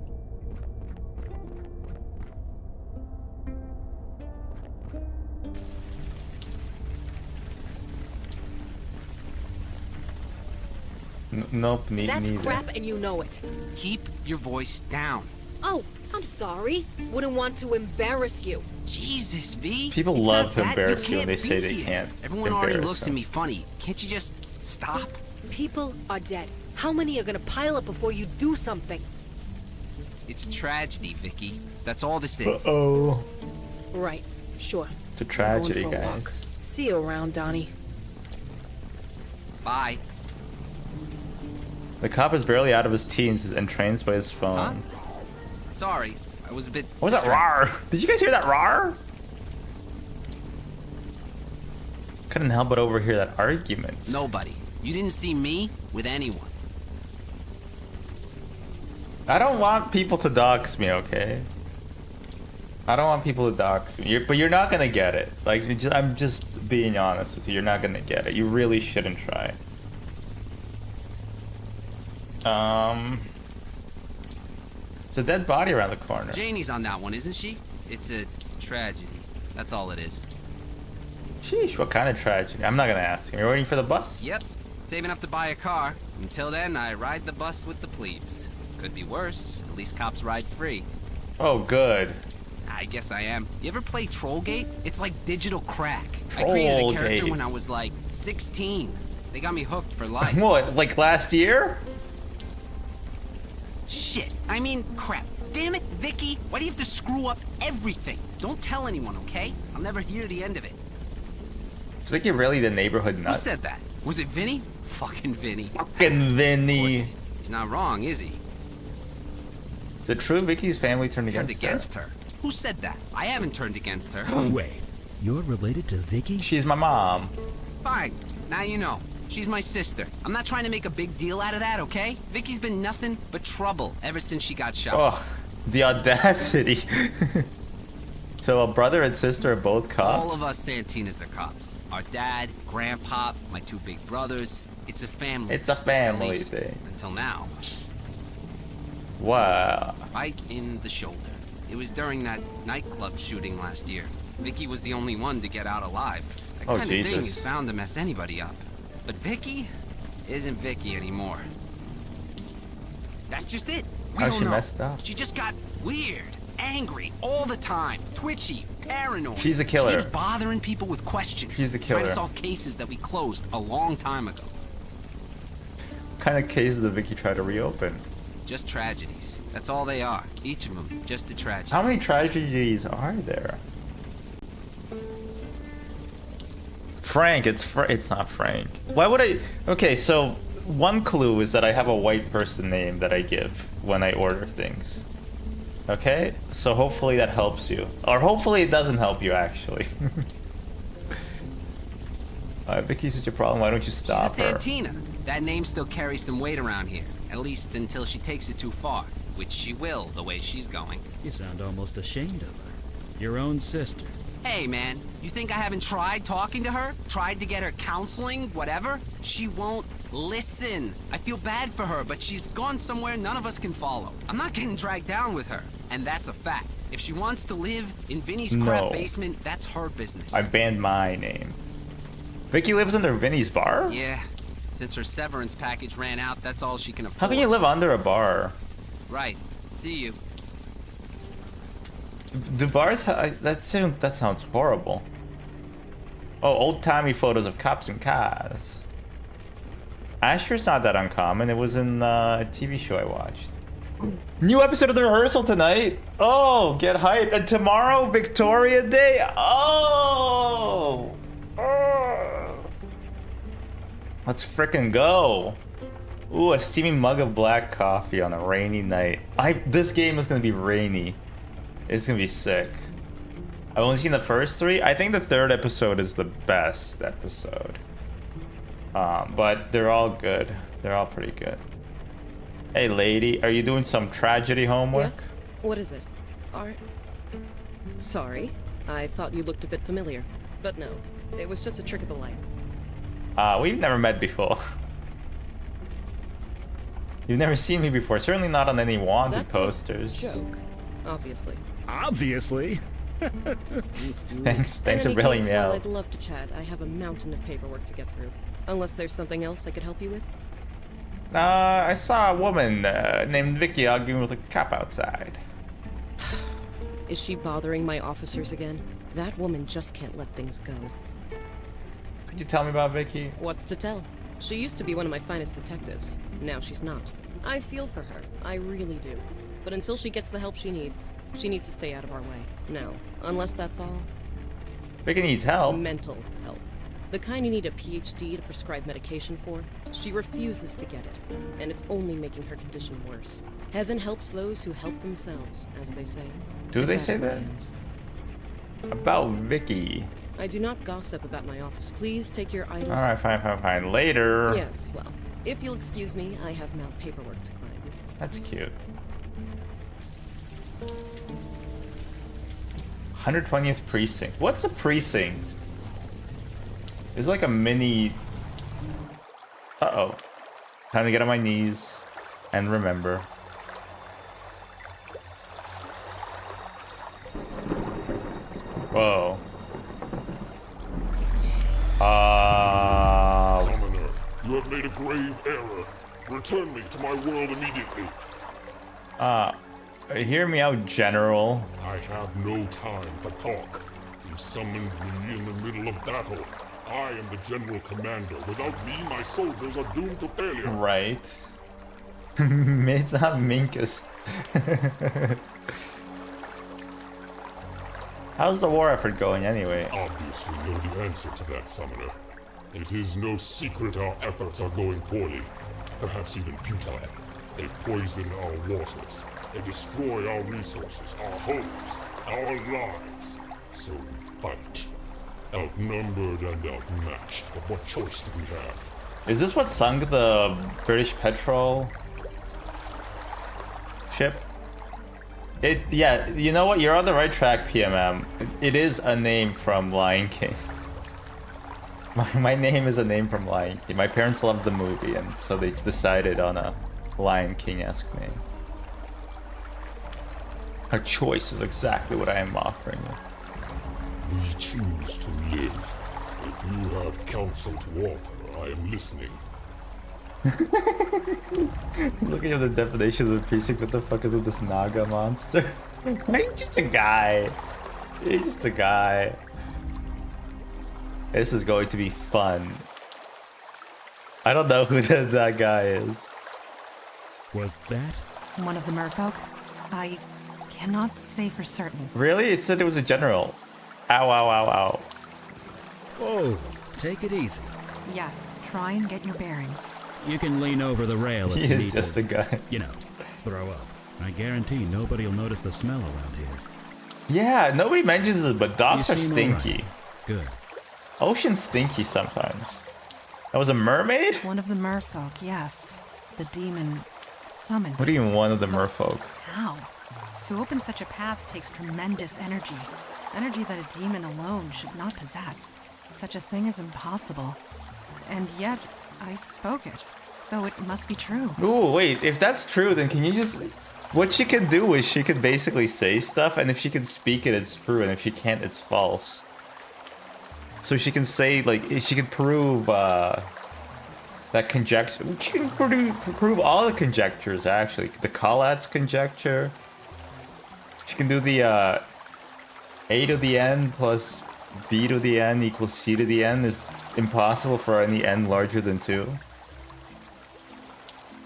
A: Nope,
E: That's
A: neither.
E: crap and you know it.
M: Keep your voice down.
E: Oh, I'm sorry. Wouldn't want to embarrass you.
M: Jesus, V.
A: People
M: It's
A: love
M: not
A: to
M: that.
A: embarrass you when
M: can't
A: they say
M: be
A: they
M: here.
A: can't
M: Everyone already
A: embarrass
M: looks
A: them.
M: at me funny. Can't you just stop?
E: People are dead. How many are gonna pile up before you do something?
M: It's a tragedy, Vicky. That's all this is.
A: Uh-oh.
E: Right, sure.
A: It's a tragedy,
E: Going for a walk.
A: guys.
E: See you around, Donnie.
M: Bye.
A: The cop is barely out of his teens and trains by his phone.
M: Huh? Sorry, I was a bit.
A: What was that rar? Did you guys hear that rar? Couldn't help but overhear that argument.
M: Nobody. You didn't see me with anyone.
A: I don't want people to dox me, okay? I don't want people to dox me. But you're not gonna get it. Like, I'm just being honest with you. You're not gonna get it. You really shouldn't try. It's a dead body around the corner.
M: Janie's on that one, isn't she? It's a tragedy. That's all it is.
A: Sheesh, what kind of tragedy? I'm not gonna ask you. You're waiting for the bus?
M: Yep. Saving up to buy a car. Until then, I ride the bus with the plebes. Could be worse. At least cops ride free.
A: Oh, good.
M: I guess I am. You ever play Trollgate? It's like digital crack. I created a character
A: Trollgate.
M: when I was like 16. They got me hooked for life.
A: What, like last year?
M: Shit. I mean, crap. Damn it, Vicky. Why do you have to screw up everything? Don't tell anyone, okay? I'll never hear the end of it.
A: Is Vicky really the neighborhood nut?
M: Who said that? Was it Vinny? Fucking Vinny.
A: Fucking Vinny.
M: Of course, he's not wrong, is he?
A: Is it true Vicky's family turned against
M: her? Who said that? I haven't turned against her.
C: Wait, you're related to Vicky?
A: She's my mom.
M: Fine. Now you know. She's my sister. I'm not trying to make a big deal out of that, okay? Vicky's been nothing but trouble ever since she got shot.
A: Oh, the audacity. So a brother and sister are both cops?
M: All of us Santinas are cops. Our dad, grandpa, my two big brothers. It's a family.
A: It's a family
M: At least,
A: thing.
M: Until now.
A: Wow.
M: Right in the shoulder. It was during that nightclub shooting last year. Vicky was the only one to get out alive. That
A: Oh,
M: kind of thing
A: Jesus.
M: is bound to mess anybody up. But Vicky isn't Vicky anymore. That's just it. We
A: How's
M: don't
A: she
M: know.
A: messed up?
M: She just got weird, angry all the time, twitchy, paranoid.
A: She's a killer.
M: She keeps bothering people with questions.
A: She's a
M: Trying
A: killer.
M: to solve cases that we closed a long time ago.
A: What kind of cases did Vicky try to reopen?
M: Just tragedies. That's all they are. Each of them, just a tragedy.
A: How many tragedies are there? Frank, it's not Frank. Why would I? Okay, so one clue is that I have a white person name that I give when I order things. Okay, so hopefully that helps you, or hopefully it doesn't help you actually. Vicky's such a problem. Why don't you stop
M: She's a
A: her?
M: Santina. That name still carries some weight around here. At least until she takes it too far. Which she will, the way she's going.
C: You sound almost ashamed of her. Your own sister.
M: Hey, man. You think I haven't tried talking to her? Tried to get her counseling? Whatever? She won't listen. I feel bad for her, but she's gone somewhere none of us can follow. I'm not getting dragged down with her. And that's a fact. If she wants to live in Vinny's crap
A: No.
M: basement, that's her business.
A: I banned my name. Vicky lives under Vinny's bar?
M: Yeah. Since her severance package ran out, that's all she can afford.
A: How can you live under a bar?
M: Right. See you.
A: Do bars that sounds horrible. Oh, old-timey photos of cops and cars. Asher's not that uncommon. It was in a TV show I watched. New episode of The Rehearsal tonight. Oh, get hyped. And tomorrow, Victoria Day. Oh. Let's frickin' go. Ooh, a steaming mug of black coffee on a rainy night. This game is gonna be rainy. It's gonna be sick. I've only seen the first three. I think the third episode is the best episode. But they're all good. They're all pretty good. Hey, lady, are you doing some tragedy homework?
N: Yes? What is it? Sorry. I thought you looked a bit familiar. But no, it was just a trick of the light.
A: We've never met before. You've never seen me before. Certainly not on any wanted
N: That's
A: posters.
N: A joke, obviously.
C: Obviously.
A: Thanks
N: In
A: for
N: any
A: bailing
N: case,
A: me
N: while
A: out.
N: I'd love to chat, I have a mountain of paperwork to get through. Unless there's something else I could help you with?
A: I saw a woman named Vicky arguing with a cop outside.
N: Is she bothering my officers again? That woman just can't let things go.
A: Could you tell me about Vicky?
N: What's to tell? She used to be one of my finest detectives. Now she's not. I feel for her. I really do. But until she gets the help she needs to stay out of our way. Now, unless that's all.
A: Vicky needs help.
N: Mental help. The kind you need a PhD to prescribe medication for. She refuses to get it, and it's only making her condition worse. Heaven helps those who help themselves, as they say.
A: Do
N: It's
A: they
N: out
A: say
N: of my
A: that?
N: hands.
A: About Vicky.
N: I do not gossip about my office. Please take your items.
A: Alright, fine. Later.
N: Yes, well, if you'll excuse me, I have Mount paperwork to climb.
A: That's cute. 120th precinct. What's a precinct? It's like a mini... Uh-oh. Time to get on my knees and remember. Whoa.
O: Summoner, you have made a grave error. Return me to my world immediately.
A: Hear me out, General.
O: I have no time for talk. You summoned me in the middle of battle. I am the General Commander. Without me, my soldiers are doomed to failure.
A: Right. It's not Minkus. How's the war effort going anyway?
O: Obviously know the answer to that, Summoner. It is no secret our efforts are going poorly. Perhaps even futile. They poison our waters. They destroy our resources, our homes, our lives. So we fight. Outnumbered and outmatched, but what choice do we have?
A: Is this what sunk the British petrol ship? Yeah, you know what? You're on the right track, PMM. It is a name from Lion King. My name is a name from Lion King. My parents loved the movie, and so they decided on a Lion King-esque name. A choice is exactly what I am offering you.
O: We choose to live. If you have counsel to offer, I am listening.
A: Looking at the definition of the precinct, what the fuck is with this Naga monster? He's just a guy. He's just a guy. This is going to be fun. I don't know who that guy is.
C: Was that?
B: One of the merfolk? I cannot say for certain.
A: Really? It said it was a general. Ow, ow, ow, ow.
C: Whoa, take it easy.
B: Yes, try and get your bearings.
C: You can lean over the rail if
A: He
C: you
A: is
C: need
A: just
C: to,
A: a guy.
C: you know, throw up. I guarantee nobody will notice the smell around here.
A: Yeah, nobody mentions it, but dogs
C: You
A: are
C: seem
A: stinky.
C: alright. Good.
A: Ocean's stinky sometimes. That was a mermaid?
B: One of the merfolk, yes. The demon summoned
A: What do
B: it.
A: you mean one of the merfolk?
B: How? To open such a path takes tremendous energy. Energy that a demon alone should not possess. Such a thing is impossible. And yet, I spoke it. So it must be true.
A: Ooh, wait, if that's true, then can you just... What she can do is she could basically say stuff, and if she can speak it, it's true, and if she can't, it's false. So she can say, like, she can prove, that conjecture... She can prove all the conjectures, actually. The Collat's conjecture. She can do the, A to the n plus B to the n equals C to the n is impossible for any n larger than 2.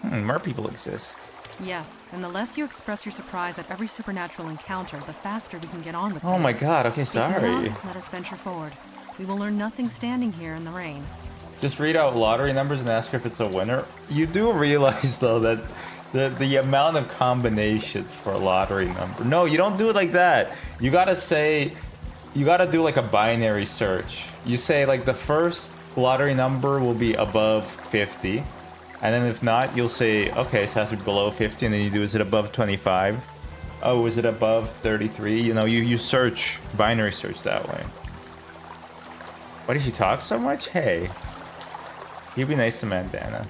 A: Mer people exist.
B: Yes, and the less you express your surprise at every supernatural encounter, the faster we can get on with
A: Oh my
B: things.
A: god, okay,
B: Speaking
A: sorry.
B: of, let us venture forward. We will learn nothing standing here in the rain.
A: Just read out lottery numbers and ask her if it's a winner. You do realize, though, that the amount of combinations for a lottery number. No, you don't do it like that. You gotta say, you gotta do like a binary search. You say, like, the first lottery number will be above 50. And then if not, you'll say, okay, so it has to be below 50. And then you do, is it above 25? Oh, is it above 33? You know, you search, binary search that way. Why does she talk so much? Hey. You be nice to Mandana.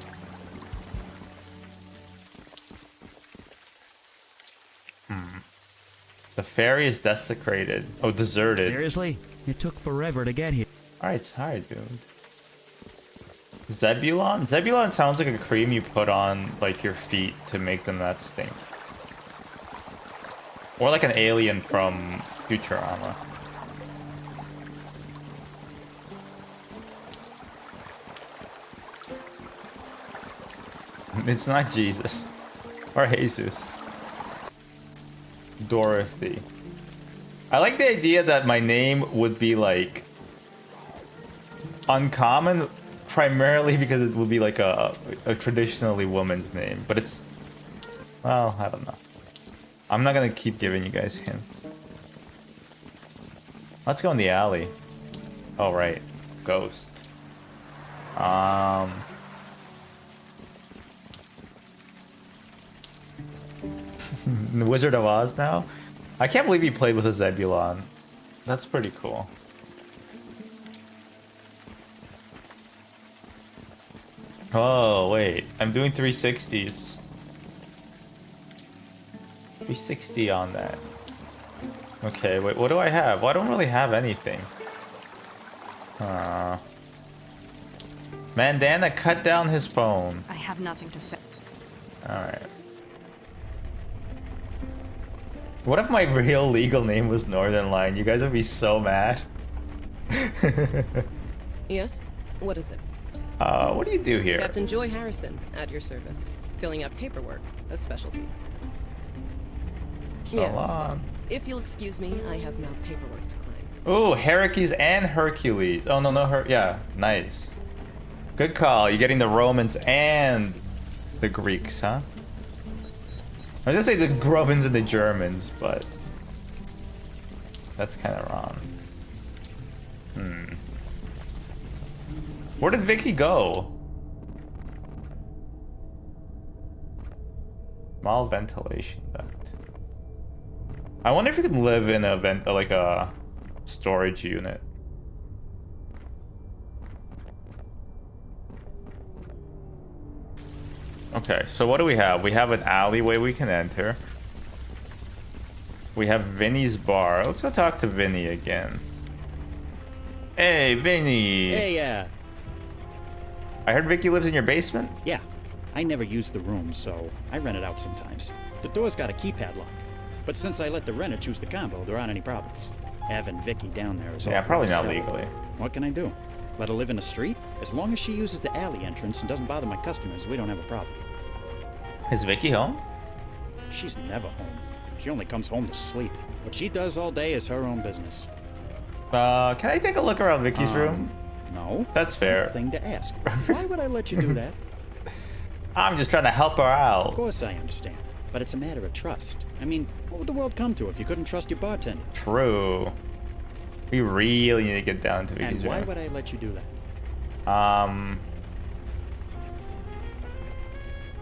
A: The ferry is desecrated. Oh, deserted.
C: Seriously? It took forever to get here.
A: Alright, dude. Zebulon? Zebulon sounds like a cream you put on, like, your feet to make them not stink. Or like an alien from Futurama. It's not Jesus. Or Jesus. Dorothy. I like the idea that my name would be like uncommon primarily because it would be like a traditionally woman's name, but it's, well, I don't know. I'm not gonna keep giving you guys hints. Let's go in the alley. Oh, right. Ghost. The Wizard of Oz now? I can't believe he played with a Zebulon. That's pretty cool. Oh, wait. I'm doing 360s. 360 on that. Okay, wait, what do I have? Well, I don't really have anything. Mandana cut down his phone.
B: I have nothing to say.
A: Alright. What if my real legal name was Northern Line? You guys would be so mad.
N: Yes? What is it?
A: What do you do here?
N: Captain Joy Harrison, at your service. Filling out paperwork, a specialty.
A: So
N: Yes.
A: long.
N: If you'll excuse me, I have now paperwork to climb.
A: Ooh, Heracles and Hercules. Oh, no, yeah, nice. Good call. You're getting the Romans and the Greeks, huh? I was gonna say the Romans and the Germans, but that's kind of wrong. Where did Vicky go? Small ventilation duct. I wonder if you can live in a like a storage unit. Okay, so what do we have? We have an alleyway we can enter. We have Vinny's bar. Let's go talk to Vinny again. Hey, Vinny.
K: Hey,
A: I heard Vicky lives in your basement?
K: Yeah. I never use the room, so I rent it out sometimes. The door's got a keypad lock. But since I let the renter choose the combo, there aren't any problems. Having Vicky down there is all.
A: Yeah, probably not
K: so
A: legally.
K: What can I do? Let her live in the street? As long as she uses the alley entrance and doesn't bother my customers, we don't have a problem.
A: Is Vicky home?
K: She's never home. She only comes home to sleep. What she does all day is her own business.
A: Can I take a look around Vicky's room?
K: No.
A: That's fair.
K: Thing to ask. Why would I let you do that?
A: I'm just trying to help her out.
K: Of course I understand. But it's a matter of trust. I mean, what would the world come to if you couldn't trust your bartender?
A: True. We really need to get down to Vicky's
K: And why
A: room.
K: would I let you do that?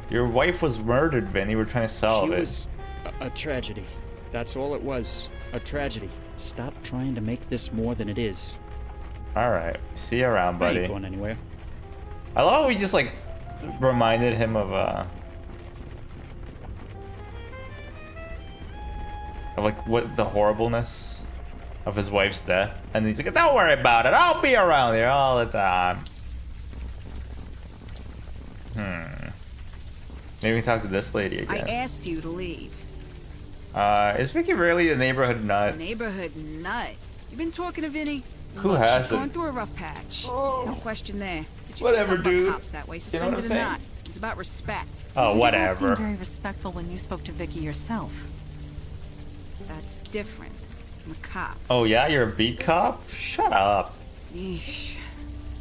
A: Your wife was murdered, Vinny. We're trying to solve it.
K: She was a tragedy. That's all it was. A tragedy. Stop trying to make this more than it is.
A: Alright. See you around,
K: I
A: buddy.
K: ain't going anywhere.
A: I love how we just, like, reminded him of, like, what the horribleness of his wife's death. And he's like, don't worry about it. I'll be around here all the time. Maybe we can talk to this lady
I: I
A: again.
I: asked you to leave.
A: Is Vicky really a neighborhood nut?
I: Neighborhood nut. You been talking to Vinny?
A: Who
I: Look,
A: hasn't?
I: She's going through a rough patch. No question there. But you
A: Whatever,
I: can't talk about
A: dude.
I: Cops that way.
A: You know what I'm
I: Suspended or
A: saying?
I: not. It's about respect.
A: Oh,
B: You did not
A: whatever.
B: seem very respectful when you spoke to Vicky yourself.
I: That's different. I'm a cop.
A: Oh yeah, you're a beat cop? Shut up.
I: Yeesh.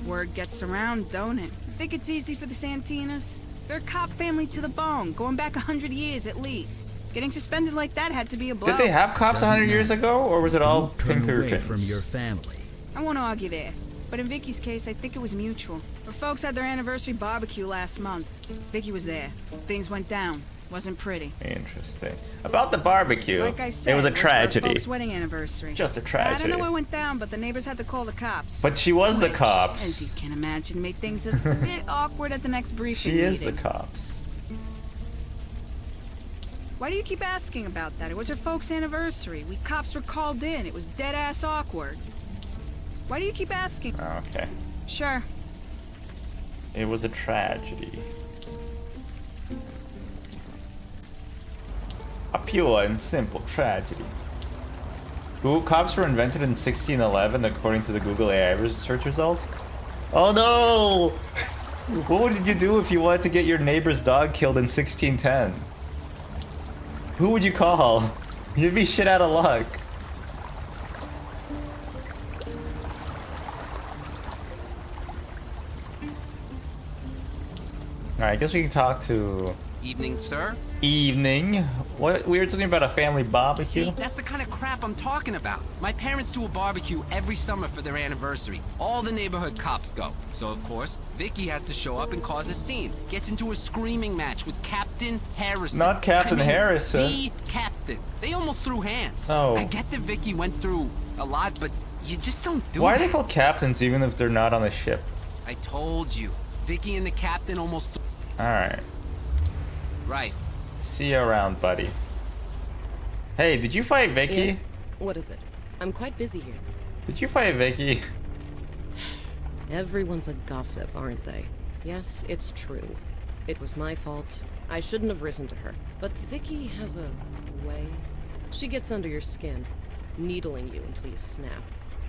I: Word gets around, don't it? You think it's easy for the Santinas? They're a cop family to the bone, going back 100 years at least. Getting suspended like that had to be a blow.
A: Did they have cops 100 years ago, or was it all
C: Turn away
A: Pinkertons?
C: from your family.
I: I won't argue there. But in Vicky's case, I think it was mutual. Her folks had their anniversary barbecue last month. Vicky was there. Things went down. Wasn't pretty.
A: Interesting. About the barbecue,
I: Like I said,
A: it was a
I: Her
A: tragedy.
I: folks' wedding anniversary.
A: Just a
I: I
A: tragedy.
I: don't know what went down, but the neighbors had to call the cops.
A: But she was the
I: Which,
A: cops.
I: As you can imagine, made things a bit awkward at the next briefing
A: She is the
I: meeting.
A: cops.
I: Why do you keep asking about that? It was her folks' anniversary. We cops were called in. It was dead-ass awkward. Why do you keep asking?
A: Okay.
I: Sure.
A: It was a tragedy. A pure and simple tragedy. Google cops were invented in 1611 according to the Google AI search result. Oh no! What would you do if you wanted to get your neighbor's dog killed in 1610? Who would you call? You'd be shit out of luck. Alright, I guess we can talk to...
M: Evening, sir.
A: Evening. What? We were talking about a family barbecue?
M: See, that's the kind of crap I'm talking about. My parents do a barbecue every summer for their anniversary. All the neighborhood cops go. So, of course, Vicky has to show up and cause a scene. Gets into a screaming match with Captain Harrison.
A: Not Captain Harrison.
M: The captain. They almost threw hands.
A: Oh.
M: I get that Vicky went through a lot, but you just don't do
A: Why
M: that.
A: are they called captains even if they're not on the ship?
M: I told you. Vicky and the captain almost...
A: Alright.
M: Right.
A: See you around, buddy. Hey, did you fight Vicky?
N: Yes? What is it? I'm quite busy here.
A: Did you fight Vicky?
N: Everyone's a gossip, aren't they? Yes, it's true. It was my fault. I shouldn't have risen to her. But Vicky has a way. She gets under your skin, needling you until you snap.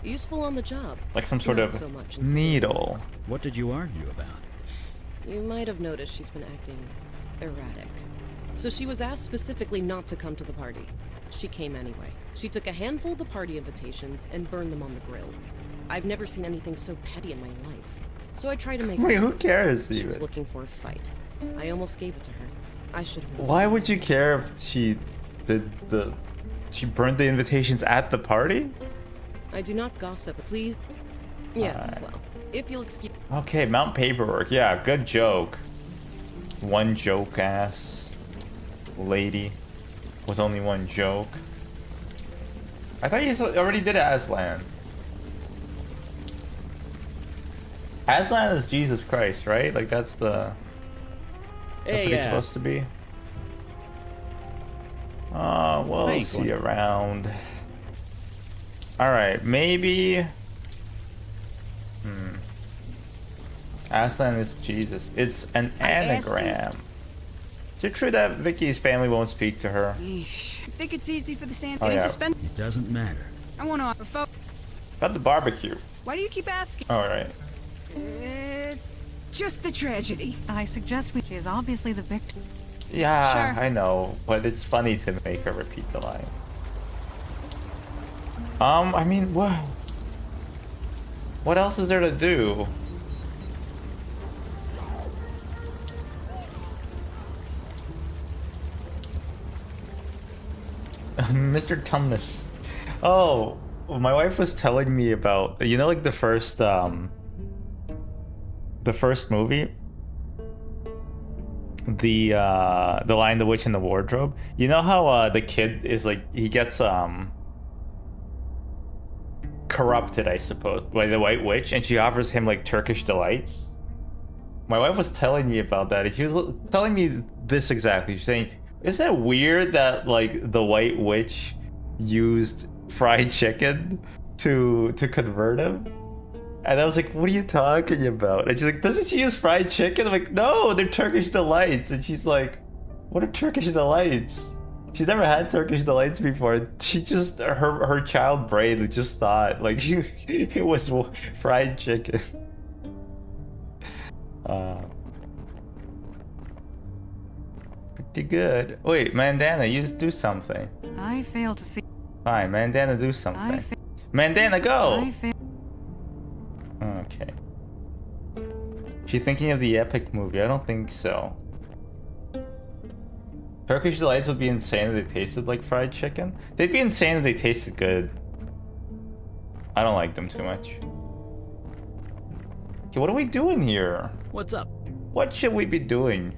N: Useful on the job.
A: Like some sort
N: Not
A: of
N: so much in
A: needle.
C: What did you argue about?
N: You might have noticed she's been acting erratic. So she was asked specifically not to come to the party. She came anyway. She took a handful of the party invitations and burned them on the grill. I've never seen anything so petty in my life. So I tried to make
A: Wait,
N: her.
A: who cares
N: She
A: even?
N: was looking for a fight. I almost gave it to her. I should have known.
A: Why would you care if she did she burned the invitations at the party?
N: I do not gossip, please. Yes,
A: Alright.
N: well, if you'll excuse.
A: Okay, Mount Paperwork. Yeah, good joke. One joke ass lady with only one joke. I thought you already did Aslan. Aslan is Jesus Christ, right? Like that's what he's supposed to be. Oh, well,
K: I ain't
A: see
K: going.
A: you around. Alright, maybe... Aslan is Jesus. It's an anagram. Is it true that Vicky's family won't speak to her?
I: Eesh. I think it's easy for the sand
A: Oh,
I: getting
A: yeah.
I: suspended.
C: It doesn't matter.
I: I want to offer folk.
A: About the barbecue.
I: Why do you keep asking?
A: Alright.
I: It's just a tragedy.
B: I suggest she is obviously the victim.
A: Yeah,
I: Sure.
A: I know, but it's funny to make her repeat the line. I mean, what else is there to do? Mr. Tumnus. Oh, my wife was telling me about, you know, like the first movie, the Lion, the Witch, and the Wardrobe. You know how the kid is like, he gets corrupted, I suppose, by the White Witch, and she offers him like Turkish delights. My wife was telling me about that, and she was telling me this exactly. She's saying, isn't it weird that like the White Witch used fried chicken to convert him? And I was like, what are you talking about? And she's like, doesn't she use fried chicken? I'm like, no, they're Turkish delights. And she's like, what are Turkish delights? She's never had Turkish delights before. She just, her child brain just thought like it was fried chicken. Pretty good. Wait, Mandana, you do something.
B: I fail to see.
A: Fine, Mandana, do something. Mandana, go!
B: I fail.
A: Okay. She thinking of the epic movie? I don't think so. Turkish delights would be insane if they tasted like fried chicken. They'd be insane if they tasted good. I don't like them too much. Okay, what are we doing here?
C: What's up?
A: What should we be doing?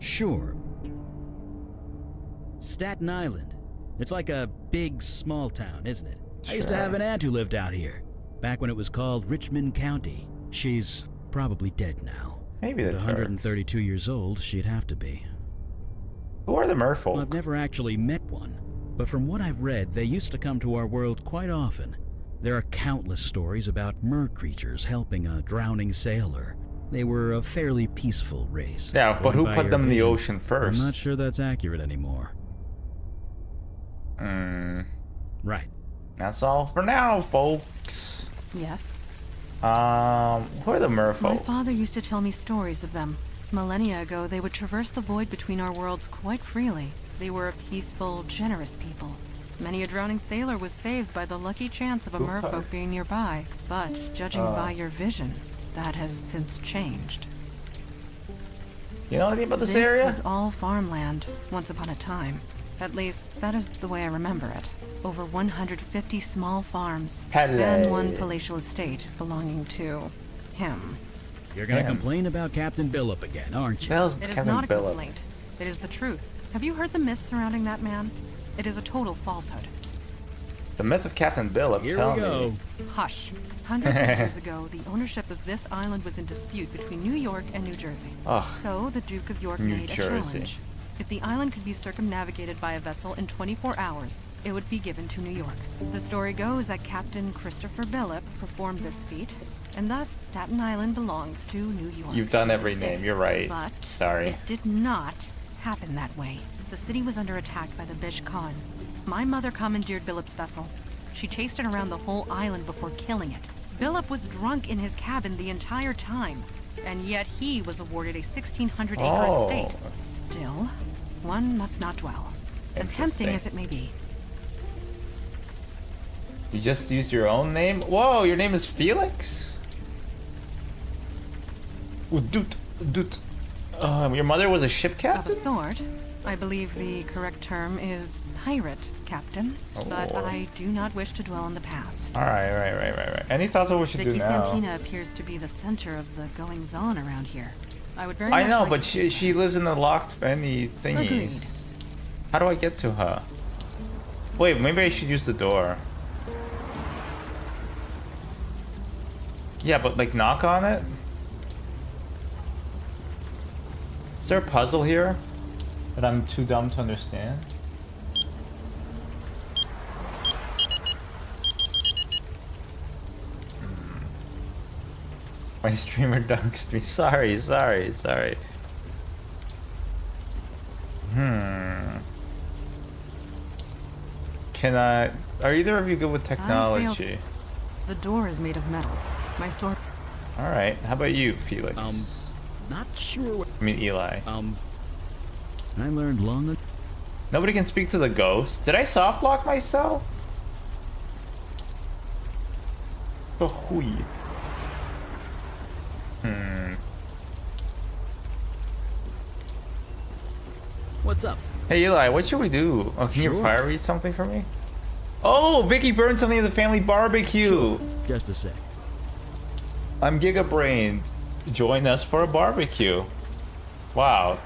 C: Sure. Staten Island. It's like a big, small town, isn't it? I used to have an aunt who lived out here, back when it was called Richmond County. She's probably dead now.
A: Maybe
C: At
A: the
C: 132 years old, she'd have to be.
A: Who are the merfolk?
C: Well, I've never actually met one, but from what I've read, they used to come to our world quite often. There are countless stories about mer creatures helping a drowning sailor. They were a fairly peaceful race.
A: Yeah, but
C: Going
A: who
C: by
A: put
C: your
A: them in the
C: vision,
A: ocean first?
C: I'm not sure that's accurate anymore. Right.
A: That's all for now, folks.
B: Yes.
A: Who are the
B: My
A: merfolk?
B: father used to tell me stories of them. Millennia ago, they would traverse the void between our worlds quite freely. They were a peaceful, generous people. Many a drowning sailor was saved by the lucky chance of a merfolk being nearby. But, judging by your vision, that has since changed.
A: You know anything about this
B: This
A: area?
B: was all farmland, once upon a time. At least, that is the way I remember it. Over 150 small farms, and one palatial estate belonging to him.
C: You're gonna complain about Captain Billup again, aren't you?
B: It is not a complaint. It is the truth. Have you heard the myth surrounding that man? It is a total falsehood.
A: The myth of Captain Billup.
C: Here
A: tell
C: we go.
A: me.
B: Hush. Hundreds of years ago, the ownership of this island was in dispute between New York and New Jersey.
A: Ugh.
B: So the Duke of York
A: New
B: made a
A: Jersey.
B: challenge. If the island could be circumnavigated by a vessel in 24 hours, it would be given to New York. The story goes that Captain Christopher Billup performed this feat, and thus Staten Island belongs to New York.
A: You've done
B: to
A: every
B: this day.
A: name. You're right.
B: But
A: Sorry.
B: it did not happen that way. The city was under attack by the Bish Khan. My mother commandeered Billup's vessel. She chased it around the whole island before killing it. Billup was drunk in his cabin the entire time, and yet he was awarded a 1,600-acre
A: Oh.
B: estate. Still, one must not dwell, as tempting as it may be.
A: You just used your own name? Whoa, your name is Felix? Ooh, doot, doot. Your mother was a ship
B: Of a
A: captain?
B: sort. I believe the correct term is pirate captain, but
A: Oh.
B: I do not wish to dwell on the past.
A: Alright, right. Any thoughts on what we should
B: Vicky
A: do now?
B: Santina appears to be the center of the goings-on around here. I would very
A: I
B: much
A: know,
B: like
A: but
B: to
A: she lives in the locked any thingies.
B: Agreed.
A: How do I get to her? Wait, maybe I should use the door. Yeah, but like knock on it? Is there a puzzle here that I'm too dumb to understand? My streamer dunked me. Sorry. Can I... Are either of you good with
B: I failed.
A: technology?
B: The door is made of metal. My sword.
A: Alright, how about you, Felix?
C: Not sure what...
A: I mean, Eli.
C: I learned long ago...
A: Nobody can speak to the ghost. Did I soft lock myself? Oh, hui.
C: What's up?
A: Hey, Eli, what should we do? Oh, can you
C: Sure.
A: fire read something for me? Oh, Vicky burned something at the family barbecue.
C: Just a sec.
A: I'm Gigabrained. Join us for a barbecue. Wow.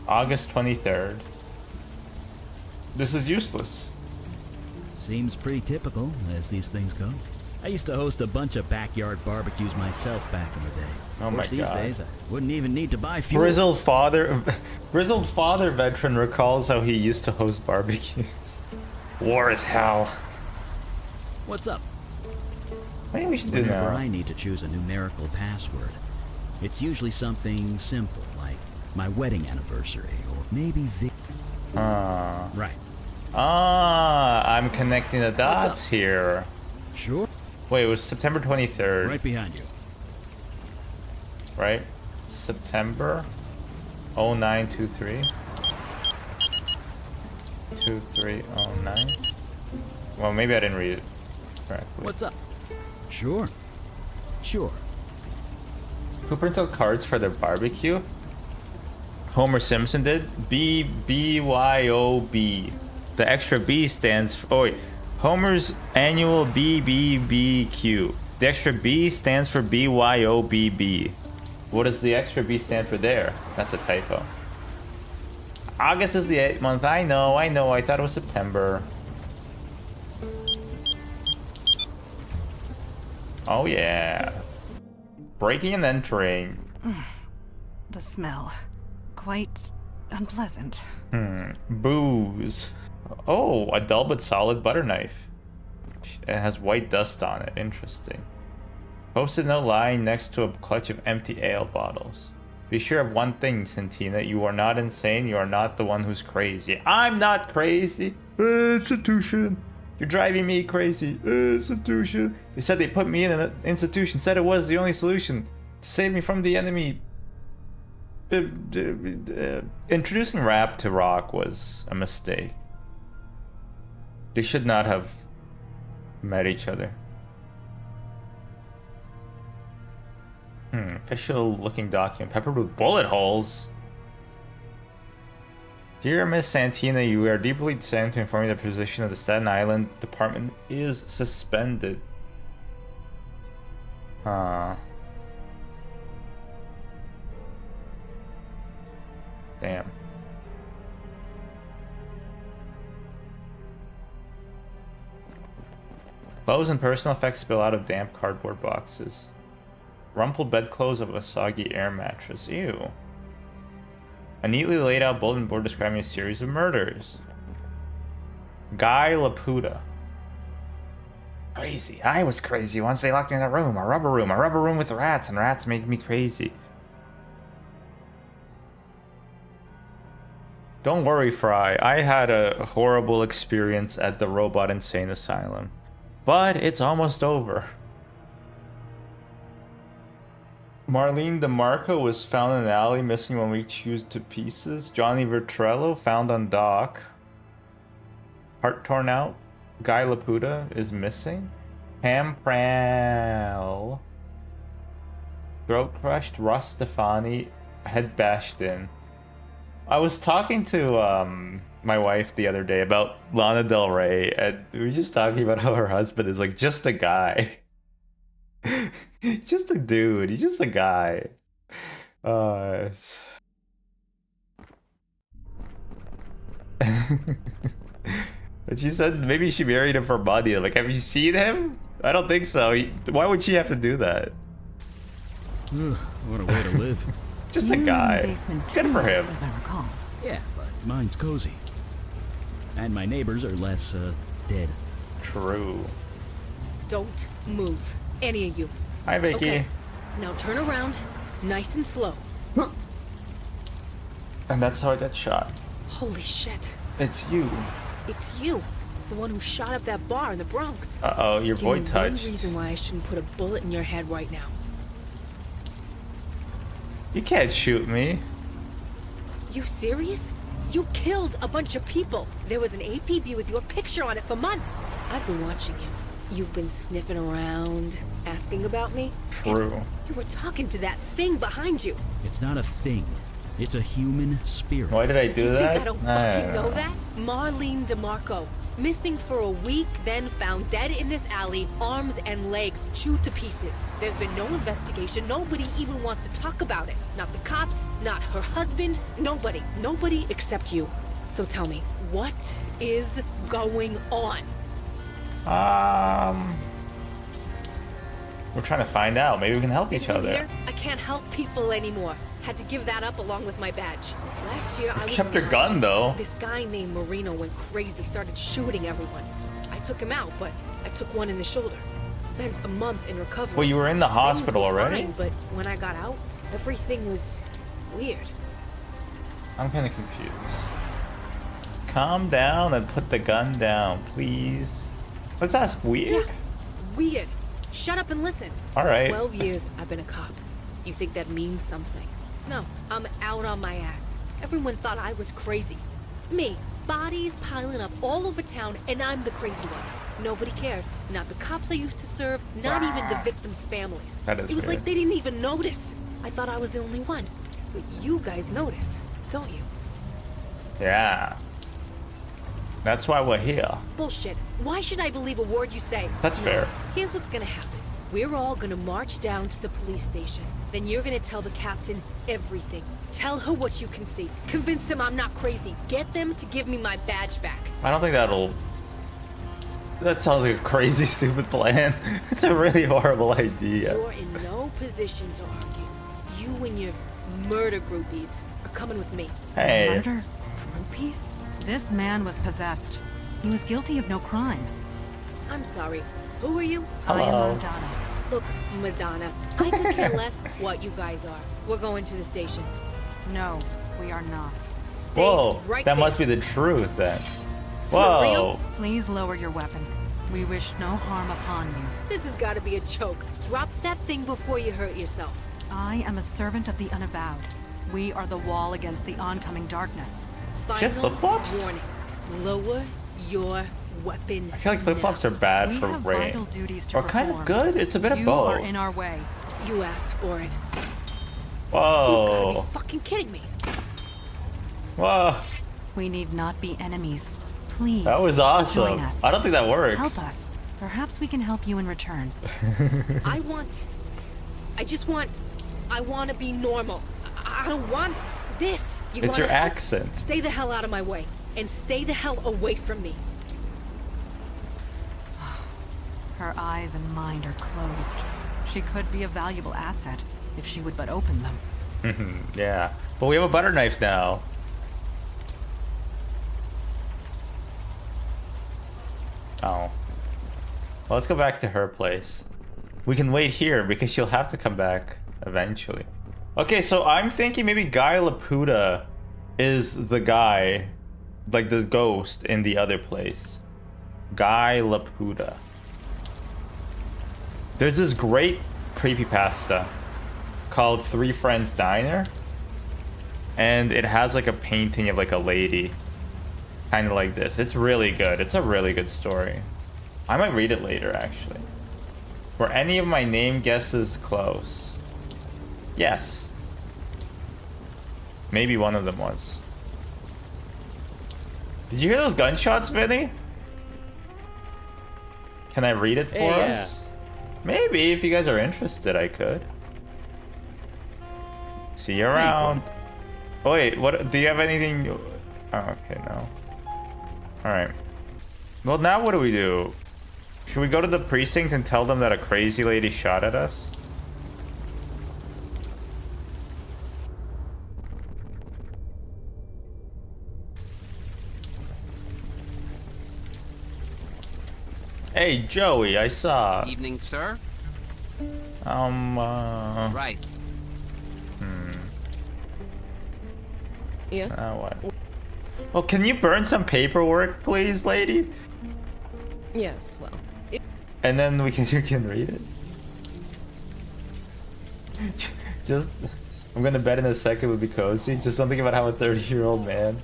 A: August 23rd. This is useless.
C: Seems pretty typical, as these things go. I used to host a bunch of backyard barbecues myself back in the day.
A: Oh
C: Of
A: my
C: course, these
A: God.
C: days, I wouldn't even need to buy fuel.
A: Grizzled father veteran recalls how he used to host barbecues. War is hell.
C: What's up?
A: Maybe we should do
C: Whenever
A: now.
C: I need to choose a numerical password, it's usually something simple, like my wedding anniversary, or maybe Right.
A: I'm connecting the dots here.
C: Sure.
A: Wait, it was September 23rd.
C: Right behind you.
A: Right? September 0923. 2309. Well, maybe I didn't read it correctly.
C: What's up? Sure.
A: Who prints out cards for their barbecue? Homer Simpson did. BBYOB. The extra B stands for... Oh, wait. Homer's annual BBBQ. The extra B stands for BYOBB. What does the extra B stand for there? That's a typo. August is the 8th month. I know. I thought it was September. Oh, yeah. Breaking and entering.
B: The smell. Quite unpleasant.
A: Booze. Oh, a dull but solid butter knife. It has white dust on it. Interesting. Post-it note lying next to a clutch of empty ale bottles. Be sure of one thing, Santina. You are not insane. You are not the one who's crazy. I'm not crazy. Institution. You're driving me crazy. Institution. They said they put me in an institution. Said it was the only solution to save me from the enemy. Introducing rap to rock was a mistake. They should not have met each other. Official looking document. Peppered with bullet holes. Dear Miss Santina, you are deeply saddened to inform you that the position of the Staten Island Department is suspended. Damn. Clothes and personal effects spill out of damp cardboard boxes. Rumpled bedclothes of a soggy air mattress. Ew. A neatly laid out bulletin board describing a series of murders. Guy Laputa. Crazy. I was crazy once they locked me in a rubber room with rats, and rats made me crazy. Don't worry, Fry. I had a horrible experience at the Robot Insane Asylum. But it's almost over. Marlene DeMarco was found in an alley, missing 1 week, chewed to pieces. Johnny Vitrello found on dock. Heart torn out. Guy Laputa is missing. Pam Pral. Throat crushed. Russ Stefani. Head bashed in. I was talking to my wife the other day about Lana Del Rey, and we were just talking about how her husband is like just a guy. Just a dude. He's just a guy. But she said maybe she married him for money. Like, have you seen him? I don't think so. Why would she have to do that?
C: What a way to live.
A: Just a guy. Good for him.
B: As I recall.
C: Yeah, but mine's cozy. And my neighbors are less, dead.
A: True.
P: Don't move. Any of you.
A: Hi, Vicky.
P: Okay. Now turn around, nice and slow.
A: And that's how I got shot.
P: Holy shit.
A: It's you.
P: It's you. The one who shot up that bar in the Bronx.
A: Uh-oh, your boy
P: Give me
A: touched.
P: one reason why I shouldn't put a bullet in your head right now.
A: You can't shoot me.
P: You serious? You killed a bunch of people. There was an APB with your picture on it for months. I've been watching you. You've been sniffing around, asking about me.
A: True.
P: You were talking to that thing behind you.
C: It's not a thing. It's a human spirit.
A: Why did I do
P: You
A: that?
P: think I don't fucking know that? Marlene DeMarco. Missing for a week, then found dead in this alley, arms and legs chewed to pieces. There's been no investigation. Nobody even wants to talk about it. Not the cops, not her husband, nobody. Nobody except you. So tell me, what is going on?
A: We're trying to find out. Maybe we can help each other.
P: Here, I can't help people anymore. Had to give that up along with my badge. Last year, I was
A: kept your gun, though.
P: This guy named Marino went crazy, started shooting everyone. I took him out, but I took one in the shoulder. Spent a month in recovery.
A: Well, you were in the
P: Things
A: hospital
P: were
A: already?
P: fine, but when I got out, everything was weird.
A: I'm kind of confused. Calm down and put the gun down, please. Let's ask weird.
P: Yeah, weird. Shut up and listen.
A: All right.
P: 12 years I've been a cop. You think that means something? No, I'm out on my ass. Everyone thought I was crazy. Me, bodies piling up all over town, and I'm the crazy one. Nobody cared. Not the cops I used to serve, not even the victims' families.
A: That is
P: It was
A: weird.
P: like they didn't even notice. I thought I was the only one. But you guys notice, don't you?
A: Yeah. That's why we're here.
P: Bullshit. Why should I believe a word you say?
A: That's fair.
P: Here's what's gonna happen. We're all gonna march down to the police station. Then you're gonna tell the captain everything. Tell her what you can see. Convince them I'm not crazy. Get them to give me my badge back.
A: I don't think that'll... That sounds like a crazy, stupid plan. It's a really horrible idea.
P: You're in no position to argue. You and your murder groupies are coming with me.
A: Hey.
B: Murder? Groupies? This man was possessed. He was guilty of no crime.
P: I'm sorry. Who are you?
B: I am
A: Hello.
B: Madonna.
P: Look, Madonna, I could care less what you guys are. We're going to the station.
B: No, we are not.
P: Stay
A: Whoa,
P: right
A: that
P: there.
A: must be the truth then.
P: For
A: Whoa.
P: real?
B: Please lower your weapon. We wish no harm upon you.
P: This has got to be a joke. Drop that thing before you hurt yourself.
B: I am a servant of the unavowed. We are the wall against the oncoming darkness.
A: She have
P: Final
A: flip-flops?
P: warning. Lower your weapon.
A: I feel like flip-flops are bad
B: We
A: for
B: have
A: rain.
B: vital duties to
A: Or kind of
B: perform.
A: good. It's a bit of
B: You
A: both.
B: are in our way.
P: You asked for it.
A: Whoa.
P: You gotta be fucking kidding me.
A: Whoa.
B: We need not be enemies. Please.
A: That was awesome.
B: Join us.
A: I don't think that works.
B: Help us. Perhaps we can help you in return.
P: I want to be normal. I don't want this.
A: It's your accent.
P: Stay the hell out of my way. And stay the hell away from me.
B: Her eyes and mind are closed. She could be a valuable asset if she would but open them.
A: Yeah. But we have a butter knife now. Oh. Well, let's go back to her place. We can wait here because she'll have to come back eventually. Okay, so I'm thinking maybe Guy Laputa is the guy, like the ghost in the other place. Guy Laputa. There's this great creepypasta called Three Friends Diner. And it has like a painting of like a lady. Kind of like this. It's really good. It's a really good story. I might read it later, actually. Were any of my name guesses close? Yes. Maybe one of them was. Did you hear those gunshots, Vinny? Can I read it for us? Maybe, if you guys are interested, I could. See you around. Oh, wait, what? Do you have anything? Oh, okay, no. Alright. Well, now what do we do? Should we go to the precinct and tell them that a crazy lady shot at us? Hey, Joey, I saw...
M: Evening, sir.
A: Right.
N: Yes?
A: What? Well, can you burn some paperwork, please, lady?
N: Yes, well...
A: And then you can read it. Just... I'm gonna bet in a second would be cozy. Just something about how a 30-year-old man...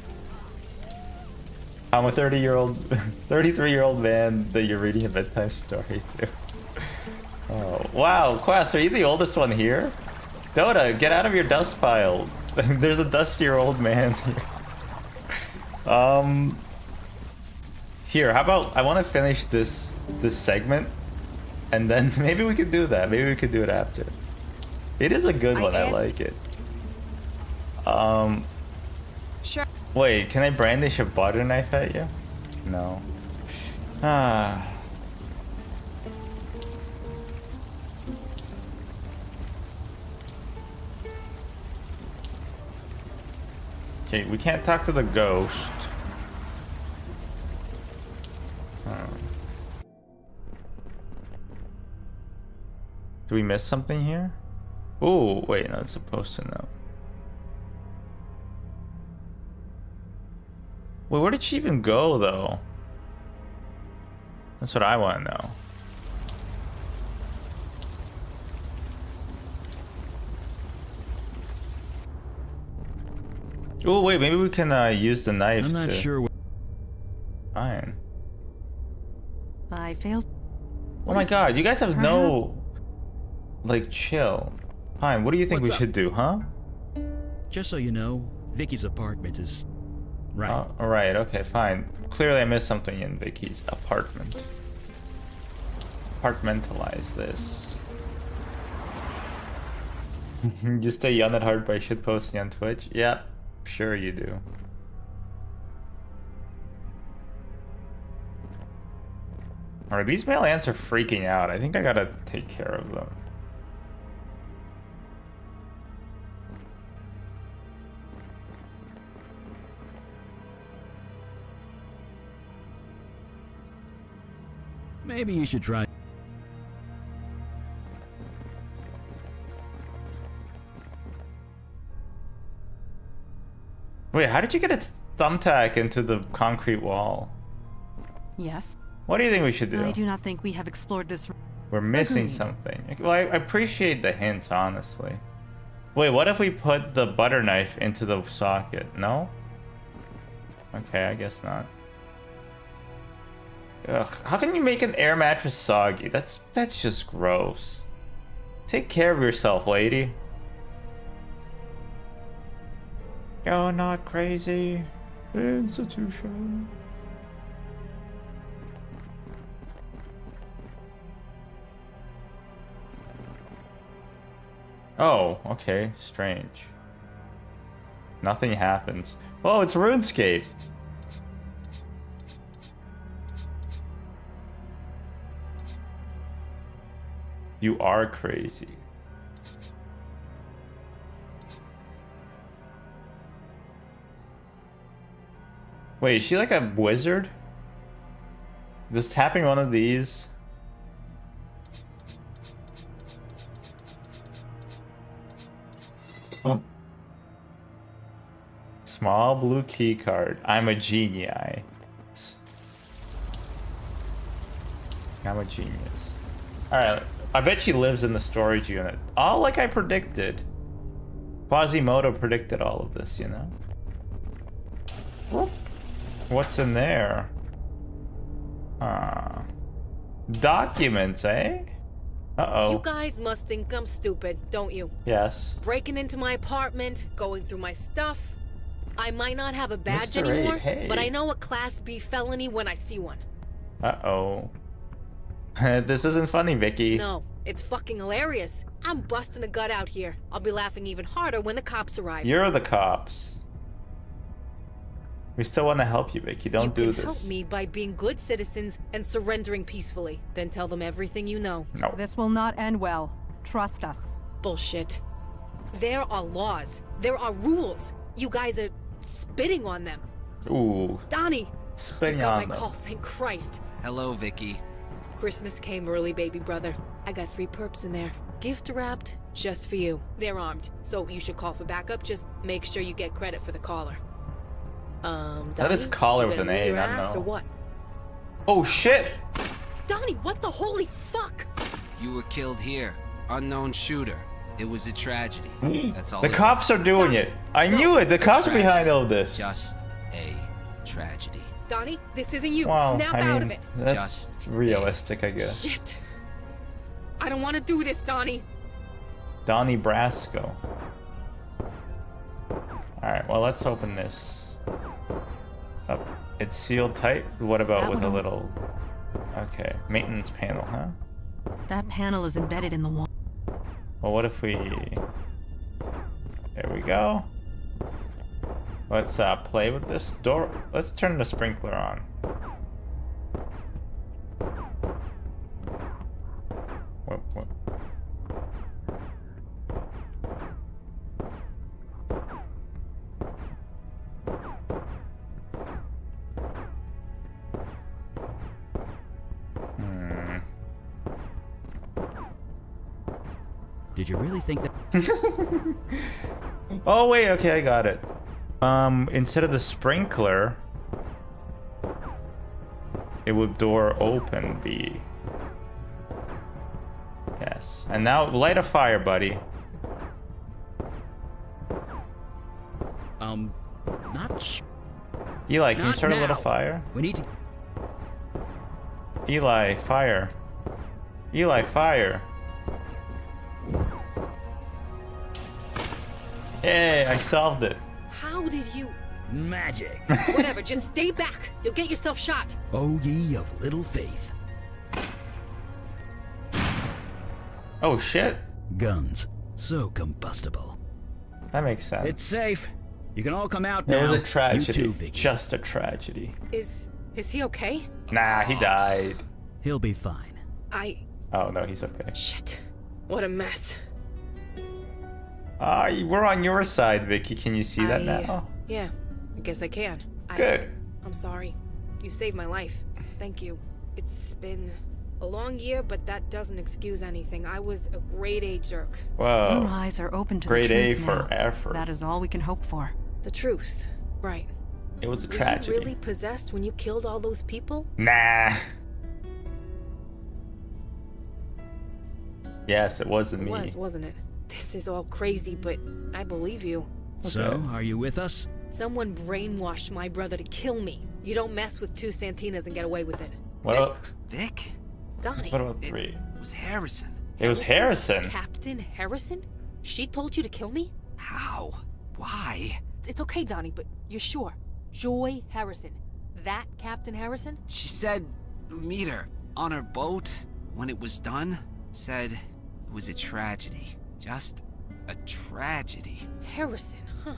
A: I'm a 33-year-old man that you're reading a bedtime story to. Oh, wow, Quest, are you the oldest one here? Dota, get out of your dust pile. There's a dustier old man here. Here, how about I want to finish this segment, and then maybe we could do that. Maybe we could do it after. It is a good one. I like it.
I: Sure.
A: Wait, can I brandish a butter knife at you? No. Ah. Okay, we can't talk to the ghost. Do we miss something here? Oh, wait, no, it's supposed to know. Wait, where did she even go, though? That's what I want to know. Oh, wait, maybe we can use the knife
C: I'm not sure.
A: Fine.
B: I failed.
A: Oh my god, you guys have no... Like, chill. Fine, what do you think we should do, huh?
C: Just so you know, Vicky's apartment is... Right.
A: Alright, okay, fine. Clearly I missed something in Vicky's apartment. Compartmentalize this. You stay young at heart by shitposting on Twitch? Yep, sure you do. Alright, these male ants are freaking out. I think I gotta take care of them.
C: Maybe you should try.
A: Wait, how did you get its thumbtack into the concrete wall?
B: Yes.
A: What do you think we should do?
B: I do not think we have explored this.
A: We're missing
B: Agreed.
A: something. Well, I appreciate the hints, honestly. Wait, what if we put the butter knife into the socket? No? Okay, I guess not. Ugh, how can you make an air mattress soggy? That's just gross. Take care of yourself, lady. You're not crazy. Institution. Oh, okay. Strange. Nothing happens. Oh, it's RuneScape. You are crazy. Wait, is she like a wizard? Does tapping one of these... Oh. Small blue key card. I'm a genius. I'm a genius. Alright, I bet she lives in the storage unit. Oh, like I predicted. Quasimodo predicted all of this, you know? What's in there? Documents, eh? Uh-oh.
P: You guys must think I'm stupid, don't you?
A: Yes.
P: Breaking into my apartment, going through my stuff. I might not have a badge
A: Mr.
P: anymore,
A: 8, hey.
P: but I know a Class B felony when I see one.
A: Uh-oh. This isn't funny, Vicky.
P: No, it's fucking hilarious. I'm busting a gut out here. I'll be laughing even harder when the cops arrive.
A: You're the cops. We still want to help you, Vicky. Don't do
P: You
A: this.
P: can help me by being good citizens and surrendering peacefully. Then tell them everything you know.
A: No.
B: This will not end well. Trust us.
P: Bullshit. There are laws. There are rules. You guys are spitting on them.
A: Ooh.
P: Donnie.
A: Spitting
P: I got
A: on
P: my
A: them.
P: call, thank Christ.
M: Hello, Vicky.
P: Christmas came early, baby brother. I got 3 perps in there. Gift wrapped just for you. They're armed, so you should call for backup. Just make sure you get credit for the collar.
A: That is collar
P: you
A: with
P: gonna
A: an
P: move
A: A,
P: your
A: not
P: ass
A: no.
P: or what?
A: Oh shit!
P: Donnie, what the holy fuck?
M: You were killed here. Unknown shooter. It was a tragedy. That's all.
A: The
M: it
A: cops
M: was.
A: are doing it. I knew it. The cops are behind all this.
M: Just a tragedy.
P: Donnie, this isn't you.
A: Wow,
P: Snap
A: I
P: out
A: mean,
P: of it.
A: that's realistic, I guess.
P: Shit. I don't want to do this, Donnie.
A: Donnie Brasco. Alright, well, let's open this up. It's sealed tight? What about with a little... Okay, maintenance panel, huh?
B: That panel is embedded in the wall.
A: Well, what if we... There we go. Let's play with this door. Let's turn the sprinkler on. What?
C: Did you really think that?
A: Oh wait, okay, I got it. Instead of the sprinkler, it would door open be. Yes. And now light a fire, buddy.
C: Not sure.
A: Eli, can you
C: Not
A: start a little
C: now.
A: fire?
C: We need to.
A: Eli, fire. Eli, fire. Hey, I solved it.
P: How did you...
C: Magic.
P: Whatever, just stay back. You'll get yourself shot.
C: O ye of little faith.
A: Oh shit.
C: Guns. So combustible.
A: That makes sense.
C: It's safe. You can all come out
A: It
C: now.
A: was a tragedy.
C: You too, Vicky.
A: Just a tragedy.
P: Is he okay?
A: Nah, he died.
C: He'll be fine.
A: Oh no, he's okay.
P: Shit. What a mess.
A: We're on your side, Vicky. Can you see that now?
P: Yeah, I guess I can.
A: Good.
P: I'm sorry. You saved my life. Thank you. It's been a long year, but that doesn't excuse anything. I was a grade A jerk.
A: Whoa.
B: Your eyes are open to
A: Grade
B: the
A: A
B: truth now.
A: for effort.
B: That is all we can hope for.
P: The truth. Right.
A: It was a
P: Were
A: tragedy.
P: you really possessed when you killed all those people?
A: Nah. Yes, it wasn't
P: It
A: me.
P: was, wasn't it? This is all crazy, but I believe you.
C: So, are you with us?
P: Someone brainwashed my brother to kill me. You don't mess with 2 Santinas and get away with it.
A: What about
M: Vic?
P: Donnie.
A: What about 3?
M: It was Harrison.
A: It was Harrison.
P: Captain Harrison? She told you to kill me?
M: How? Why?
P: It's okay, Donnie, but you're sure? Joy Harrison. That Captain Harrison?
M: She said meet her on her boat when it was done. Said it was a tragedy. Just a tragedy.
P: Harrison, huh?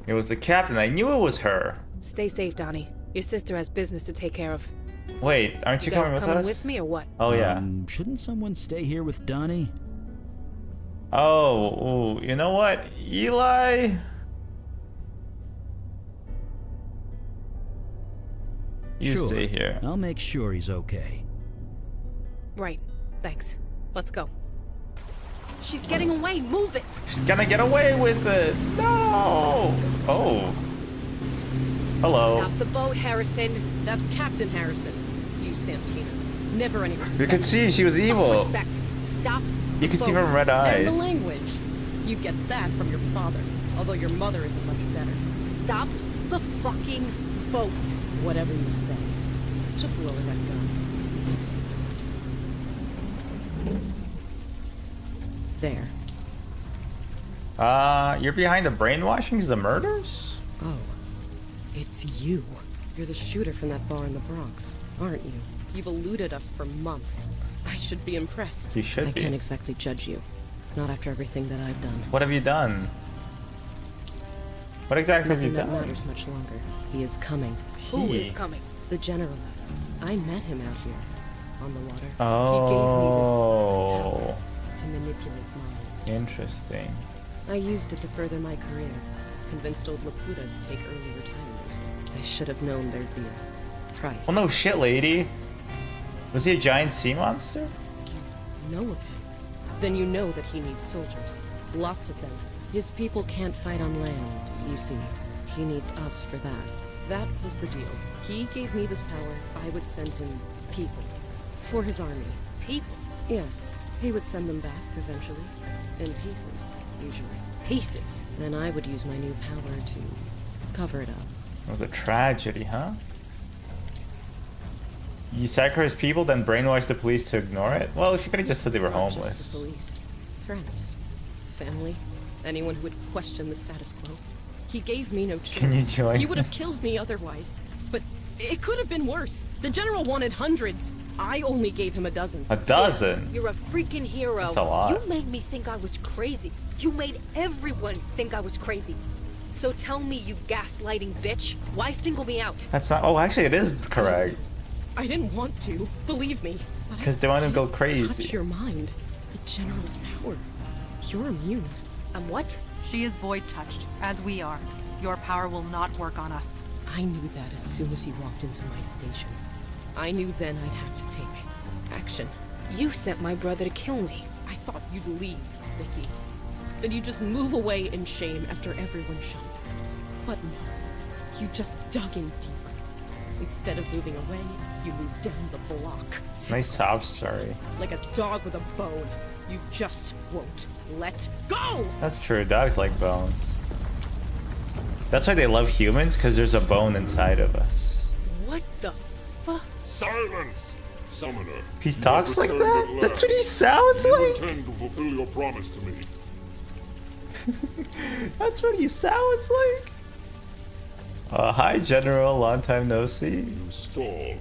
A: It was the captain. I knew it was her.
P: Stay safe, Donnie. Your sister has business to take care of.
A: Wait, aren't you
P: guys
A: coming with
P: coming
A: us?
P: with me or what?
A: Oh yeah.
C: Shouldn't someone stay here with Donnie?
A: Oh, ooh, you know what, Eli? You
C: Sure.
A: stay here.
C: I'll make sure he's okay.
P: Right. Thanks. Let's go. She's getting away. Move it.
A: She's gonna get away with it. No. Oh. Hello.
P: Stop the boat, Harrison.
N: That's Captain Harrison. You Santinas. Never any respect.
A: You could see she was evil.
P: Respect. Stop.
A: You could see from red eyes.
N: And the language. You get that from your father. Although your mother isn't much better.
P: Stop the fucking boat.
N: Whatever you say. Just lower that gun. There.
A: You're behind the brainwashings, the murders?
N: Oh. It's you. You're the shooter from that bar in the Bronx, aren't you? You've eluded us for months. I should be impressed.
A: You should
N: I
A: be.
N: can't exactly judge you. Not after everything that I've done.
A: What have you done? What exactly have you
N: Nothing that
A: done?
N: matters much longer. He is coming.
P: Who is coming?
N: The general. I met him out here, on the water.
A: Oh.
N: He gave me this power to manipulate minds.
A: Interesting.
N: I used it to further my career. Convinced old Laputa to take early retirement. I should have known there'd be a price.
A: Well, no shit, lady. Was he a giant sea monster?
N: You know of him? Then you know that he needs soldiers. Lots of them. His people can't fight on land, you see. He needs us for that. That was the deal. He gave me this power. I would send him people. For his army.
P: People?
N: Yes. He would send them back eventually. In pieces, usually.
P: Pieces?
N: Then I would use my new power to cover it up.
A: It was a tragedy, huh? You sacrificed people, then brainwashed the police to ignore it? Well, she could have just said they were
N: Not
A: homeless.
N: just the police. Friends. Family. Anyone who would question the status quo. He gave me no choice.
A: Can you join?
N: He would have killed me otherwise. But it could have been worse. The general wanted hundreds. I only gave him a dozen.
A: A dozen?
P: You're a freaking hero.
A: That's a lot.
P: You made me think I was crazy. You made everyone think I was crazy. So tell me, you gaslighting bitch, why single me out?
A: That's not. Oh, actually, it is correct.
N: I didn't want to. Believe me. But I
A: Because they want to go
N: can't
A: crazy.
N: Touch your mind. The general's power. You're immune.
P: I'm what?
B: She is void touched, as we are. Your power will not work on us.
N: I knew that as soon as you walked into my station. I knew then I'd have to take action.
P: You sent my brother to kill me.
N: I thought you'd leave, Vicky. Then you'd just move away in shame after everyone shot you. But no, you just dug in deeper. Instead of moving away, you moved down the block.
A: Nice sob story.
N: Like a dog with a bone. You just won't let go!
A: That's true. Dogs like bones. That's why they love humans, because there's a bone inside of us.
P: What the fuck?
O: Silence! Summoner.
A: He
O: you
A: talks
O: have
A: like
O: returned
A: that?
O: at last.
A: That's what he sounds
O: you
A: like?
O: intend to fulfill your promise to me.
A: That's what he sounds like. Hi, General. Long time no see.
O: You stall.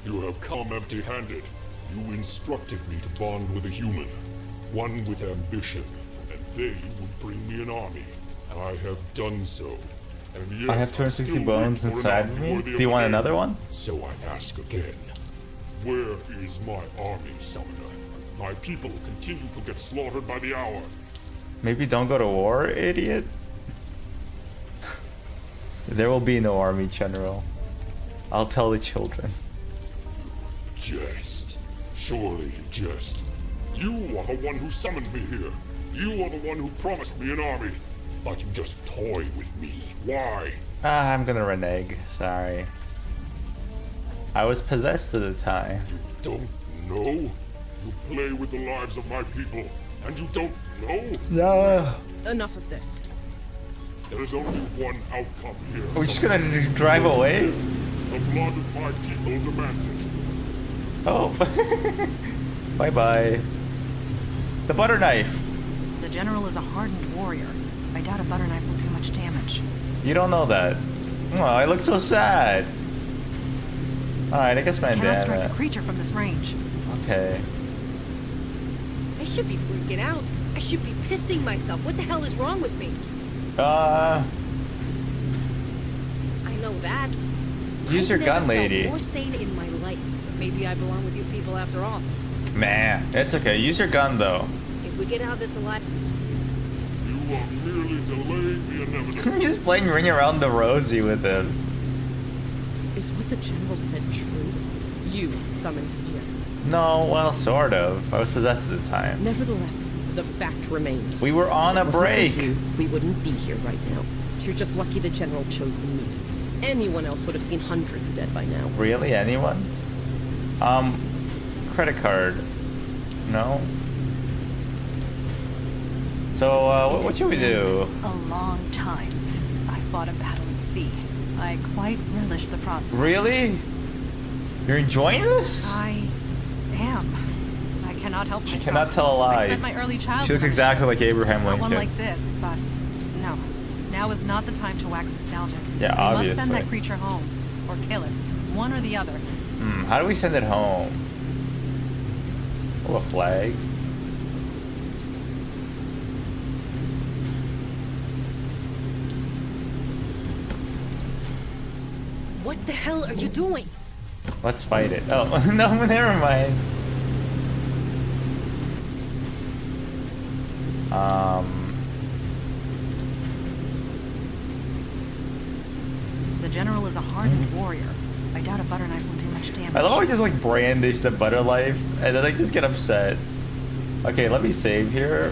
O: You have come empty-handed. You instructed me to bond with a human, one with ambition, and they would bring me an army. I have done so. And yet
A: I have 260
O: still
A: bones
O: wait for an
A: inside
O: army
A: of me.
O: worthy
A: Do you
O: of
A: want
O: the
A: another
O: name.
A: one?
O: So I ask again. Where is my army, Summoner? My people continue to get slaughtered by the hour.
A: Maybe don't go to war, idiot. There will be no army, General. I'll tell the children.
O: Jest. Surely you jest. You are the one who summoned me here. You are the one who promised me an army. But you just toy with me. Why?
A: I'm gonna renege. Sorry. I was possessed at the time.
O: Don't know? You play with the lives of my people, and you don't know?
A: No.
N: Enough of this.
O: There is only one outcome here.
A: Are we just gonna drive away?
O: The blood of my people demands it.
A: Oh. Bye bye. The butter knife.
B: The general is a hardened warrior. I doubt a butter knife will do much damage.
A: You don't know that. Oh, I look so sad. Alright, I guess
B: Cannot strike
A: bandana.
B: the creature from this range.
A: Okay.
P: I should be freaking out. I should be pissing myself. What the hell is wrong with me?
A: Uh,
P: I know that.
A: use your
P: I've
A: gun,
P: never felt
A: lady.
P: more sane in my life. Maybe I belong with you people after all.
A: Man, it's okay. Use your gun though.
P: If we get out of this alive,
O: You are merely delaying the inevitable.
A: He's playing Ring Around the Rosie with him.
N: Is what the general said true? You summoned here.
A: No, well, sort of. I was possessed at the time.
N: Nevertheless, the fact remains.
A: We were on a
N: If it wasn't for
A: break.
N: you, we wouldn't be here right now. You're just lucky the general chose me. Anyone else would have seen hundreds dead by now.
A: Really? Anyone? Credit card. No? So, what should we do?
B: A long time since I fought a battle at sea. I quite relish the prospect.
A: Really? You're enjoying this?
B: I am. I cannot help myself.
A: Cannot tell a lie.
B: I spent my early childhood.
A: She looks exactly like Abraham
B: Not
A: Lincoln.
B: one like this, but no. Now is not the time to wax nostalgic.
A: Yeah,
B: we
A: obviously.
B: must send that creature home, or kill it, one or the other.
A: How do we send it home? Oh, a flag.
P: what the hell are you doing?
A: Let's fight it. Oh, no, never mind.
B: The general is a hardened warrior. I doubt a butter knife will do much damage.
A: I love how we just like brandish the butter knife and then like just get upset. Okay, let me save here.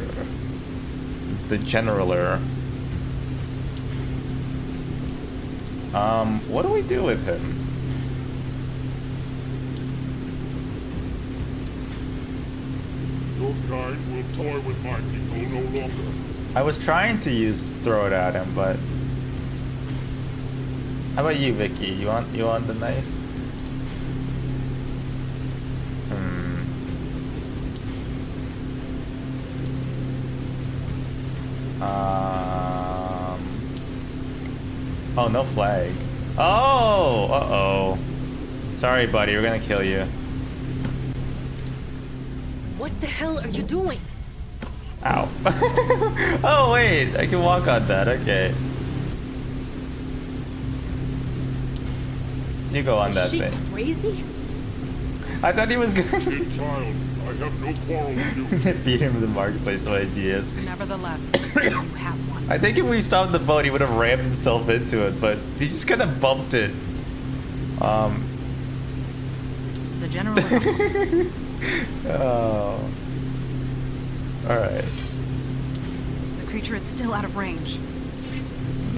A: The generaler. What do we do with him?
O: Your kind will toy with my people no longer.
A: I was trying to throw it at him, but how about you, Vicky? You want the knife? Oh, no flag. Oh, uh-oh. Sorry, buddy, we're gonna kill you.
P: What the hell are you doing?
A: Ow. Oh, wait, I can walk on that, okay. You go on that
P: Is she
A: thing.
P: crazy?
A: I thought he was gonna
O: Dear child, I have no quarrel with you.
A: beat him in the marketplace of ideas.
B: Nevertheless, you have one.
A: I think if we stopped the boat, he would have rammed himself into it, but he just kind of bumped it.
B: The general is
A: Oh. Alright.
B: The creature is still out of range.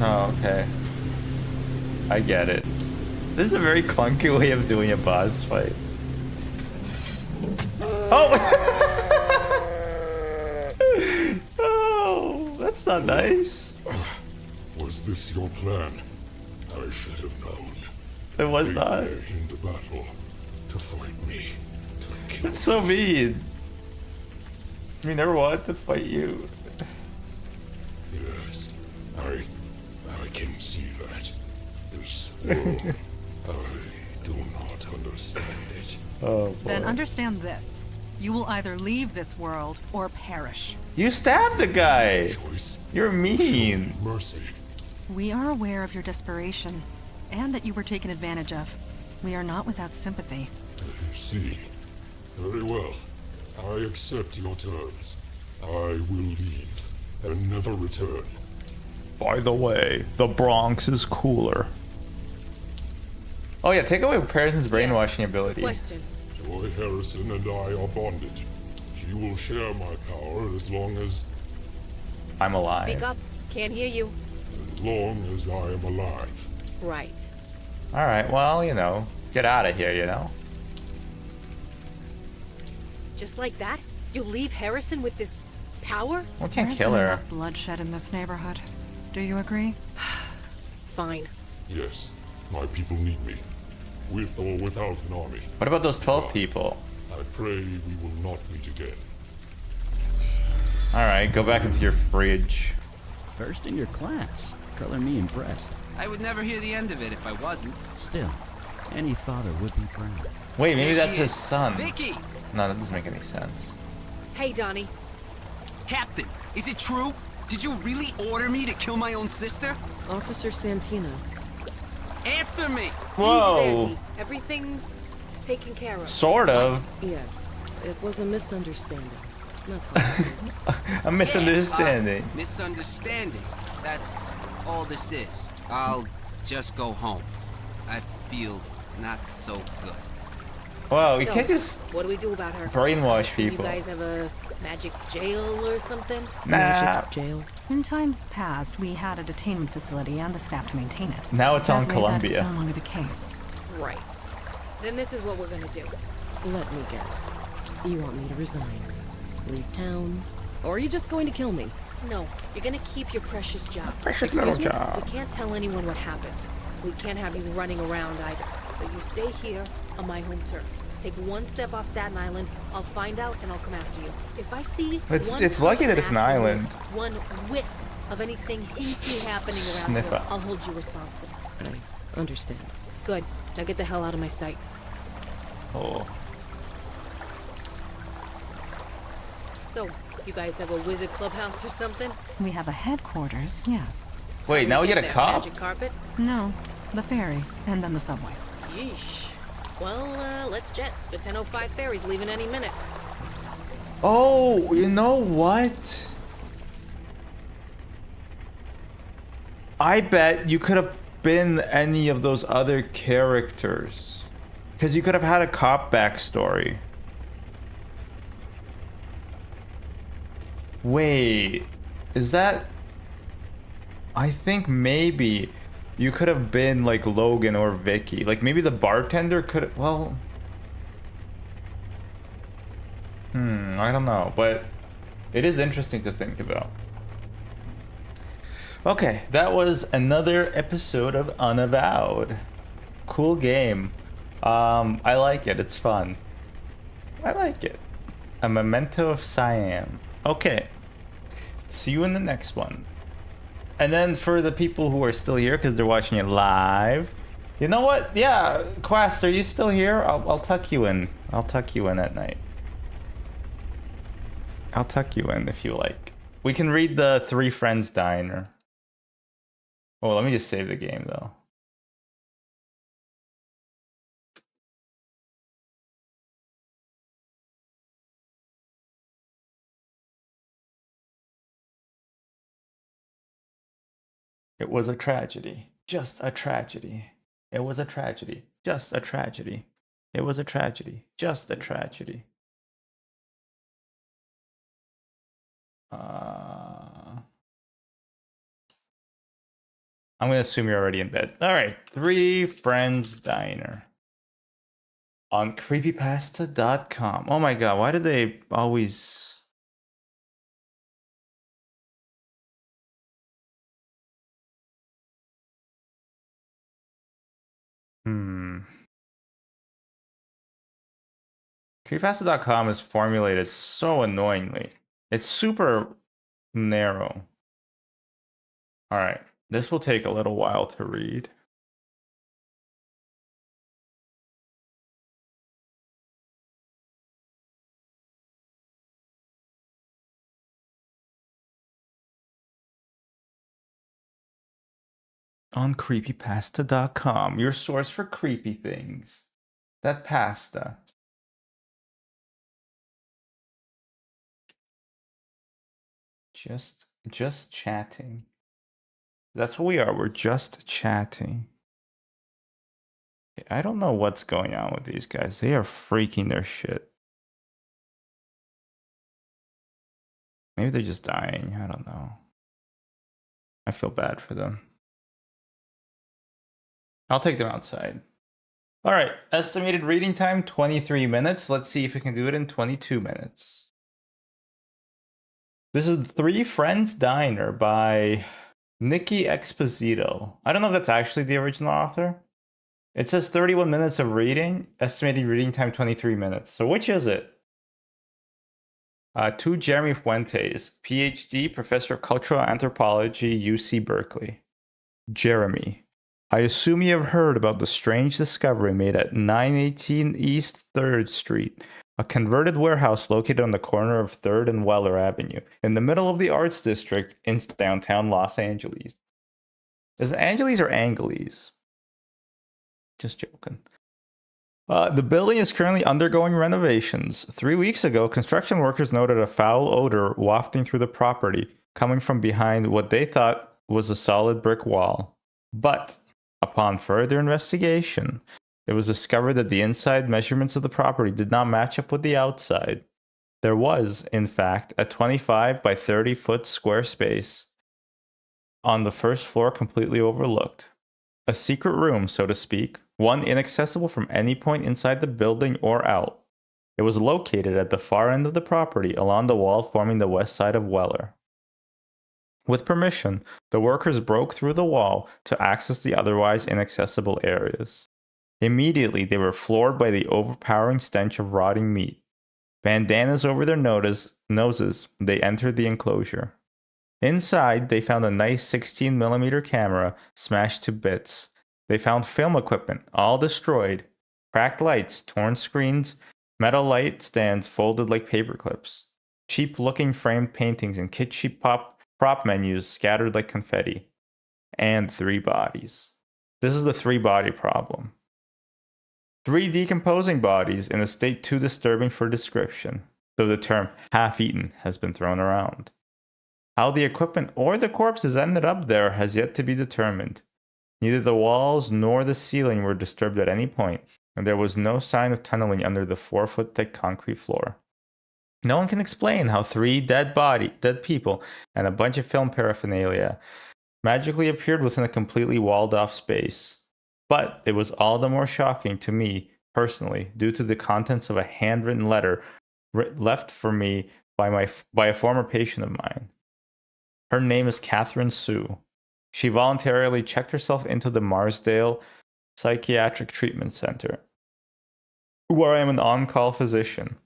A: Oh, okay. I get it. This is a very clunky way of doing a boss fight. Oh! Oh, that's not nice.
O: Was this your plan? I should have known.
A: It was
O: Lead
A: not.
O: me into battle to fight me.
A: That's so mean. We never wanted to fight you.
O: Yes, I can see that. This world, I do not understand it.
A: Oh boy.
B: Then understand this. You will either leave this world or perish.
A: You stabbed the guy. You're mean.
O: Mercy.
B: We are aware of your desperation, and that you were taken advantage of. We are not without sympathy.
O: See. Very well. I accept your terms. I will leave and never return.
A: By the way, the Bronx is cooler. Oh yeah, take away Harrison's brainwashing ability.
P: Question.
O: Joy Harrison and I are bonded. She will share my power as long as
A: I'm alive.
P: Speak up. Can't hear you.
O: as I am alive.
P: Right.
A: Alright, well, you know, get out of here, you know?
P: Just like that? You'll leave Harrison with this power?
A: We can't
B: There's
A: kill
B: been
A: her.
B: enough bloodshed in this neighborhood. Do you agree?
P: Fine.
O: Yes, my people need me. With or without an army.
A: What about those 12 people?
O: I pray we will not meet again.
A: Alright, go back into your fridge.
C: First in your class. Color me impressed.
M: I would never hear the end of it if I wasn't.
C: Still, any father would be proud.
A: Wait, maybe
M: There
A: that's
M: she
A: his
M: is.
A: son.
M: Vicky!
A: No, that doesn't make any sense.
P: Hey, Donnie.
M: Captain, is it true? Did you really order me to kill my own sister?
N: Officer Santino.
M: Answer me!
A: Whoa!
P: Easy there, T. Everything's taken care of.
A: Sort of.
N: Yes, it was a misunderstanding. That's all it is.
A: A misunderstanding.
M: Misunderstanding. That's all this is. I'll just go home. I feel not so good.
A: Well, we
P: So,
A: can't just
P: what do we do about her?
A: brainwash
P: You
A: people.
P: guys have a magic jail or something?
A: Nah.
N: Magic jail.
B: In times past, we had a detainment facility and the staff to maintain it.
A: Now it's on
B: Sadly,
A: Columbia.
B: That's no longer the case.
P: Right. Then this is what we're gonna do.
N: Let me guess. You want me to resign? Leave town? Or are you just going to kill me?
P: No, you're gonna keep your precious job.
A: Precious little
P: Excuse me?
A: job.
P: We can't tell anyone what happened. We can't have you running around either. So you stay here on my home turf. Take one step off Staten Island, I'll find out and I'll come after you. If I see
A: It's lucky that it's an island.
P: one whiff of anything hinky happening around
A: Sniffer.
P: here, I'll hold you responsible.
N: I understand.
P: Good. Now get the hell out of my sight.
A: Oh.
P: So, you guys have a wizard clubhouse or something?
B: We have a headquarters, yes.
A: Wait, now we get a
P: There,
A: cop?
P: Magic carpet?
B: No, the ferry, and then the subway.
P: Yeesh. Well, let's jet. The 10:05 ferry's leaving any minute.
A: Oh, you know what? I bet you could have been any of those other characters. Because you could have had a cop backstory. Wait, is that... I think maybe you could have been like Logan or Vicky. Like maybe the bartender could... Well... I don't know, but it is interesting to think about. Okay, that was another episode of Unavowed. Cool game. I like it. It's fun. I like it. A Memento of Siam. Okay. See you in the next one. And then for the people who are still here because they're watching it live, you know what? Yeah, Quast, are you still here? I'll tuck you in. I'll tuck you in at night. I'll tuck you in if you like. We can read the Three Friends Diner. Oh, let me just save the game though. It was a tragedy. Just a tragedy. It was a tragedy. Just a tragedy. It was a tragedy. Just a tragedy. I'm going to assume you're already in bed. All right. Three Friends Diner. On creepypasta.com. Oh my god, why do they always... Creepypasta.com is formulated so annoyingly. It's super narrow. Alright, this will take a little while to read. On creepypasta.com, your source for creepy things. That pasta. Just chatting. That's what we are. We're just chatting. I don't know what's going on with these guys. They are freaking their shit. Maybe they're just dying. I don't know. I feel bad for them. I'll take them outside. All right. Estimated reading time, 23 minutes. Let's see if we can do it in 22 minutes. This is Three Friends Diner by Nikki Exposito. I don't know if that's actually the original author. It says 31 minutes of reading. Estimated reading time, 23 minutes. So which is it? To Jeremy Fuentes, PhD, Professor of Cultural Anthropology, UC Berkeley. Jeremy, I assume you have heard about the strange discovery made at 918 East 3rd Street, a converted warehouse located on the corner of 3rd and Weller Avenue, in the middle of the Arts District in downtown Los Angeles. Is it Angeles or Angeles? Just joking. The building is currently undergoing renovations. 3 weeks ago, construction workers noted a foul odor wafting through the property, coming from behind what they thought was a solid brick wall. But, upon further investigation, it was discovered that the inside measurements of the property did not match up with the outside. There was, in fact, a 25 by 30 foot square space on the first floor completely overlooked. A secret room, so to speak, one inaccessible from any point inside the building or out. It was located at the far end of the property along the wall forming the west side of Weller. With permission, the workers broke through the wall to access the otherwise inaccessible areas. Immediately, they were floored by the overpowering stench of rotting meat. Bandanas over their noses, they entered the enclosure. Inside, they found a nice 16mm camera smashed to bits. They found film equipment, all destroyed, cracked lights, torn screens, metal light stands folded like paper clips, cheap-looking framed paintings and kitschy prop menus scattered like confetti, and 3 bodies. This is the 3-body problem. 3 decomposing bodies in a state too disturbing for description, though the term half-eaten has been thrown around. How the equipment or the corpses ended up there has yet to be determined. Neither the walls nor the ceiling were disturbed at any point, and there was no sign of tunneling under the 4-foot-thick concrete floor. No one can explain how 3 dead people and a bunch of film paraphernalia magically appeared within a completely walled-off space. But it was all the more shocking to me, personally, due to the contents of a handwritten letter left for me by a former patient of mine. Her name is Catherine Sue. She voluntarily checked herself into the Marsdale Psychiatric Treatment Center, where I am an on-call physician,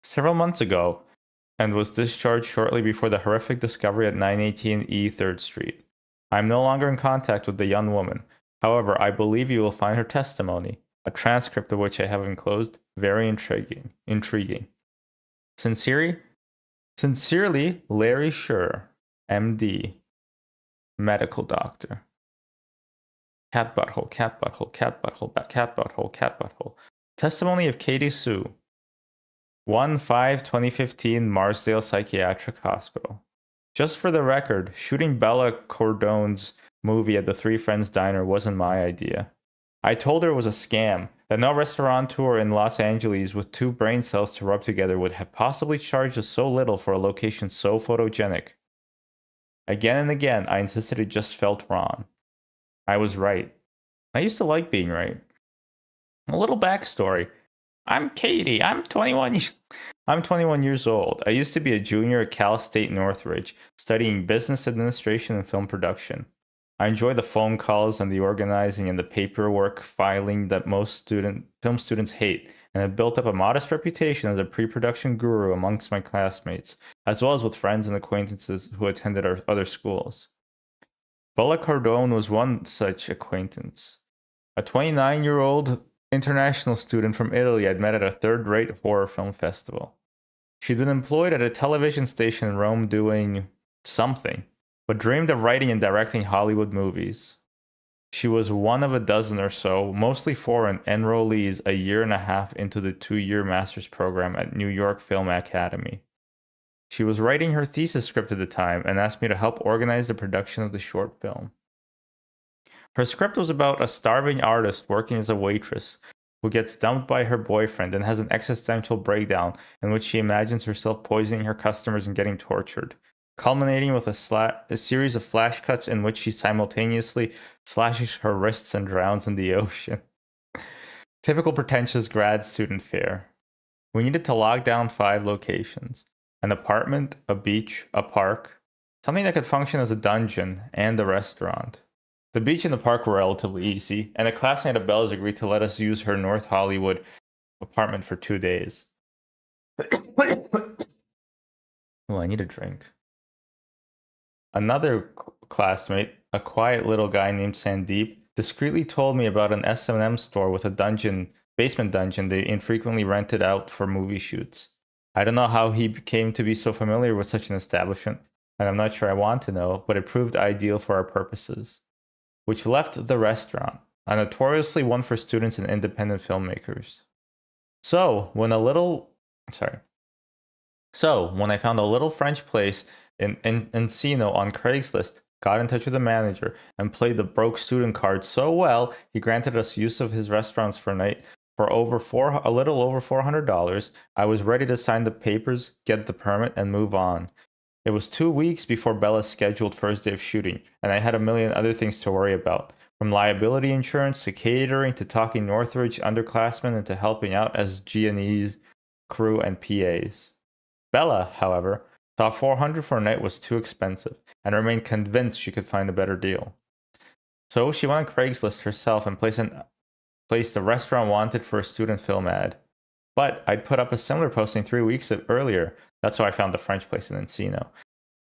A: several months ago, and was discharged shortly before the horrific discovery at 918 E 3rd Street. I am no longer in contact with the young woman. However, I believe you will find her testimony, a transcript of which I have enclosed, very intriguing. Sincerely, Larry Scher, MD, medical doctor. Cat butthole, cat butthole, cat butthole, cat butthole, cat butthole. Testimony of Katie Sue. 1/5/2015, Marsdale Psychiatric Hospital. Just for the record, shooting Bella Cordone's movie at the Three Friends Diner wasn't my idea. I told her it was a scam, that no restaurateur in Los Angeles with 2 brain cells to rub together would have possibly charged us so little for a location so photogenic. Again and again, I insisted it just felt wrong. I was right. I used to like being right. A little backstory. I'm Katie. I'm 21 years old. I used to be a junior at Cal State Northridge, studying business administration and film production. I enjoy the phone calls and the organizing and the paperwork filing that most film students hate, and have built up a modest reputation as a pre-production guru amongst my classmates, as well as with friends and acquaintances who attended our other schools. Bella Cardone was one such acquaintance. A 29-year-old international student from Italy I'd met at a third-rate horror film festival. She'd been employed at a television station in Rome doing something, but dreamed of writing and directing Hollywood movies. She was one of a dozen or so, mostly foreign, enrollees a year and a half into the 2-year master's program at New York Film Academy. She was writing her thesis script at the time and asked me to help organize the production of the short film. Her script was about a starving artist working as a waitress who gets dumped by her boyfriend and has an existential breakdown in which she imagines herself poisoning her customers and getting tortured, culminating with a series of flash cuts in which she simultaneously slashes her wrists and drowns in the ocean. Typical pretentious grad student fare. We needed to lock down 5 locations: an apartment, a beach, a park, something that could function as a dungeon, and a restaurant. The beach and the park were relatively easy, and a classmate of Bella's agreed to let us use her North Hollywood apartment for 2 days. Oh, I need a drink. Another classmate, a quiet little guy named Sandeep, discreetly told me about an S&M store with a basement dungeon they infrequently rented out for movie shoots. I don't know how he came to be so familiar with such an establishment, and I'm not sure I want to know, but it proved ideal for our purposes. Which left the restaurant, a notoriously one for students and independent filmmakers. So, when I found a little French place in Encino on Craigslist, got in touch with the manager, and played the broke student card so well, he granted us use of his restaurants for a night for a little over $400. I was ready to sign the papers, get the permit, and move on. It was 2 weeks before Bella's scheduled first day of shooting, and I had a million other things to worry about, from liability insurance to catering to talking Northridge underclassmen into helping out as G&E's crew and PAs. Bella, however, thought $400 for a night was too expensive, and remained convinced she could find a better deal. So she went on Craigslist herself and placed a restaurant wanted for a student film ad. But I'd put up a similar posting 3 weeks earlier. That's how I found the French place in Encino.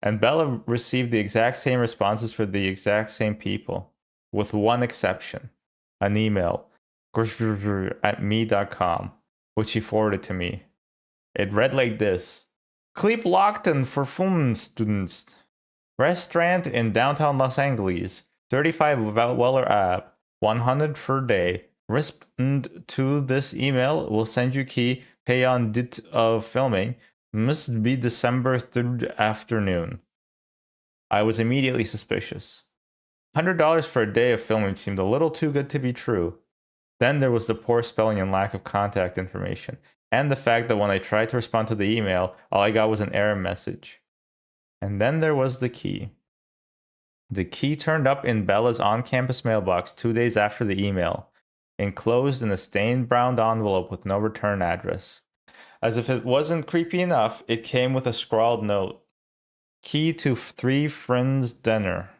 A: And Bella received the exact same responses for the exact same people, with one exception: an email at me.com, which she forwarded to me. It read like this: Kleep Lockton for film students. Restaurant in downtown Los Angeles, 35 Weller Ave, 100 per day. Respond to this email. Will send you key. Pay on date of filming. Must be December 3rd afternoon. I was immediately suspicious. $100 for a day of filming seemed a little too good to be true. Then there was the poor spelling and lack of contact information, and the fact that when I tried to respond to the email, all I got was an error message. And then there was the key. The key turned up in Bella's on-campus mailbox 2 days after the email, enclosed in a stained brown envelope with no return address. As if it wasn't creepy enough, it came with a scrawled note: Key to 3 friends' dinner.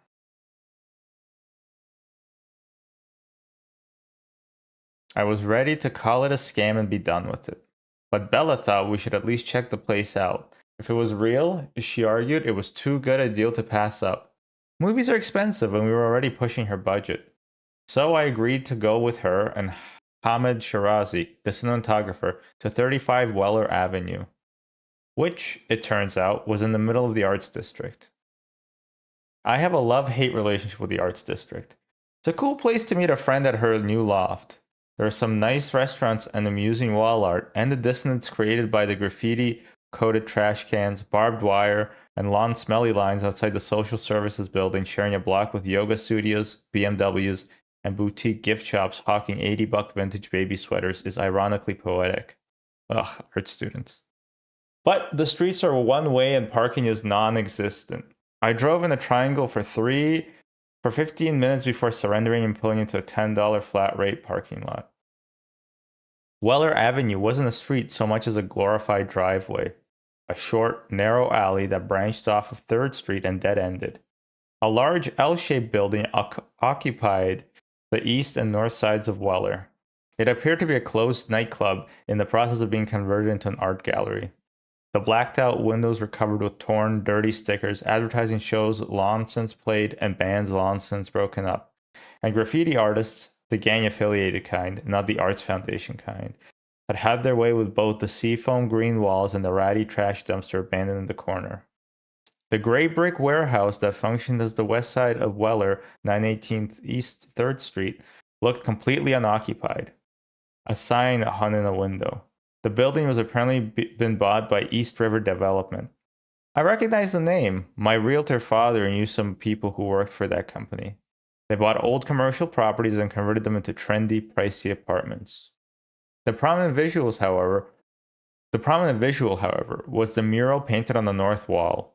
A: I was ready to call it a scam and be done with it. But Bella thought we should at least check the place out. If it was real, she argued, it was too good a deal to pass up. Movies are expensive and we were already pushing her budget. So I agreed to go with her and Hamed Shirazi, the cinematographer, to 35 Weller Avenue, which, it turns out, was in the middle of the Arts District. I have a love-hate relationship with the Arts District. It's a cool place to meet a friend at her new loft. There are some nice restaurants and amusing wall art, and the dissonance created by the graffiti-coated trash cans, barbed wire, and lawn smelly lines outside the social services building sharing a block with yoga studios, BMWs, and boutique gift shops hawking $80 vintage baby sweaters is ironically poetic. Ugh, art students. But the streets are one way and parking is non-existent. I drove in a triangle for 15 minutes before surrendering and pulling into a $10 flat rate parking lot. Weller Avenue wasn't a street so much as a glorified driveway, a short, narrow alley that branched off of 3rd Street and dead-ended. A large L-shaped building occupied the east and north sides of Weller. It appeared to be a closed nightclub in the process of being converted into an art gallery. The blacked-out windows were covered with torn, dirty stickers advertising shows long since played and bands long since broken up. And graffiti artists, the gang-affiliated kind, not the Arts Foundation kind, had their way with both the seafoam green walls and the ratty trash dumpster abandoned in the corner. The gray brick warehouse that functioned as the west side of Weller, 918th East 3rd Street, looked completely unoccupied. A sign hung in a window. The building was apparently been bought by East River Development. I recognized the name. My realtor father knew some people who worked for that company. They bought old commercial properties and converted them into trendy, pricey apartments. The prominent visual, however, was the mural painted on the north wall.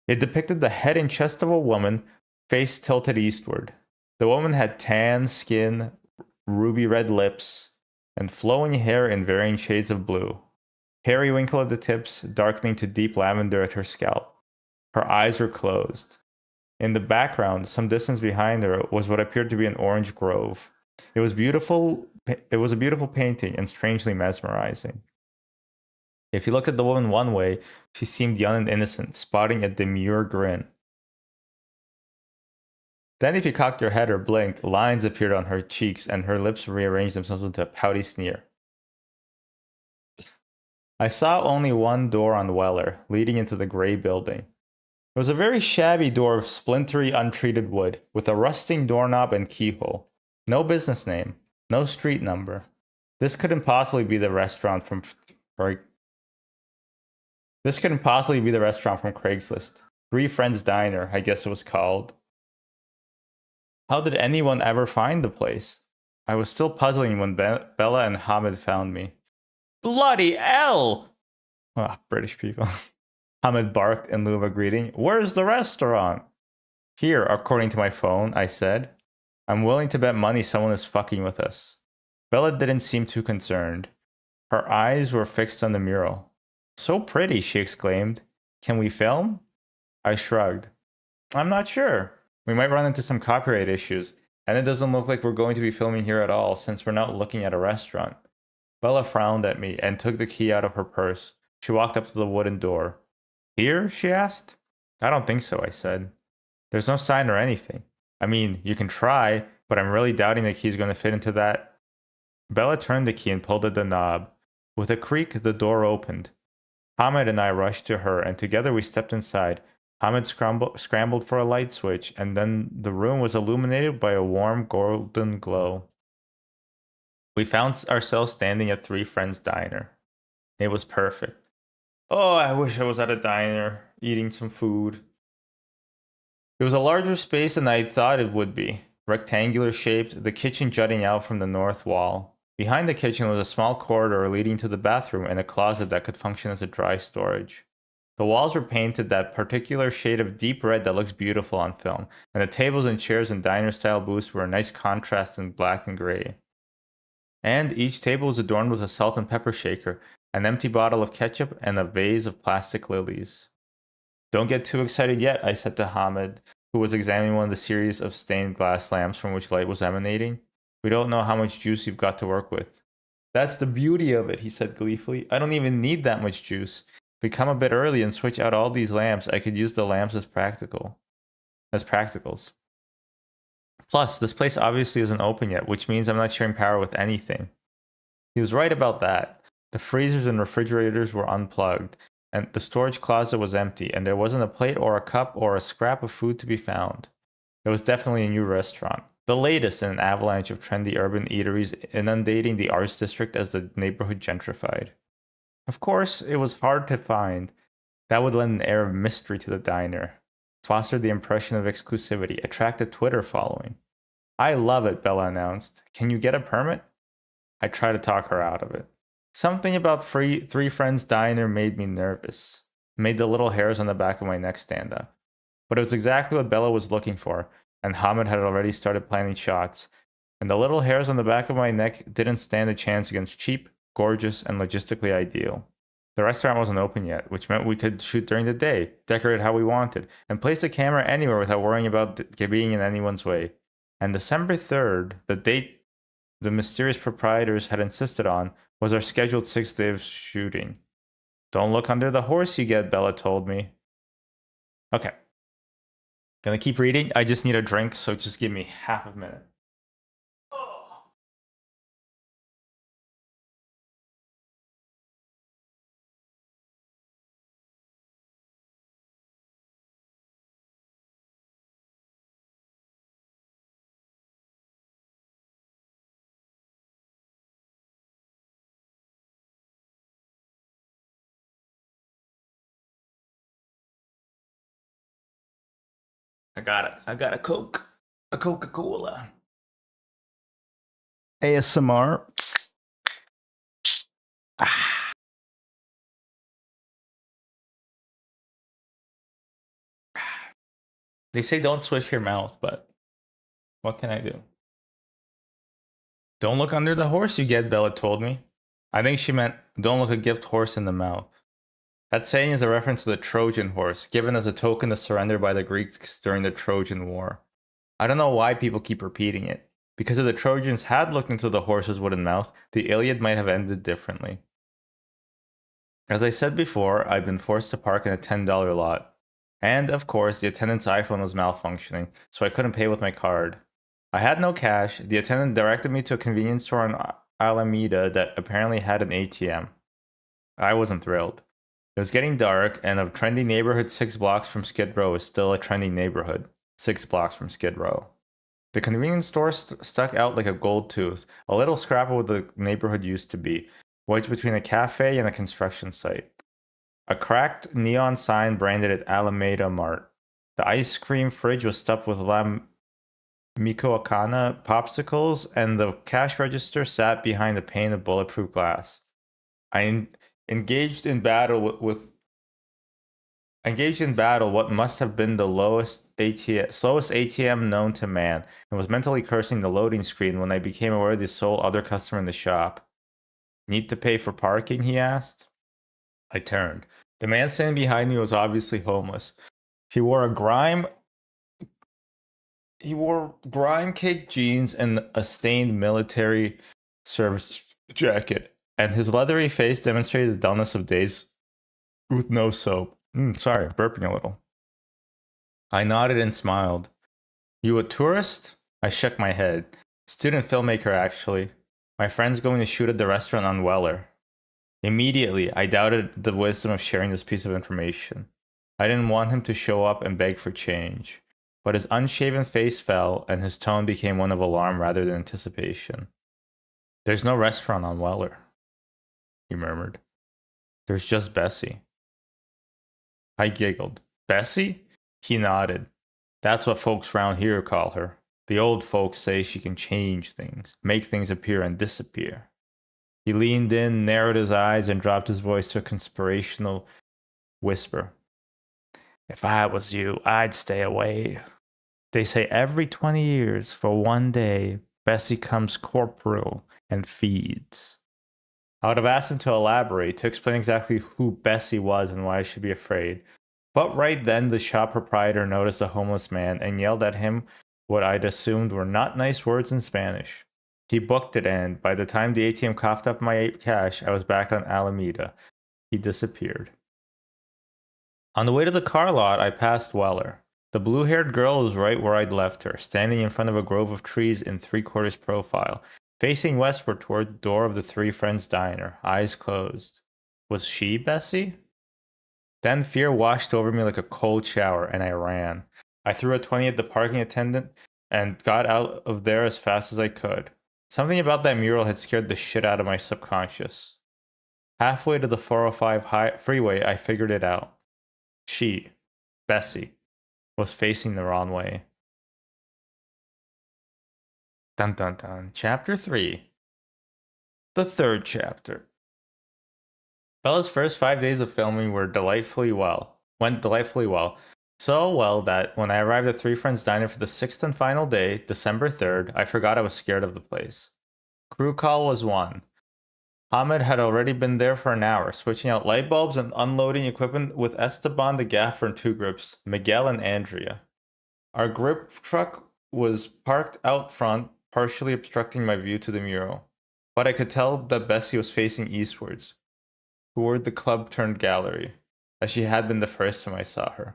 A: It depicted the head and chest of a woman, face tilted eastward. The woman had tan skin, ruby red lips, and flowing hair in varying shades of blue. Periwinkle at the tips, darkening to deep lavender at her scalp. Her eyes were closed. In the background, some distance behind her, was what appeared to be an orange grove. It was a beautiful painting and strangely mesmerizing. If you looked at the woman one way, she seemed young and innocent, spotting a demure grin. Then if you cocked your head or blinked, lines appeared on her cheeks and her lips rearranged themselves into a pouty sneer. I saw only one door on Weller, leading into the gray building. It was a very shabby door of splintery, untreated wood, with a rusting doorknob and keyhole. No business name, no street number. This couldn't possibly be the restaurant from Craigslist. Three Friends Diner, I guess it was called. How did anyone ever find the place? I was still puzzling when Bella and Hamid found me. Bloody hell! Ah, British people. Hamid barked in lieu of a greeting. Where's the restaurant? Here, according to my phone, I said. I'm willing to bet money someone is fucking with us. Bella didn't seem too concerned. Her eyes were fixed on the mural. So pretty, she exclaimed. Can we film? I shrugged. I'm not sure. We might run into some copyright issues, and it doesn't look like we're going to be filming here at all since we're not looking at a restaurant. Bella frowned at me and took the key out of her purse. She walked up to the wooden door. Here? She asked. I don't think so, I said. There's no sign or anything. I mean, you can try, but I'm really doubting the key is going to fit into that. Bella turned the key and pulled at the knob. With a creak, the door opened. Hamid and I rushed to her, and together we stepped inside. Hamid scrambled for a light switch, and then the room was illuminated by a warm golden glow. We found ourselves standing at Three Friends Diner. It was perfect. Oh, I wish I was at a diner, eating some food. It was a larger space than I thought it would be. Rectangular shaped, the kitchen jutting out from the north wall. Behind the kitchen was a small corridor leading to the bathroom and a closet that could function as a dry storage. The walls were painted that particular shade of deep red that looks beautiful on film, and the tables and chairs and diner-style booths were a nice contrast in black and gray. And each table was adorned with a salt and pepper shaker, an empty bottle of ketchup, and a vase of plastic lilies. Don't get too excited yet, I said to Hamid, who was examining one of the series of stained glass lamps from which light was emanating. We don't know how much juice you've got to work with. That's the beauty of it, he said gleefully. I don't even need that much juice. If we come a bit early and switch out all these lamps, I could use the lamps as practicals. Plus, this place obviously isn't open yet, which means I'm not sharing power with anything. He was right about that. The freezers and refrigerators were unplugged, and the storage closet was empty, and there wasn't a plate or a cup or a scrap of food to be found. It was definitely a new restaurant, the latest in an avalanche of trendy urban eateries inundating the arts district as the neighborhood gentrified. Of course, it was hard to find. That would lend an air of mystery to the diner, foster the impression of exclusivity, attract a Twitter following. I love it, Bella announced. Can you get a permit? I tried to talk her out of it. Something about Three Friends Diner made me nervous. It made the little hairs on the back of my neck stand up. But it was exactly what Bella was looking for, and Hamid had already started planning shots, and the little hairs on the back of my neck didn't stand a chance against cheap, gorgeous, and logistically ideal. The restaurant wasn't open yet, which meant we could shoot during the day, decorate how we wanted, and place the camera anywhere without worrying about being in anyone's way. And December 3rd, the date the mysterious proprietors had insisted on, was our scheduled 6 days of shooting. Don't look under the horse you get, Bella told me. Okay. Gonna keep reading. I just need a drink, so just give me half a minute. I got a Coke. A Coca-Cola. ASMR. They say don't swish your mouth, but what can I do? Don't look under the horse you get, Bella told me. I think she meant don't look a gift horse in the mouth. That saying is a reference to the Trojan horse, given as a token of surrender by the Greeks during the Trojan War. I don't know why people keep repeating it. Because if the Trojans had looked into the horse's wooden mouth, the Iliad might have ended differently. As I said before, I've been forced to park in a $10 lot. And, of course, the attendant's iPhone was malfunctioning, so I couldn't pay with my card. I had no cash. The attendant directed me to a convenience store in Alameda that apparently had an ATM. I wasn't thrilled. It was getting dark, and a trendy neighborhood 6 blocks from Skid Row is still a trendy neighborhood 6 blocks from Skid Row. The convenience store stuck out like a gold tooth, a little scrap of what the neighborhood used to be, wedged between a cafe and a construction site. A cracked neon sign branded it Alameda Mart. The ice cream fridge was stuffed with Michoacana popsicles, and the cash register sat behind a pane of bulletproof glass. I engaged in battle what must have been the slowest ATM known to man, and was mentally cursing the loading screen when I became aware of the sole other customer in the shop. Need to pay for parking? He asked. I turned. The man standing behind me was obviously homeless. He wore grime-caked jeans and a stained military service jacket, and his leathery face demonstrated the dullness of days with no soap. Sorry, burping a little. I nodded and smiled. You a tourist? I shook my head. Student filmmaker, actually. My friend's going to shoot at the restaurant on Weller. Immediately, I doubted the wisdom of sharing this piece of information. I didn't want him to show up and beg for change. But his unshaven face fell, and his tone became one of alarm rather than anticipation. There's no restaurant on Weller, he murmured. There's just Bessie. I giggled. Bessie? He nodded. That's what folks round here call her. The old folks say she can change things, make things appear and disappear. He leaned in, narrowed his eyes, and dropped his voice to a conspirational whisper. If I was you, I'd stay away. They say every 20 years, for one day, Bessie comes corporeal and feeds. I would have asked him to elaborate, to explain exactly who Bessie was and why I should be afraid. But right then, the shop proprietor noticed a homeless man and yelled at him what I'd assumed were not nice words in Spanish. He booked it, and by the time the ATM coughed up my cash, I was back on Alameda. He disappeared. On the way to the car lot, I passed Weller. The blue-haired girl was right where I'd left her, standing in front of a grove of trees in 3/4 profile, facing westward toward the door of the Three Friends Diner, eyes closed. Was she Bessie? Then fear washed over me like a cold shower, and I ran. I threw a 20 at the parking attendant and got out of there as fast as I could. Something about that mural had scared the shit out of my subconscious. Halfway to the 405 freeway, I figured it out. She, Bessie, was facing the wrong way. Dun dun dun. Chapter 3. The third chapter. Bella's first 5 days of filming went delightfully well. So well that when I arrived at Three Friends Diner for the 6th and final day, December 3rd, I forgot I was scared of the place. Crew call was 1. Ahmed had already been there for an hour, switching out light bulbs and unloading equipment with Esteban the gaffer and 2 grips, Miguel and Andrea. Our grip truck was parked out front, partially obstructing my view to the mural, but I could tell that Bessie was facing eastwards, toward the club-turned-gallery, as she had been the first time I saw her.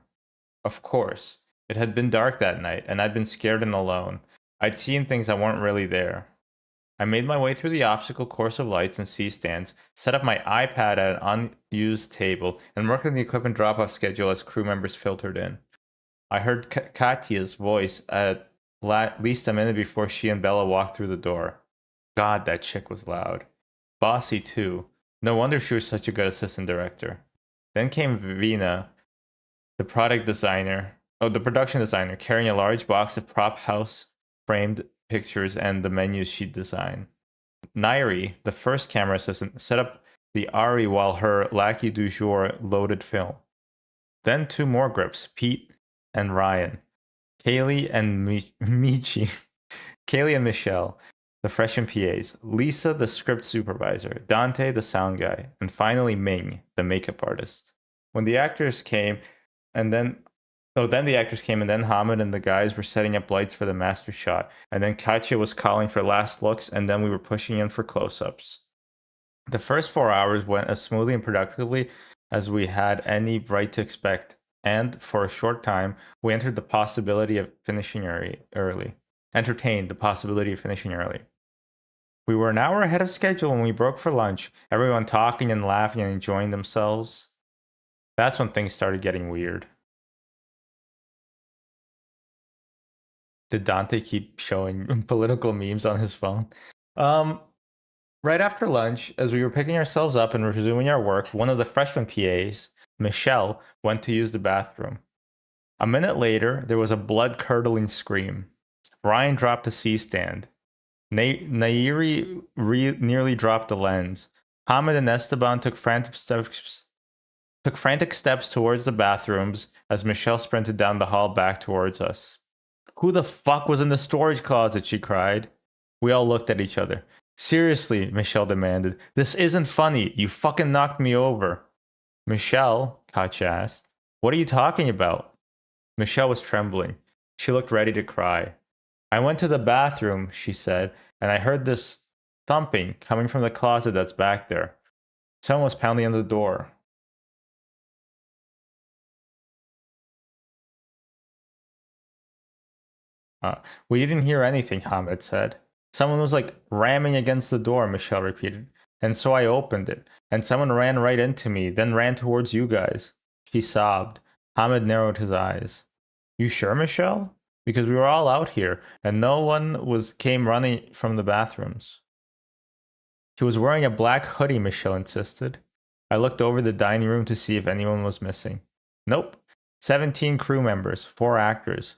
A: Of course, it had been dark that night, and I'd been scared and alone. I'd seen things that weren't really there. I made my way through the obstacle course of lights and C-stands, set up my iPad at an unused table, and worked on the equipment drop-off schedule as crew members filtered in. I heard Katya's voice at least a minute before she and Bella walked through the door. God, that chick was loud. Bossy, too. No wonder she was such a good assistant director. Then came Vina, the production designer, carrying a large box of prop house framed pictures and the menus she'd designed. Nairi, the first camera assistant, set up the Ari while her lackey du jour loaded film. Then 2 more grips, Pete and Ryan, Kaylee and Michi, Kaylee and Michelle, the freshman PAs, Lisa, the script supervisor, Dante, the sound guy, and finally Ming, the makeup artist. When the actors came, then the actors came, and then Hamid and the guys were setting up lights for the master shot, and then Katya was calling for last looks, and then we were pushing in for close-ups. The first 4 hours went as smoothly and productively as we had any right to expect, and for a short time, we entertained the possibility of finishing early. We were an hour ahead of schedule when we broke for lunch, everyone talking and laughing and enjoying themselves. That's when things started getting weird. Did Dante keep showing political memes on his phone? Right after lunch, as we were picking ourselves up and resuming our work, one of the freshman PAs, Michelle, went to use the bathroom. A minute later, there was a blood-curdling scream. Ryan dropped a C-stand. Nairi nearly dropped the lens. Hamid and Esteban took frantic steps towards the bathrooms as Michelle sprinted down the hall back towards us. "Who the fuck was in the storage closet?" she cried. We all looked at each other. "Seriously," Michelle demanded. "This isn't funny. You fucking knocked me over." "Michelle," Katya asked, "what are you talking about?" Michelle was trembling. She looked ready to cry. "I went to the bathroom," she said, "and I heard this thumping coming from the closet that's back there. Someone was pounding on the door." "We didn't hear anything," Hamid said. "Someone was like ramming against the door," Michelle repeated. "And so I opened it, and someone ran right into me, then ran towards you guys." She sobbed. Hamid narrowed his eyes. "You sure, Michelle? Because we were all out here, and no one came running from the bathrooms." "He was wearing a black hoodie," Michelle insisted. I looked over the dining room to see if anyone was missing. Nope. 17 crew members, 4 actors,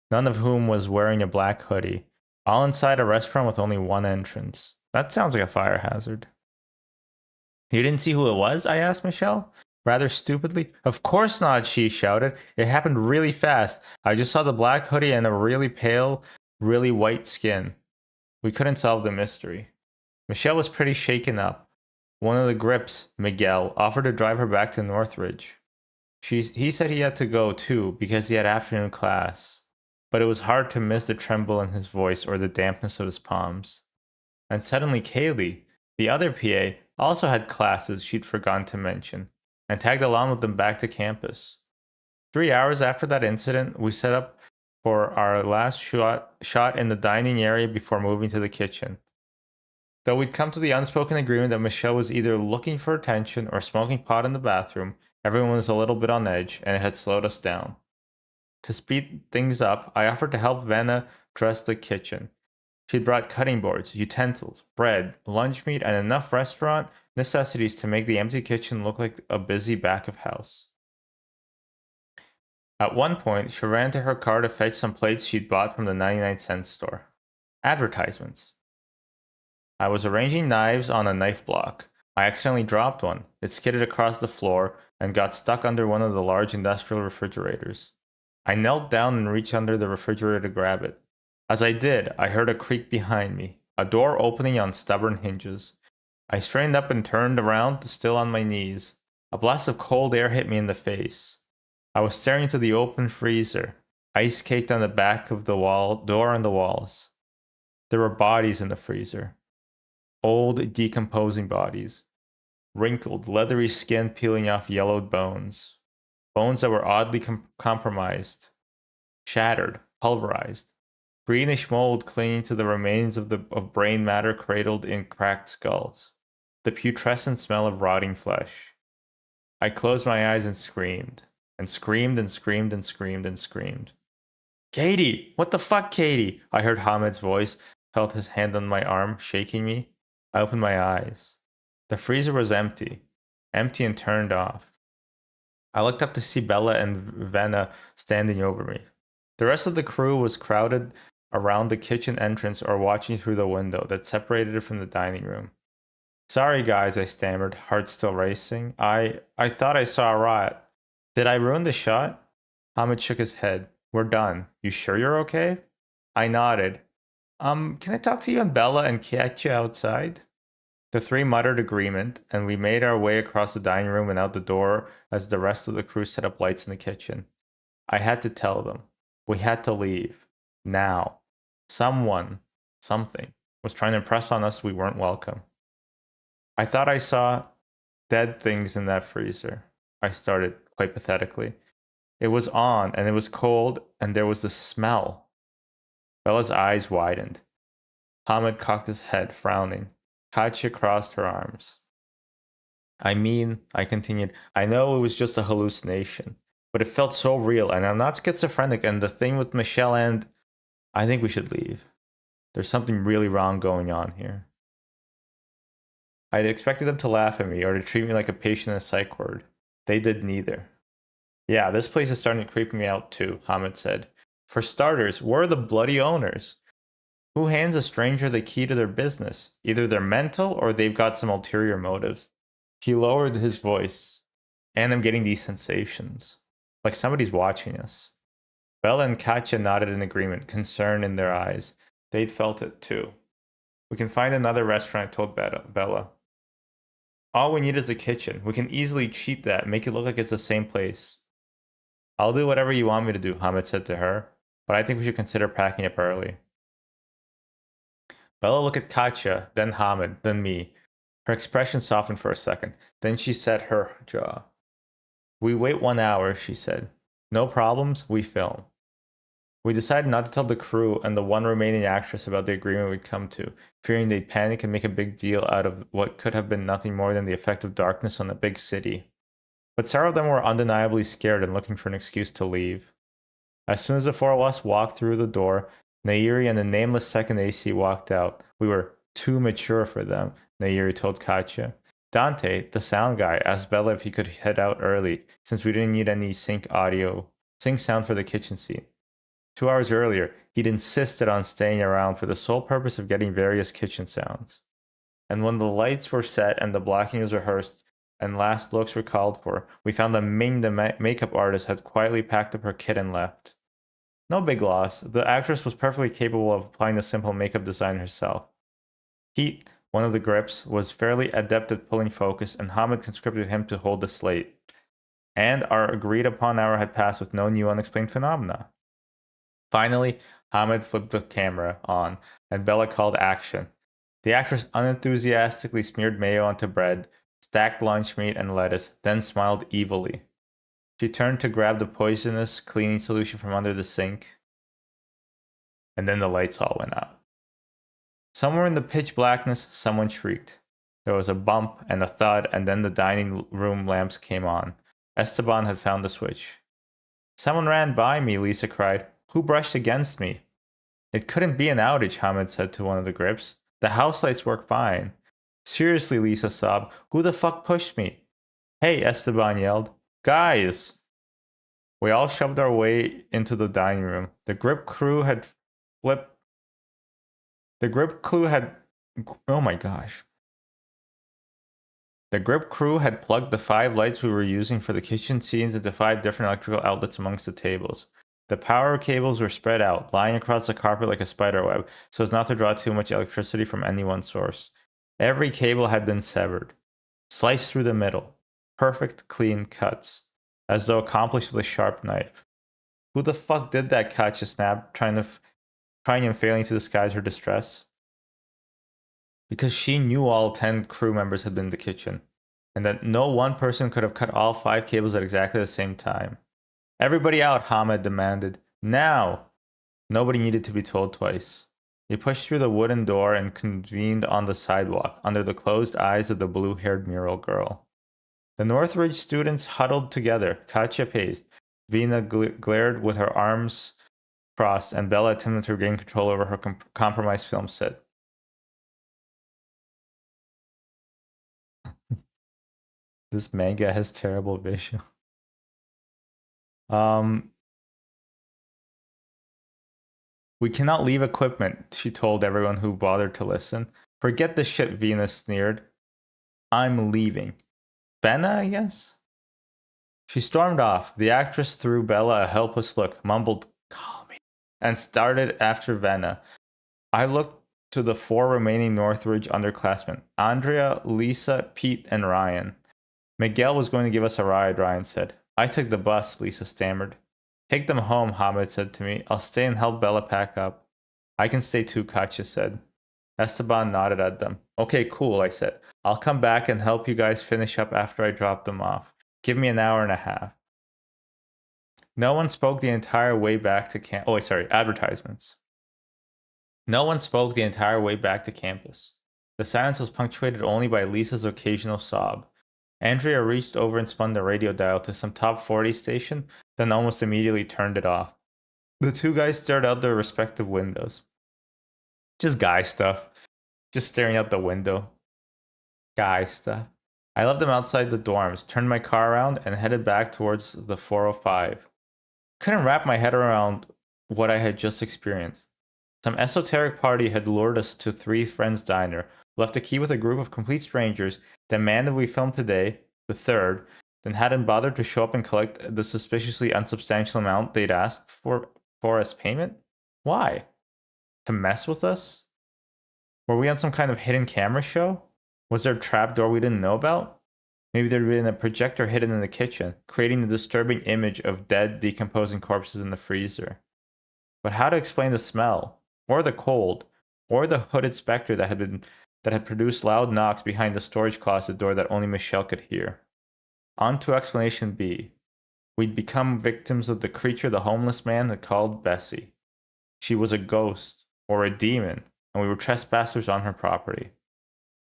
A: none of whom was wearing a black hoodie, all inside a restaurant with only one entrance. That sounds like a fire hazard. "You didn't see who it was?" I asked Michelle, rather stupidly. "Of course not," she shouted. "It happened really fast. I just saw the black hoodie and a really pale, really white skin." We couldn't solve the mystery. Michelle was pretty shaken up. One of the grips, Miguel, offered to drive her back to Northridge. He said he had to go too because he had afternoon class, but it was hard to miss the tremble in his voice or the dampness of his palms. And suddenly Kaylee, the other PA, also had classes she'd forgotten to mention, and tagged along with them back to campus. 3 hours after that incident, we set up for our last shot in the dining area before moving to the kitchen. Though we'd come to the unspoken agreement that Michelle was either looking for attention or smoking pot in the bathroom, everyone was a little bit on edge, and it had slowed us down. To speed things up, I offered to help Vanna dress the kitchen. She'd brought cutting boards, utensils, bread, lunch meat, and enough restaurant necessities to make the empty kitchen look like a busy back of house. At one point, she ran to her car to fetch some plates she'd bought from the 99-cent store. Advertisements. I was arranging knives on a knife block. I accidentally dropped one. It skidded across the floor and got stuck under one of the large industrial refrigerators. I knelt down and reached under the refrigerator to grab it. As I did, I heard a creak behind me, a door opening on stubborn hinges. I straightened up and turned around, still on my knees. A blast of cold air hit me in the face. I was staring into the open freezer, ice caked on the back of the door and the walls. There were bodies in the freezer. Old, decomposing bodies. Wrinkled, leathery skin peeling off yellowed bones. Bones that were oddly compromised. Shattered, pulverized. Greenish mold clinging to the remains of brain matter cradled in cracked skulls. The putrescent smell of rotting flesh. I closed my eyes and screamed. And screamed and screamed and screamed and screamed. "Katie! What the fuck, Katie?" I heard Hamid's voice, felt his hand on my arm, shaking me. I opened my eyes. The freezer was empty. Empty and turned off. I looked up to see Bella and Vanna standing over me. The rest of the crew was crowded around the kitchen entrance or watching through the window that separated it from the dining room. "Sorry, guys," I stammered, heart still racing. I thought I saw a riot. Did I ruin the shot?" Hamid shook his head. "We're done. You sure you're okay?" I nodded. Can I talk to you and Bella and Katya outside?" The three muttered agreement, and we made our way across the dining room and out the door as the rest of the crew set up lights in the kitchen. I had to tell them. We had to leave. Now. Something, was trying to impress on us we weren't welcome. I thought I saw dead things in that freezer. I started, quite pathetically. It was on, and it was cold, and there was the smell. Bella's eyes widened. Hamid cocked his head, frowning. Katya crossed her arms. I mean, I continued, I know it was just a hallucination, but it felt so real, and I'm not schizophrenic, and the thing with Michelle and... I think we should leave. There's something really wrong going on here. I had expected them to laugh at me or to treat me like a patient in a psych ward. They did neither. Yeah, this place is starting to creep me out too, Hamid said. For starters, we're the bloody owners. Who hands a stranger the key to their business? Either they're mental or they've got some ulterior motives. He lowered his voice, and I'm getting these sensations. Like somebody's watching us. Bella and Katya nodded in agreement, concern in their eyes. They'd felt it too. We can find another restaurant, I told Bella. All we need is a kitchen. We can easily cheat that, make it look like it's the same place. I'll do whatever you want me to do, Hamid said to her, but I think we should consider packing up early. Bella looked at Katya, then Hamid, then me. Her expression softened for a second. Then she set her jaw. We wait 1 hour, she said. No problems, we film. We decided not to tell the crew and the one remaining actress about the agreement we'd come to, fearing they'd panic and make a big deal out of what could have been nothing more than the effect of darkness on a big city. But several of them were undeniably scared and looking for an excuse to leave. As soon as the four of us walked through the door, Nayiri and the nameless second AC walked out. We were too mature for them, Nayiri told Katya. Dante, the sound guy, asked Bella if he could head out early, since we didn't need any sync sound for the kitchen scene. 2 hours earlier, he'd insisted on staying around for the sole purpose of getting various kitchen sounds. And when the lights were set and the blocking was rehearsed and last looks were called for, we found that Ming, the makeup artist, had quietly packed up her kit and left. No big loss. The actress was perfectly capable of applying the simple makeup design herself. Pete, one of the grips, was fairly adept at pulling focus, and Hamid conscripted him to hold the slate. And our agreed upon hour had passed with no new unexplained phenomena. Finally, Hamid flipped the camera on, and Bella called action. The actress unenthusiastically smeared mayo onto bread, stacked lunch meat and lettuce, then smiled evilly. She turned to grab the poisonous cleaning solution from under the sink, and then the lights all went out. Somewhere in the pitch blackness, someone shrieked. There was a bump and a thud, and then the dining room lamps came on. Esteban had found the switch. Someone ran by me, Lisa cried. Who brushed against me? It couldn't be an outage, Hamid said to one of the grips. The house lights work fine. Seriously, Lisa sobbed. Who the fuck pushed me? Hey, Esteban yelled. Guys! We all shoved our way into the dining room. The grip crew had oh my gosh. The grip crew had plugged the 5 lights we were using for the kitchen scenes into 5 different electrical outlets amongst the tables. The power cables were spread out, lying across the carpet like a spider web, so as not to draw too much electricity from any one source. Every cable had been severed, sliced through the middle. Perfect, clean cuts, as though accomplished with a sharp knife. Who the fuck did that? Katya snapped, trying and failing to disguise her distress. Because she knew all 10 crew members had been in the kitchen, and that no one person could have cut all 5 cables at exactly the same time. Everybody out, Hamid demanded. Now! Nobody needed to be told twice. He pushed through the wooden door and convened on the sidewalk, under the closed eyes of the blue-haired mural girl. The Northridge students huddled together. Katya paced. Vina glared with her arms crossed, and Bella attempted to regain control over her compromised film set. This manga has terrible visual. We cannot leave equipment, she told everyone who bothered to listen. Forget the shit, Venus sneered. I'm leaving. Benna, I guess? She stormed off. The actress threw Bella a helpless look, mumbled, call me, and started after Venna. I looked to the 4 remaining Northridge underclassmen, Andrea, Lisa, Pete, and Ryan. Miguel was going to give us a ride, Ryan said. I took the bus, Lisa stammered. Take them home, Hamid said to me. I'll stay and help Bella pack up. I can stay too, Katya said. Esteban nodded at them. Okay, cool, I said. I'll come back and help you guys finish up after I drop them off. Give me an hour and a half. No one spoke the entire way back to camp. Oh, wait, sorry, advertisements. No one spoke the entire way back to campus. The silence was punctuated only by Lisa's occasional sob. Andrea reached over and spun the radio dial to some top 40 station, then almost immediately turned it off. The two guys stared out their respective windows. Just guy stuff. Just staring out the window. Guy stuff. I left them outside the dorms, turned my car around, and headed back towards the 405. Couldn't wrap my head around what I had just experienced. Some esoteric party had lured us to Three Friends Diner, left a key with a group of complete strangers, demanded we film today, the third, then hadn't bothered to show up and collect the suspiciously unsubstantial amount they'd asked for as payment? Why? To mess with us? Were we on some kind of hidden camera show? Was there a trapdoor we didn't know about? Maybe there'd been a projector hidden in the kitchen, creating the disturbing image of dead, decomposing corpses in the freezer. But how to explain the smell, or the cold, or the hooded specter that had produced loud knocks behind the storage closet door that only Michelle could hear? On to explanation B. We'd become victims of the creature the homeless man had called Bessie. She was a ghost, or a demon, and we were trespassers on her property.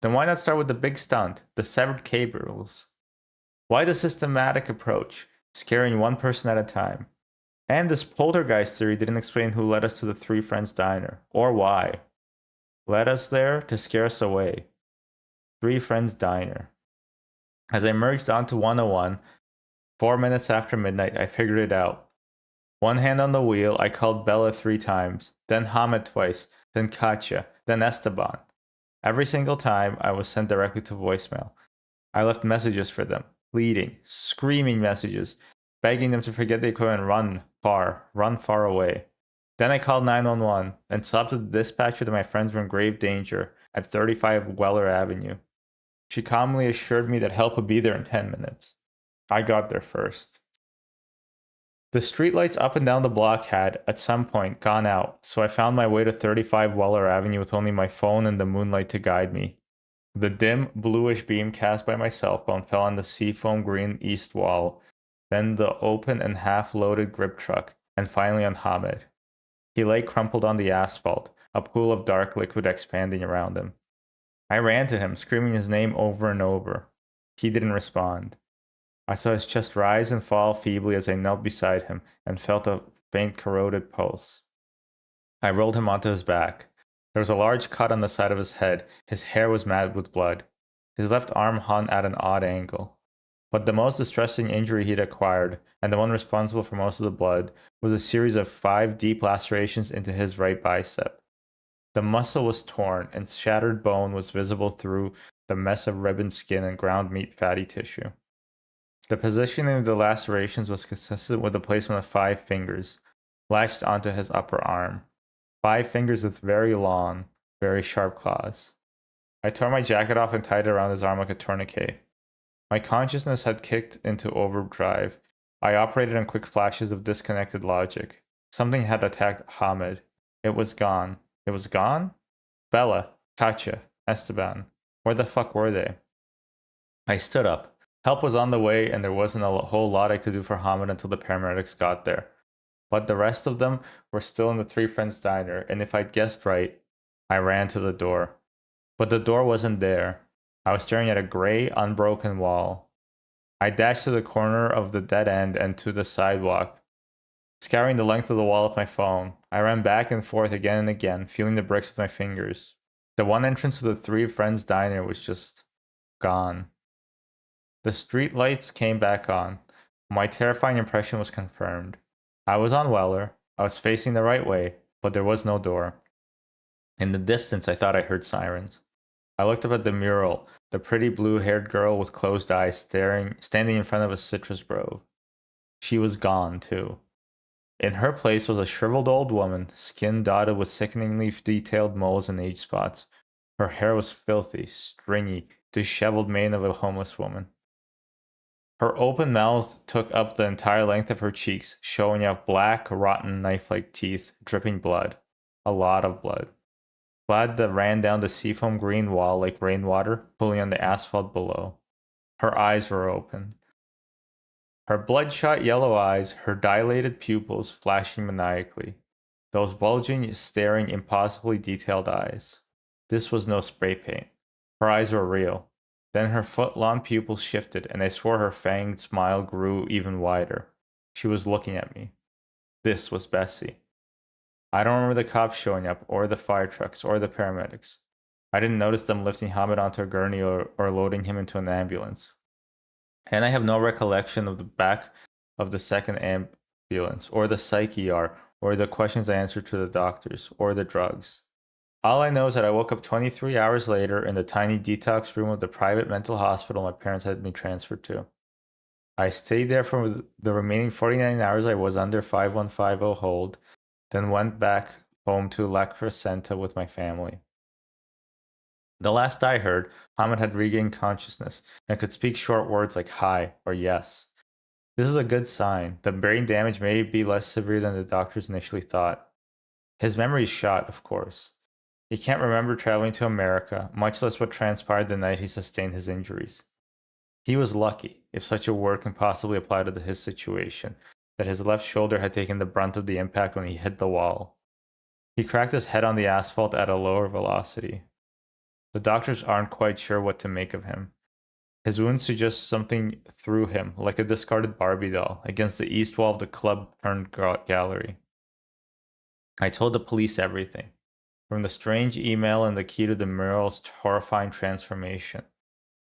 A: Then why not start with the big stunt, the severed cables? Why the systematic approach, scaring one person at a time? And this poltergeist theory didn't explain who led us to the Three Friends Diner, or why. Led us there to scare us away. Three Friends Diner. As I merged onto 101, 4 minutes after midnight, I figured it out. One hand on the wheel, I called Bella 3 times, then Hamed twice, then Katya, then Esteban. Every single time, I was sent directly to voicemail. I left messages for them, pleading, screaming messages, begging them to forget the equipment and run far away. Then I called 911 and sobbed to the dispatcher that my friends were in grave danger at 35 Weller Avenue. She calmly assured me that help would be there in 10 minutes. I got there first. The streetlights up and down the block had, at some point, gone out, so I found my way to 35 Weller Avenue with only my phone and the moonlight to guide me. The dim, bluish beam cast by my cell phone fell on the seafoam green east wall, then the open and half-loaded grip truck, and finally on Hamed. He lay crumpled on the asphalt, a pool of dark liquid expanding around him. I ran to him, screaming his name over and over. He didn't respond. I saw his chest rise and fall feebly as I knelt beside him and felt a faint corroded pulse. I rolled him onto his back. There was a large cut on the side of his head. His hair was matted with blood. His left arm hung at an odd angle. But the most distressing injury he'd acquired, and the one responsible for most of the blood, was a series of 5 deep lacerations into his right bicep. The muscle was torn, and shattered bone was visible through the mess of ribbon skin and ground meat fatty tissue. The positioning of the lacerations was consistent with the placement of 5 fingers, latched onto his upper arm. 5 fingers with very long, very sharp claws. I tore my jacket off and tied it around his arm like a tourniquet. My consciousness had kicked into overdrive. I operated in quick flashes of disconnected logic. Something had attacked Hamed. It was gone. It was gone? Bella, Katya, Esteban. Where the fuck were they? I stood up. Help was on the way, and there wasn't a whole lot I could do for Hamed until the paramedics got there. But the rest of them were still in the Three Friends Diner, and if I'd guessed right, I ran to the door. But the door wasn't there. I was staring at a gray, unbroken wall. I dashed to the corner of the dead end and to the sidewalk, scouring the length of the wall with my phone. I ran back and forth again and again, feeling the bricks with my fingers. The one entrance to the Three Friends Diner was just gone. The street lights came back on. My terrifying impression was confirmed. I was on Weller. I was facing the right way, but there was no door. In the distance, I thought I heard sirens. I looked up at the mural, the pretty blue-haired girl with closed eyes standing in front of a citrus grove. She was gone, too. In her place was a shriveled old woman, skin dotted with sickeningly detailed moles and age spots. Her hair was filthy, stringy, disheveled mane of a homeless woman. Her open mouth took up the entire length of her cheeks, showing out black, rotten, knife-like teeth, dripping blood. A lot of blood. glad that ran down the seafoam green wall like rainwater, pulling on the asphalt below. Her eyes were open. Her bloodshot yellow eyes, her dilated pupils flashing maniacally. Those bulging, staring, impossibly detailed eyes. This was no spray paint. Her eyes were real. Then her foot-long pupils shifted, and I swore her fanged smile grew even wider. She was looking at me. This was Bessie. I don't remember the cops showing up, or the fire trucks, or the paramedics. I didn't notice them lifting Hamid onto a gurney or loading him into an ambulance. And I have no recollection of the back of the second ambulance, or the psych ER, or the questions I answered to the doctors, or the drugs. All I know is that I woke up 23 hours later in the tiny detox room of the private mental hospital my parents had me transferred to. I stayed there for the remaining 49 hours I was under 5150 hold, then went back home to La Crescenta with my family. The last I heard, Hamid had regained consciousness and could speak short words like hi or yes. This is a good sign. The brain damage may be less severe than the doctors initially thought. His memory is shot, of course. He can't remember traveling to America, much less what transpired the night he sustained his injuries. He was lucky, if such a word can possibly apply to his situation, that his left shoulder had taken the brunt of the impact when he hit the wall. He cracked his head on the asphalt at a lower velocity. The doctors aren't quite sure what to make of him. His wound suggests something threw him, like a discarded Barbie doll, against the east wall of the club-turned-gallery. I told the police everything, from the strange email and the key to the mural's horrifying transformation.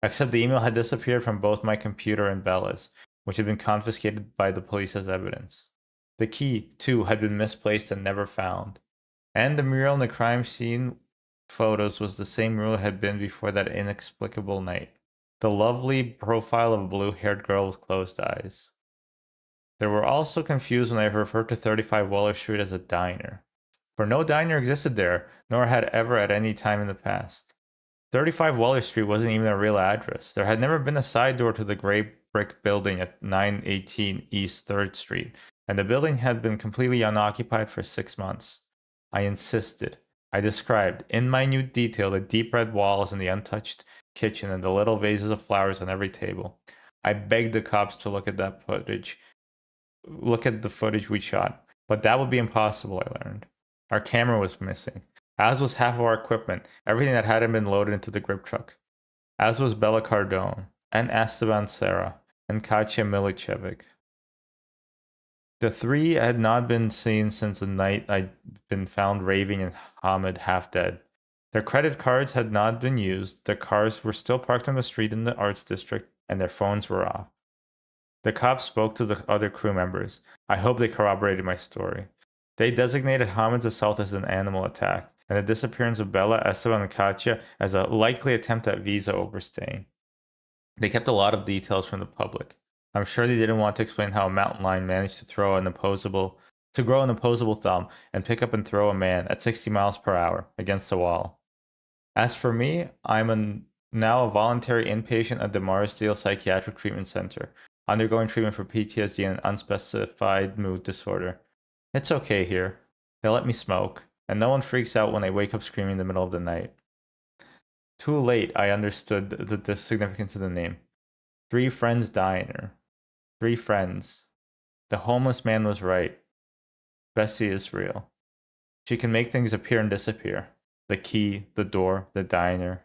A: Except the email had disappeared from both my computer and Bella's, which had been confiscated by the police as evidence. The key, too, had been misplaced and never found. And the mural in the crime scene photos was the same mural it had been before that inexplicable night. The lovely profile of a blue-haired girl with closed eyes. They were also confused when I referred to 35 Waller Street as a diner, for no diner existed there, nor had ever at any time in the past. 35 Waller Street wasn't even a real address. There had never been a side door to the gray brick building at 918 East 3rd Street, and the building had been completely unoccupied for 6 months. I insisted. I described, in minute detail, the deep red walls and the untouched kitchen and the little vases of flowers on every table. I begged the cops to look at the footage we shot, but that would be impossible, I learned. Our camera was missing, as was half of our equipment, everything that hadn't been loaded into the grip truck, as was Bella Cardone, and Esteban Serra, and Katya Milicevic. The three had not been seen since the night I'd been found raving and Hamid half dead. Their credit cards had not been used, their cars were still parked on the street in the arts district, and their phones were off. The cops spoke to the other crew members. I hope they corroborated my story. They designated Hamid's assault as an animal attack, and the disappearance of Bella, Esteban, and Katya as a likely attempt at visa overstaying. They kept a lot of details from the public. I'm sure they didn't want to explain how a mountain lion managed to grow an opposable thumb and pick up and throw a man at 60 miles per hour against a wall. As for me, I'm now a voluntary inpatient at the Marsdale Psychiatric Treatment Center, undergoing treatment for PTSD and unspecified mood disorder. It's okay here. They let me smoke, and no one freaks out when I wake up screaming in the middle of the night. Too late, I understood the significance of the name. 3 Friends Diner. 3 friends. The homeless man was right. Bessie is real. She can make things appear and disappear. The key, the door, the diner.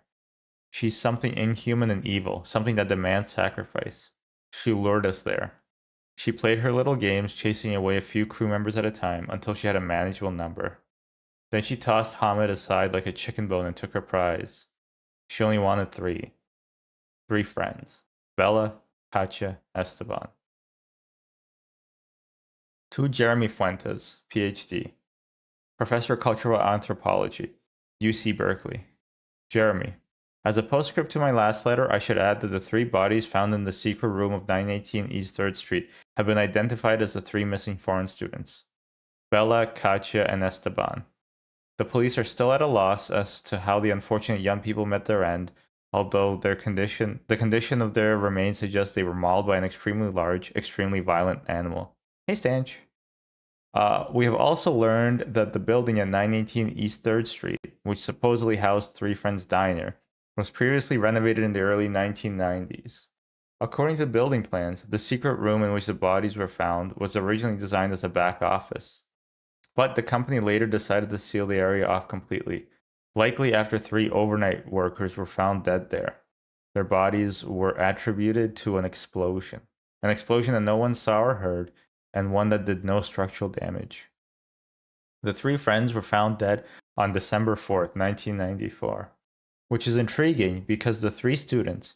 A: She's something inhuman and evil, something that demands sacrifice. She lured us there. She played her little games, chasing away a few crew members at a time until she had a manageable number. Then she tossed Hamid aside like a chicken bone and took her prize. She only wanted 3. 3 friends. Bella, Katya, Esteban. To Jeremy Fuentes, PhD. Professor of Cultural Anthropology, UC Berkeley. Jeremy. As a postscript to my last letter, I should add that the 3 bodies found in the secret room of 918 East 3rd Street have been identified as the 3 missing foreign students. Bella, Katya, and Esteban. The police are still at a loss as to how the unfortunate young people met their end, although the condition of their remains suggests they were mauled by an extremely large, extremely violent animal. Hey, Stanch. We have also learned that the building at 918 East 3rd Street, which supposedly housed Three Friends Diner, was previously renovated in the early 1990s. According to building plans, the secret room in which the bodies were found was originally designed as a back office. But the company later decided to seal the area off completely, likely after 3 overnight workers were found dead there. Their bodies were attributed to an explosion that no one saw or heard, and one that did no structural damage. The 3 friends were found dead on December 4th, 1994, which is intriguing because the 3 students,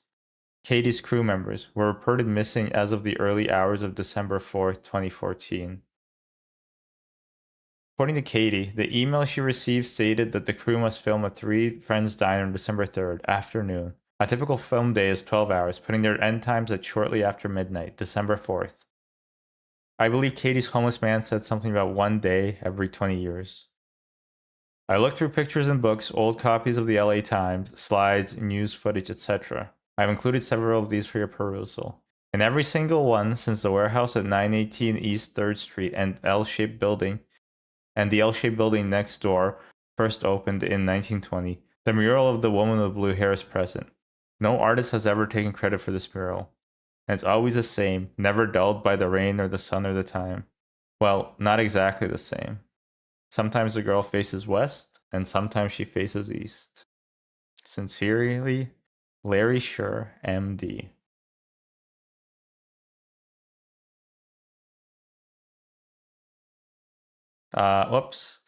A: Katie's crew members, were reported missing as of the early hours of December 4th, 2014. According to Katie, the email she received stated that the crew must film a Three Friends Diner on December 3rd, afternoon. A typical film day is 12 hours, putting their end times at shortly after midnight, December 4th. I believe Katie's homeless man said something about 1 day every 20 years. I looked through pictures and books, old copies of the LA Times, slides, news footage, etc. I've included several of these for your perusal. In every single one, since the warehouse at 918 East 3rd Street and the L-shaped building next door first opened in 1920, the mural of the woman with blue hair is present. No artist has ever taken credit for this mural, and it's always the same, never dulled by the rain or the sun or the time. Well, not exactly the same. Sometimes the girl faces west, and sometimes she faces east. Sincerely, Larry Sher, MD. Whoops.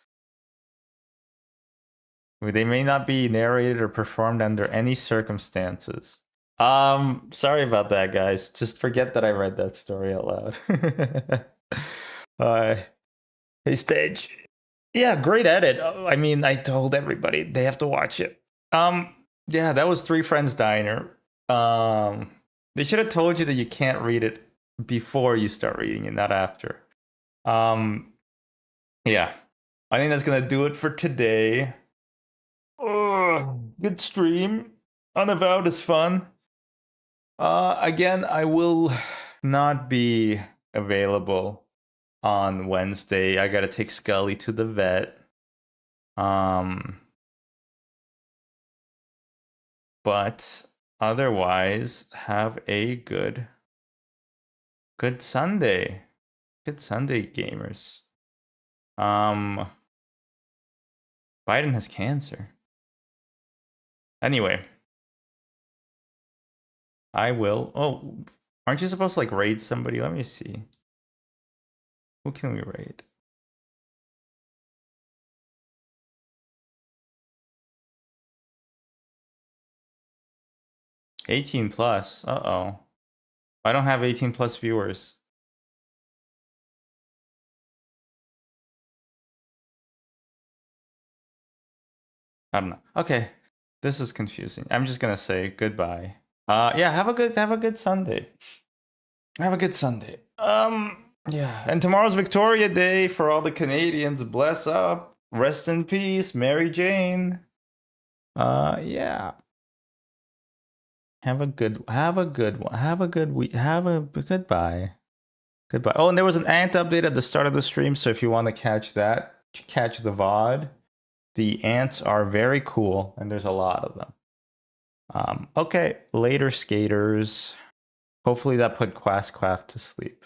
A: They may not be narrated or performed under any circumstances. Sorry about that, guys. Just forget that I read that story out loud. Hey, Stage. Yeah, great edit. I mean, I told everybody they have to watch it. Yeah, that was Three Friends Diner. They should have told you that you can't read it before you start reading it, not after. Yeah, I think that's gonna do it for today. Good stream. Unavowed is fun. Again, I will not be available on Wednesday. I gotta take Scully to the vet. But otherwise, have a good Sunday. Good Sunday, gamers. Biden has cancer. Anyway, I will. Oh, aren't you supposed to like raid somebody? Let me see. Who can we raid? +18. Uh-oh. I don't have 18+ viewers. I don't know. Okay. This is confusing. I'm just gonna say goodbye. Yeah, have a good Sunday. Have a good Sunday. Yeah. And tomorrow's Victoria Day for all the Canadians. Bless up. Rest in peace, Mary Jane. Yeah. Have a good one. Have a good week. Goodbye. Goodbye. Oh, and there was an ant update at the start of the stream, so if you want to catch that, catch the VOD. The ants are very cool, and there's a lot of them. Okay, later, skaters. Hopefully that put Quaskquack to sleep.